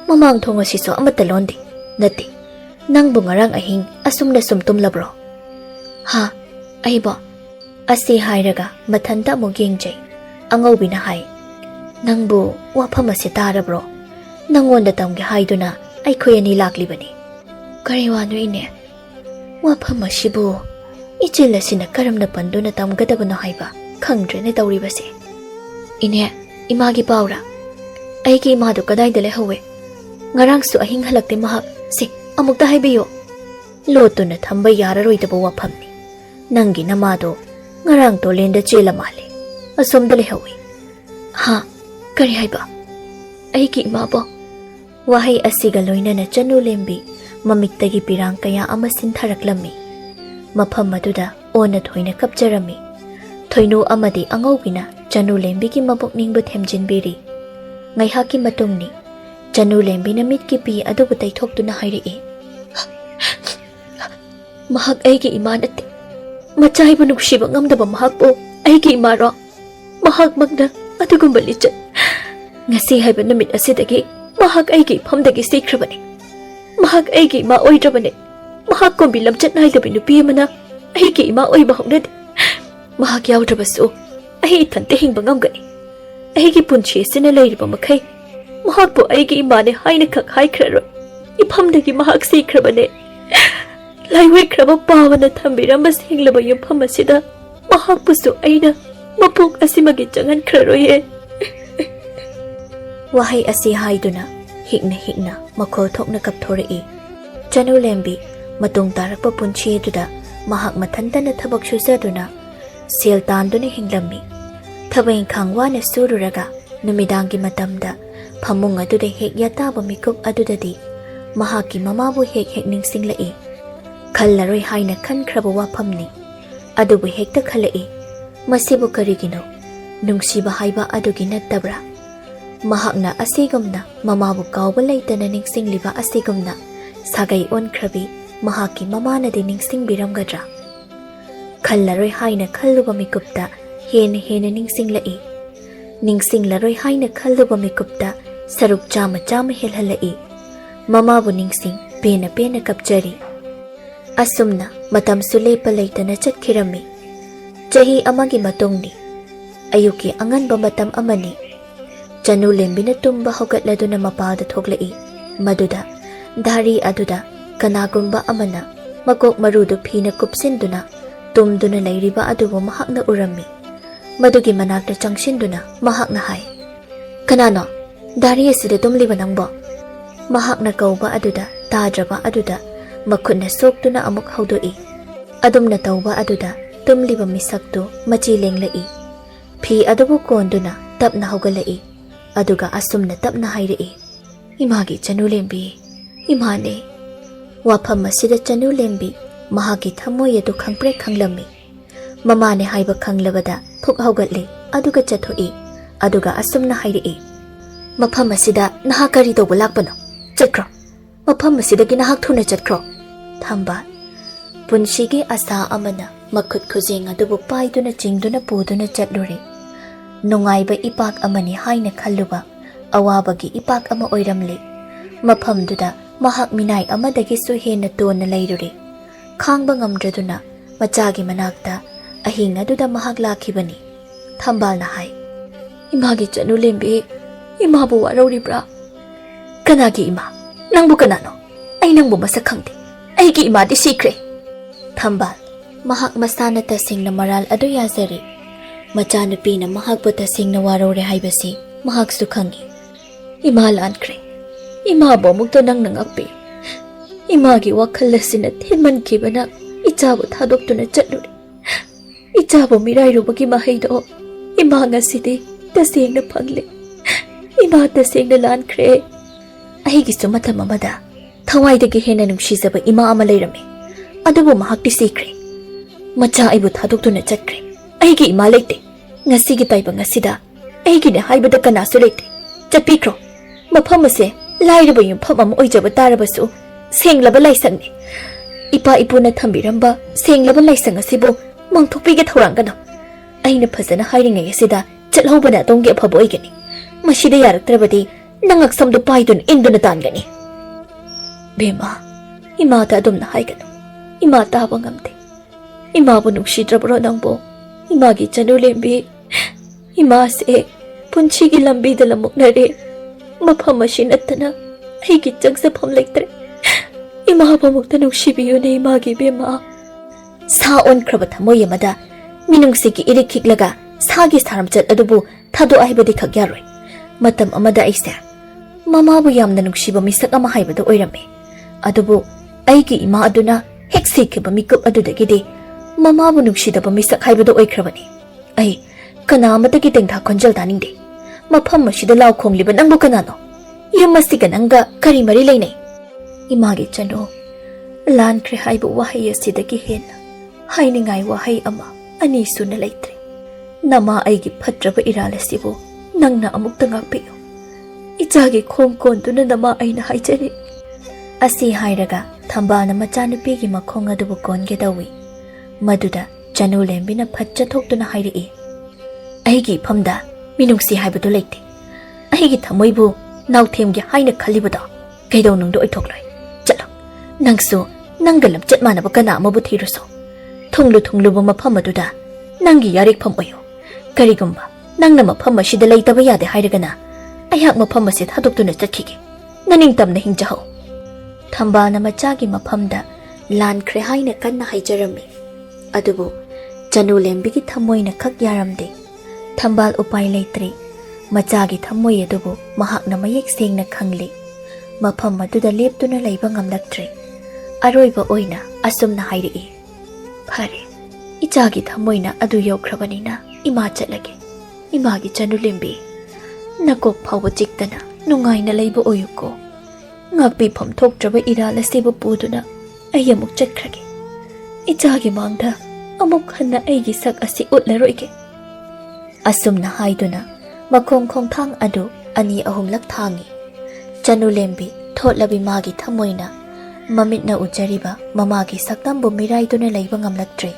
ꯃꯃꯥꯡ ꯊꯣꯡ ꯑꯁꯤꯁꯨ ꯑꯃꯠꯇ ꯂꯣꯟꯗꯦ꯫ ꯅꯠꯇꯦ, ꯅꯪꯕꯨ ꯉꯔꯥꯡ ꯑꯍꯤꯡ ꯑꯁꯨꯝꯅ ꯁꯨꯝ ꯇꯨꯝꯂꯕ꯭ꯔꯣ?" "ꯍꯥ, ꯑꯩꯕꯣ?" ꯑꯁꯤ ꯍꯥꯏꯔꯒ ꯃꯊꯟꯇ ꯑꯃꯨꯛ ꯌꯦꯡꯖꯩ꯫ ꯑꯉꯧꯕꯤꯅ ꯍꯥꯏ, "ꯅꯪꯕꯨ ꯋꯥꯐꯝ ꯑꯁꯤ ꯇꯥꯔꯕ꯭ꯔꯣ? ꯅꯪꯉꯣꯟꯗ ꯇꯝꯒꯦ ꯍꯥꯏꯗꯨꯅ ꯑꯩꯈꯣꯏ ꯑꯅꯤ ꯂꯥꯛꯂꯤꯕꯅꯤ." "ꯀꯔꯤ ꯋꯥꯅꯣ ꯏꯅꯦ?" "ꯋꯥꯐꯝ ꯑꯁꯤꯕꯨ ꯏꯆꯦꯜ ꯑꯁꯤꯅ ꯀꯔꯝꯅ ꯄꯟꯗꯨꯅ ꯇꯝꯒꯗꯕꯅꯣ ꯍꯥꯏꯕ ꯈꯪꯗ꯭ꯔꯦꯅꯦ ꯇꯧꯔꯤꯕꯁꯦ." "ꯏꯅꯦ, ꯏꯃꯥꯒꯤ ꯄꯥꯎꯔꯥ? ꯑꯩꯒꯤ ꯏꯃꯥꯗꯨ ꯀꯗꯥꯏꯗ ꯂꯩꯍꯧꯋꯦ? ꯉꯔꯥꯡꯁꯨ ꯑꯍꯤꯡ ꯍꯜꯂꯛꯇꯦ ꯃꯍꯥꯛ꯫ ꯁꯤ ꯑꯃꯨꯛꯇ ꯍꯥꯏꯕꯤꯌꯣ." "ꯂꯣꯠꯇꯨꯅ ꯊꯝꯕ ꯌꯥꯔꯔꯣꯏꯗꯕ ꯋꯥꯐꯝꯅꯤ꯫ ꯅꯪꯒꯤ ꯅꯃꯥꯗꯣ ꯉꯔꯥꯡ ꯇꯣꯂꯦꯟꯗ ꯆꯦꯜꯂ ꯃꯥꯜꯂꯦ, ꯑꯁꯣꯝꯗ ꯂꯩꯍꯧꯋꯤ." "ꯍꯥ, ꯀꯔꯤ ꯍꯥꯏꯕ? ꯑꯩꯒꯤ ꯏꯃꯥꯕꯣ?" ꯋꯥꯍꯩ ꯑꯁꯤꯒ ꯂꯣꯏꯅꯅ ꯆꯅꯨꯂꯦꯝꯕꯤ ꯃꯃꯤꯠꯇꯒꯤ ꯄꯤꯔꯥꯡ ꯀꯌꯥ ꯑꯃ ꯁꯤꯟꯊꯔꯛꯂꯝꯃꯤ꯫ ꯃꯐꯝ ꯑꯗꯨꯗ ꯑꯣꯟꯅ ꯊꯣꯏꯅ ꯀꯞꯆꯔꯝꯃꯤ꯫ ꯊꯣꯏꯅꯨ ꯑꯃꯗꯤ ꯑꯉꯧꯕꯤꯅ ꯆꯅꯨꯂꯦꯝꯕꯤꯒꯤ ꯃꯕꯨꯛꯅꯤꯡꯕꯨ ꯊꯦꯝꯖꯤꯟꯕꯤꯔꯤ꯫ ꯉꯥꯏꯍꯥꯛꯀꯤ ꯃꯇꯨꯡꯅꯤ ꯆꯅꯨꯂꯦꯝꯕꯤꯅ ꯃꯤꯠꯀꯤ ꯄꯤ ꯑꯗꯨꯕꯨ ꯇꯩꯊꯣꯛꯇꯨꯅ ꯍꯥꯏꯔꯛꯏ, "ꯃꯍꯥꯛ ꯑꯩꯒꯤ ꯏꯃꯥ ꯅꯠꯇꯦ꯫ ꯃꯆꯥꯏꯕꯨ ꯅꯨꯡꯁꯤꯕ ꯉꯝꯗꯕ ꯃꯍꯥꯛꯄꯨ ꯑꯩꯒꯤ ꯏꯃꯥꯔꯣ? ꯃꯍꯥꯛꯃꯛꯅ ꯑꯗꯨꯒꯨꯝꯕ ꯂꯤꯆꯠ ꯉꯁꯤ ꯍꯥꯏꯕ ꯅꯨꯃꯤꯠ ꯑꯁꯤꯗꯒꯤ ꯃꯍꯥꯛ ꯑꯩꯒꯤ ꯏꯐꯝꯗꯒꯤ ꯁꯤꯈ꯭ꯔꯕꯅꯤ꯫ ꯃꯍꯥꯛ ꯑꯩꯒꯤ ꯏꯃꯥ ꯑꯣꯏꯗ꯭ꯔꯕꯅꯤ꯫ ꯃꯍꯥꯛ ꯀꯣꯝꯕꯤ ꯂꯝꯆꯠ ꯅꯥꯏꯗꯕ ꯅꯨꯄꯤ ꯑꯃꯅ ꯑꯩꯒꯤ ꯏꯃꯥ ꯑꯣꯏꯕ ꯍꯧꯅꯗꯦ꯫ ꯃꯍꯥꯛ ꯌꯥꯎꯗ꯭ꯔꯕꯁꯨ ꯑꯩ ꯏꯊꯟꯇ ꯍꯤꯡꯕ ꯉꯝꯒꯅꯤ꯫ ꯑꯩꯒꯤ ꯄꯨꯟꯁꯤ ꯑꯁꯤꯅ ꯂꯩꯔꯤꯕ ꯃꯈꯩ ꯃꯍꯥꯛꯄꯨ ꯑꯩꯒꯤ ꯏꯃꯥꯅꯦ ꯍꯥꯏꯅ ꯈꯛ ꯍꯥꯏꯈ꯭ꯔꯔꯣꯏ꯫ ꯏꯐꯝꯗꯒꯤ ꯃꯍꯥꯛ ꯁꯤꯈ꯭ꯔꯕꯅꯦ꯫ ꯂꯥꯏꯋꯦꯈ꯭ꯔꯕ ꯄꯥꯋꯅ ꯊꯝꯕꯤꯔꯝꯕ ꯁꯦꯡꯂꯕ ꯌꯨꯝꯐꯝ ꯑꯁꯤꯗ ꯃꯍꯥꯛꯄꯨꯁꯨ ꯑꯩꯅ ꯃꯄꯣꯛ ꯑꯁꯤꯃꯒꯤ ꯆꯪꯍꯟꯈ꯭ꯔꯔꯣꯏꯌꯦ." ꯋꯥꯍꯩ ꯑꯁꯤ ꯍꯥꯏꯗꯨꯅ ꯍꯤꯛꯅ ꯍꯤꯛꯅ ꯃꯈꯣꯜ ꯊꯣꯛꯅ ꯀꯞꯊꯣꯔꯛꯏ꯫ ꯆꯅꯨꯂꯦꯝꯕꯤ ꯃꯇꯨꯡ ꯇꯥꯔꯛꯄ ꯄꯨꯟꯁꯤ ꯑꯗꯨꯗ ꯃꯍꯥꯛ ꯃꯊꯟꯇꯅ ꯊꯕꯛ ꯁꯨꯖꯗꯨꯅ ꯁꯦꯜ ꯇꯥꯟꯗꯨꯅ ꯍꯤꯡꯂꯝꯃꯤ꯫ ꯊꯕꯛ ꯏꯪꯈꯥꯡ ꯋꯥꯅ ꯁꯨꯔꯨꯔꯒ ꯅꯨꯃꯤꯗꯥꯡꯒꯤ ꯃꯇꯝꯗ ꯐꯃꯨꯡ ꯑꯗꯨꯗ ꯍꯦꯛ ꯌꯥꯇꯥꯕ ꯃꯤꯀꯨꯞ ꯑꯗꯨꯗꯗꯤ ꯃꯍꯥꯛꯀꯤ ꯃꯃꯥꯕꯨ ꯍꯦꯛ ꯍꯦꯛ ꯅꯤꯡꯁꯤꯡꯂꯛꯏ꯫ ꯈꯜꯂꯔꯣꯏ ꯍꯥꯏꯅ ꯈꯟꯈ꯭ꯔꯕ ꯋꯥꯐꯝꯅꯤ, ꯑꯗꯨꯕꯨ ꯍꯦꯛꯇ ꯈꯜꯂꯛꯏ꯫ ꯃꯁꯤꯕꯨ ꯀꯔꯤꯒꯤꯅꯣ? ꯅꯨꯡꯁꯤꯕ ꯍꯥꯏꯕ ꯑꯗꯨꯒꯤ ꯅꯠꯇꯕ꯭ꯔꯥ? ꯃꯍꯥꯛꯅ ꯑꯁꯤꯒꯨꯝꯅ ꯃꯃꯥꯕꯨ ꯀꯥꯎꯕ ꯂꯩꯇꯅ ꯅꯤꯡꯁꯤꯡꯂꯤꯕ ꯑꯁꯤꯒꯨꯝꯅ ꯁꯥꯒꯩ ꯑꯣꯟꯈ꯭ꯔꯕꯤ ꯃꯍꯥꯛꯀꯤ ꯃꯃꯥꯅꯗꯤ ꯅꯤꯡꯁꯤꯡꯕꯤꯔꯝꯒꯗ꯭ꯔꯥ? ꯈꯜꯂꯔꯣꯏ ꯍꯥꯏꯅ ꯈꯜꯂꯨꯕ ꯃꯤꯀꯨꯞꯇ ꯍꯦꯟꯅ ꯍꯦꯟꯅ ꯅꯤꯡꯁꯤꯡꯂꯛꯏ꯫ ꯅꯤꯡꯁꯤꯡꯂꯔꯣꯏ ꯍꯥꯏꯅ ꯈꯜꯂꯨꯕ ꯃꯤꯀꯨꯞꯇ ꯁꯔꯨꯛ ꯆꯥꯝꯃ ꯆꯥꯝꯃ ꯍꯦꯜꯍꯜꯂꯛꯏ꯫ ꯃꯃꯥꯕꯨ ꯅꯤꯡꯁꯤꯡ ꯄꯦꯟꯅ ꯄꯦꯟꯅ ꯀꯞꯆꯔꯤ꯫ ꯑꯁꯨꯝꯅ ꯃꯇꯝꯁꯨ ꯂꯦꯞꯄ ꯂꯩꯇꯅ ꯆꯠꯈꯤꯔꯝꯃꯤ꯫ ꯆꯍꯤ ꯑꯃꯒꯤ ꯃꯇꯨꯡꯅꯤ꯫ ꯑꯌꯨꯛꯀꯤ ꯑꯉꯟꯕ ꯃꯇꯝ ꯑꯃꯅꯤ꯫ ꯆꯅꯨꯂꯦꯝꯕꯤꯅ ꯇꯨꯝꯕ ꯍꯧꯒꯠꯂꯗꯨꯅ ꯃꯄꯥꯜꯗ ꯊꯣꯛꯂꯛꯏ꯫ ꯃꯗꯨꯗ ꯙꯥꯔꯤ ꯑꯗꯨꯗ ꯀꯅꯥꯒꯨꯝꯕ ꯑꯃꯅ ꯃꯀꯣꯛ ꯃꯔꯨꯗꯨ ꯐꯤꯅ ꯀꯨꯞꯁꯤꯟꯗꯨꯅ ꯇꯨꯝꯗꯨꯅ ꯂꯩꯔꯤꯕ ꯑꯗꯨꯕꯨ ꯃꯍꯥꯛꯅ ꯎꯔꯝꯃꯤ꯫ ꯃꯗꯨꯒꯤ ꯃꯅꯥꯛꯇ ꯆꯪꯁꯤꯟꯗꯨꯅ ꯃꯍꯥꯛꯅ ꯍꯥꯏ, "ꯀꯅꯥꯅꯣ ꯙꯥꯔꯤ ꯑꯁꯤꯗ ꯇꯨꯝꯂꯤꯕ ꯅꯪꯕꯣ?" ꯃꯍꯥꯛꯅ ꯀꯧꯕ ꯑꯗꯨꯗ ꯇꯥꯗ꯭ꯔꯕ ꯑꯗꯨꯗ ꯃꯈꯨꯠꯅ ꯁꯣꯛꯇꯨꯅ ꯑꯃꯨꯛ ꯍꯧꯗꯣꯛꯏ꯫ ꯑꯗꯨꯝꯅ ꯇꯧꯕ ꯑꯗꯨꯗ ꯇꯨꯝꯂꯤꯕ ꯃꯤꯁꯛꯇꯨ ꯃꯆꯤ ꯂꯦꯡꯂꯛꯏ꯫ ꯐꯤ ꯑꯗꯨꯕꯨ ꯀꯣꯟꯗꯨꯅ ꯇꯞꯅ ꯍꯧꯒꯠꯂꯛꯏ꯫ ꯑꯗꯨꯒ ꯑꯁꯨꯝꯅ ꯇꯞꯅ ꯍꯥꯏꯔꯛꯏ, "ꯏꯃꯥꯒꯤ ꯆꯅꯨꯂꯦꯝꯕꯤ, ꯏꯃꯥꯅꯦ." ꯋꯥꯐꯝ ꯑꯁꯤꯗ ꯆꯅꯨꯂꯦꯝꯕꯤ ꯃꯍꯥꯛꯀꯤ ꯊꯃꯣꯏ ꯑꯗꯨ ꯈꯪꯄ꯭ꯔꯦꯛ ꯈꯪꯂꯝꯃꯤ꯫ ꯃꯃꯥꯅꯦ ꯍꯥꯏꯕ ꯈꯪꯂꯕꯗ ꯐꯨꯛ ꯍꯧꯒꯠꯂꯤ, ꯑꯗꯨꯒ ꯆꯠꯊꯣꯛꯏ꯫ ꯑꯗꯨꯒ ꯑꯁꯨꯝꯅ ꯍꯥꯏꯔꯛꯏ, "ꯃꯐꯝ ꯑꯁꯤꯗ ꯅꯍꯥꯛ ꯀꯔꯤ ꯇꯧꯕ ꯂꯥꯛꯄꯅꯣ? ꯆꯠꯈ꯭ꯔꯣ! ꯃꯐꯝ ꯑꯁꯤꯗꯒꯤ ꯅꯍꯥꯛ ꯊꯨꯅ ꯆꯠꯈ꯭ꯔꯣ!" ꯊꯝꯕꯥꯜ ꯄꯨꯟꯁꯤꯒꯤ ꯑꯁꯥ ꯑꯃꯅ ꯃꯈꯨꯠ ꯈꯨꯖꯦꯡ ꯑꯗꯨꯕꯨ ꯄꯥꯏꯗꯨꯅ ꯆꯤꯡꯗꯨꯅ ꯄꯨꯗꯨꯅ ꯆꯠꯂꯨꯔꯤ꯫ ꯅꯨꯡꯉꯥꯏꯕ ꯏꯄꯥꯛ ꯑꯃꯅꯤ ꯍꯥꯏꯅ ꯈꯜꯂꯨꯕ ꯑꯋꯥꯕꯒꯤ ꯏꯄꯥꯛ ꯑꯃ ꯑꯣꯏꯔꯝꯂꯤ꯫ ꯃꯐꯝꯗꯨꯗ ꯃꯍꯥꯛ ꯃꯤꯅꯥꯏ ꯑꯃꯗꯒꯤꯁꯨ ꯍꯦꯟꯅ ꯇꯣꯟꯅ ꯂꯩꯔꯨꯔꯤ꯫ ꯈꯥꯡꯕ ꯉꯝꯗ꯭ꯔꯗꯨꯅ ꯃꯆꯥꯒꯤ ꯃꯅꯥꯛꯇ ꯑꯍꯤꯡ ꯑꯗꯨꯗ ꯃꯍꯥꯛ ꯂꯥꯛꯈꯤꯕꯅꯤ꯫ ꯊꯝꯕꯥꯜꯅ ꯍꯥꯏ, "ꯏꯃꯥꯒꯤ ꯆꯅꯨꯂꯦꯝꯕꯤ, ꯏꯃꯥꯕꯨ ꯋꯥꯔꯧꯔꯤꯕ꯭ꯔꯥ?" "ꯀꯅꯥꯒꯤ ꯏꯃꯥ? ꯅꯪꯕꯨ ꯀꯅꯥꯅꯣ? ꯑꯩ ꯅꯪꯕꯨ ꯃꯁꯛ ꯈꯪꯗꯦ꯫ ꯑꯩꯒꯤ ꯏꯃꯥꯗꯤ ꯁꯤꯈ꯭ꯔꯦ." ꯊꯝꯕꯥꯜ ꯃꯍꯥꯛ ꯃꯁꯥꯅ ꯇꯁꯦꯡꯅ ꯃꯔꯥꯜ ꯑꯗꯨ ꯌꯥꯖꯔꯤ꯫ ꯃꯆꯥꯅꯨꯄꯤꯅ ꯃꯍꯥꯛꯄꯨ ꯇꯁꯦꯡꯅ ꯋꯥꯔꯧꯔꯦ ꯍꯥꯏꯕꯁꯤ ꯃꯍꯥꯛꯁꯨ ꯈꯪꯏ꯫ "ꯏꯃꯥ ꯂꯥꯟꯈ꯭ꯔꯦ꯫ ꯏꯃꯥꯕꯨ ꯑꯃꯨꯛꯇ ꯅꯪꯅ ꯉꯥꯛꯄꯤꯌꯨ꯫ ꯏꯃꯥꯒꯤ ꯋꯥꯈꯜ ꯑꯁꯤꯅ ꯊꯦꯟꯃꯟꯈꯤꯕꯅ ꯏꯆꯥꯕꯨ ꯊꯥꯗꯣꯛꯇꯨꯅ ꯆꯠꯂꯨꯔꯦ꯫ ꯏꯆꯥꯕꯨ ꯃꯤꯔꯥꯏꯔꯨꯕꯒꯤ ꯃꯍꯩꯗꯣ ꯏꯃꯥ ꯉꯁꯤꯗꯤ ꯇꯁꯦꯡꯅ ꯐꯪꯂꯦ꯫ ꯏꯃꯥ ꯇꯁꯦꯡꯅ ꯂꯥꯟꯈ꯭ꯔꯦ꯫ ꯑꯩꯒꯤꯁꯨ ꯃꯇꯝ ꯑꯃꯗ ꯊꯋꯥꯏꯗꯒꯤ ꯍꯦꯟꯅ ꯅꯨꯡꯁꯤꯖꯕ ꯏꯃꯥ ꯑꯃ ꯂꯩꯔꯝꯃꯤ, ꯑꯗꯨꯕꯨ ꯃꯍꯥꯛꯇꯤ ꯁꯤꯈ꯭ꯔꯦ꯫ ꯃꯆꯥ ꯑꯩꯕꯨ ꯊꯥꯗꯣꯛꯇꯨꯅ ꯆꯠꯈ꯭ꯔꯦ꯫ ꯑꯩꯒꯤ ꯏꯃꯥ ꯂꯩꯇꯦ꯫ ꯉꯁꯤꯒꯤ ꯇꯥꯏꯕꯪ ꯑꯁꯤꯗ ꯑꯩꯒꯤꯅꯦ ꯍꯥꯏꯕꯗ ꯀꯅꯥꯁꯨ ꯂꯩꯇꯦ꯫ ꯆꯠꯄꯤꯈ꯭ꯔꯣ, Mafam ase lairaba yumfam ama oijaba tarabasu senglaba laisangni. Ipa ipuna thambiramba senglaba laisang asibu mangthokpige thorangano. Aina phajana hairingai asida chalhobana tongge afaba oigani. Masida yaraktrabadi nangak samdu paidun induna tangani. Bema ima ta adumna haigano. Ima taba ngamde. Ima bu nungsidrabro nangbo. Ima gi chanu lembi. Ima se punchigi lambi da lamuknare. Mafam asi nattana aigi jagsafam lektre. Ima ba mukta nungsibiyu ne ima gi bema. Sa onkraba thamoy amada minungsigi irikiklaga sagi saramchat adubu thado aibadi khagyaroi. Matam amada aise mama bu yamna nungsiba misak ama haibada oirame. Adubu aigi ima aduna hek sikhiba mikup adudagidi mama bu nungsidaba misak haibada oikrabani. Ai kana amatagi tengtha khonjal taningde. Mafam asida law khongliba nangbu kanano. Yamasiga nanga kari mari leinai. Imagi chano lankre haibu wahai asidagi hena hainingai wahai ama ani suna leitre. Nama aigi phatraba iralasibu nangna amukta ngakpiyo. Ichagi khongkonduna nama aina haijari. Asi hairaga thambana machanupigi makhong adubu konge dawi. Maduda chanu lembina phatcha thoktuna hairi. Aigi phamda minungsi haibadu leite. Aigi thamoibu nauthemge haina khalibada kaidau nungdo oithokloi. Chalo nangsu nangalam chatmanaba kana amabu thiruso. Thunglu mafam aduda nangi yarik pham oyo. Karigumba nangna mafam asida leitaba yade hairagana ayhak mafam asi thadoktuna chakhige. Naningtamna hingjaho. Thambana machagi mafamda lankre haina kanna haijarami. Adubu chanu lembigi thamoina khak yaramde. Thambal upai leitre. Machagi thamoy adubu mahakna mayek sengna khangli. Mafam aduda leptuna leiba ngamlaktre. Aroiba oina asumna hairi. Phare ichagi thamoina adu yaukhrabanina ima chatlage. Imagi chanu lembi nakok phawba chiktana nungaina leiba oyuko. Ngakpi pham thoktraba irala seba puduna ayamuk chatkrage. Ichagi mangda amuk hanna aigi sak asi utlaroige. Asumna haiduna makhong khongthang adu ani ahumlak thangi. Chanu lembi thotlabi magi thamoina mamitna ujariba mamagi saktambu miraiduna leiba ngamlaktre.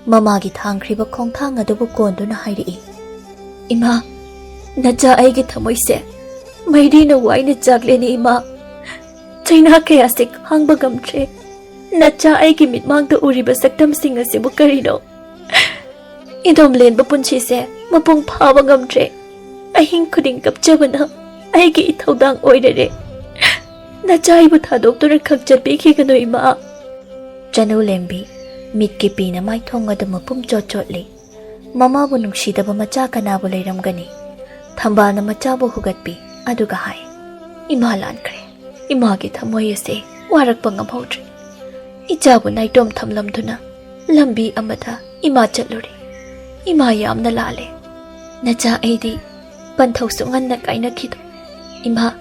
Mamagi thangkhriba khongthang adubu konduna hairi. Ima naja aigi thamoise mairina waina jagleni ima. Chaina kaya se khangba gamtre. Naja aigi mitmangda uriba saktam sing asibu karino. Idom lenba punchi se mapung phaba ngamtre. Ahing khuding kapchabana aigi ithaudang oirere. Nachaibu thadoktura khakchatpi gano ima. Chanu lembi mitki pina mai thongada mapum chotli. Mama bu nungsidaba macha kanabu leiramgani. Thambana machabu hugatpi aduga hai. Ima lankre. Imagi thamoy ase warakpa ngamhodre. Ichabu naitom thamlamduna lambi amada ima chatluri. Ima yamna lale. Nacha aidi panthausu nganna kaina khido. Ima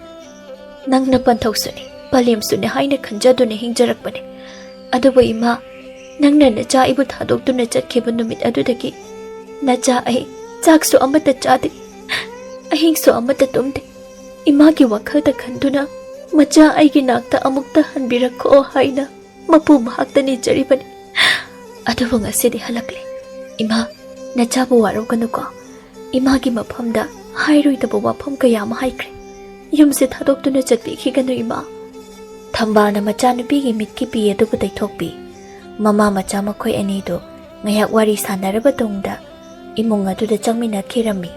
nangna panthausu ni palemsu ne haina khanjaduna hingjarakpane. Adubu ima nangna nacha ibu thadokduna chatkhiba numit adudagi nacha ai chaksu amata chade ahingsu amata tumde. Imagi wakhalda khanduna macha aigi nakta amukta hanbirakho haina mapu mahakta ni jaribani. Adubu ngasidi halakle. Ima nachabu warokanu ko. Imagi mafamda hairoidaba wafam kaya ma haikre. Yumse thadokduna chatpikhiganu ima. Thambana machanupigi mitki pi adubu taithokpi. Mama macha makhoi anido ngayak wari sanaraba tongda imung aduda changminakhirami.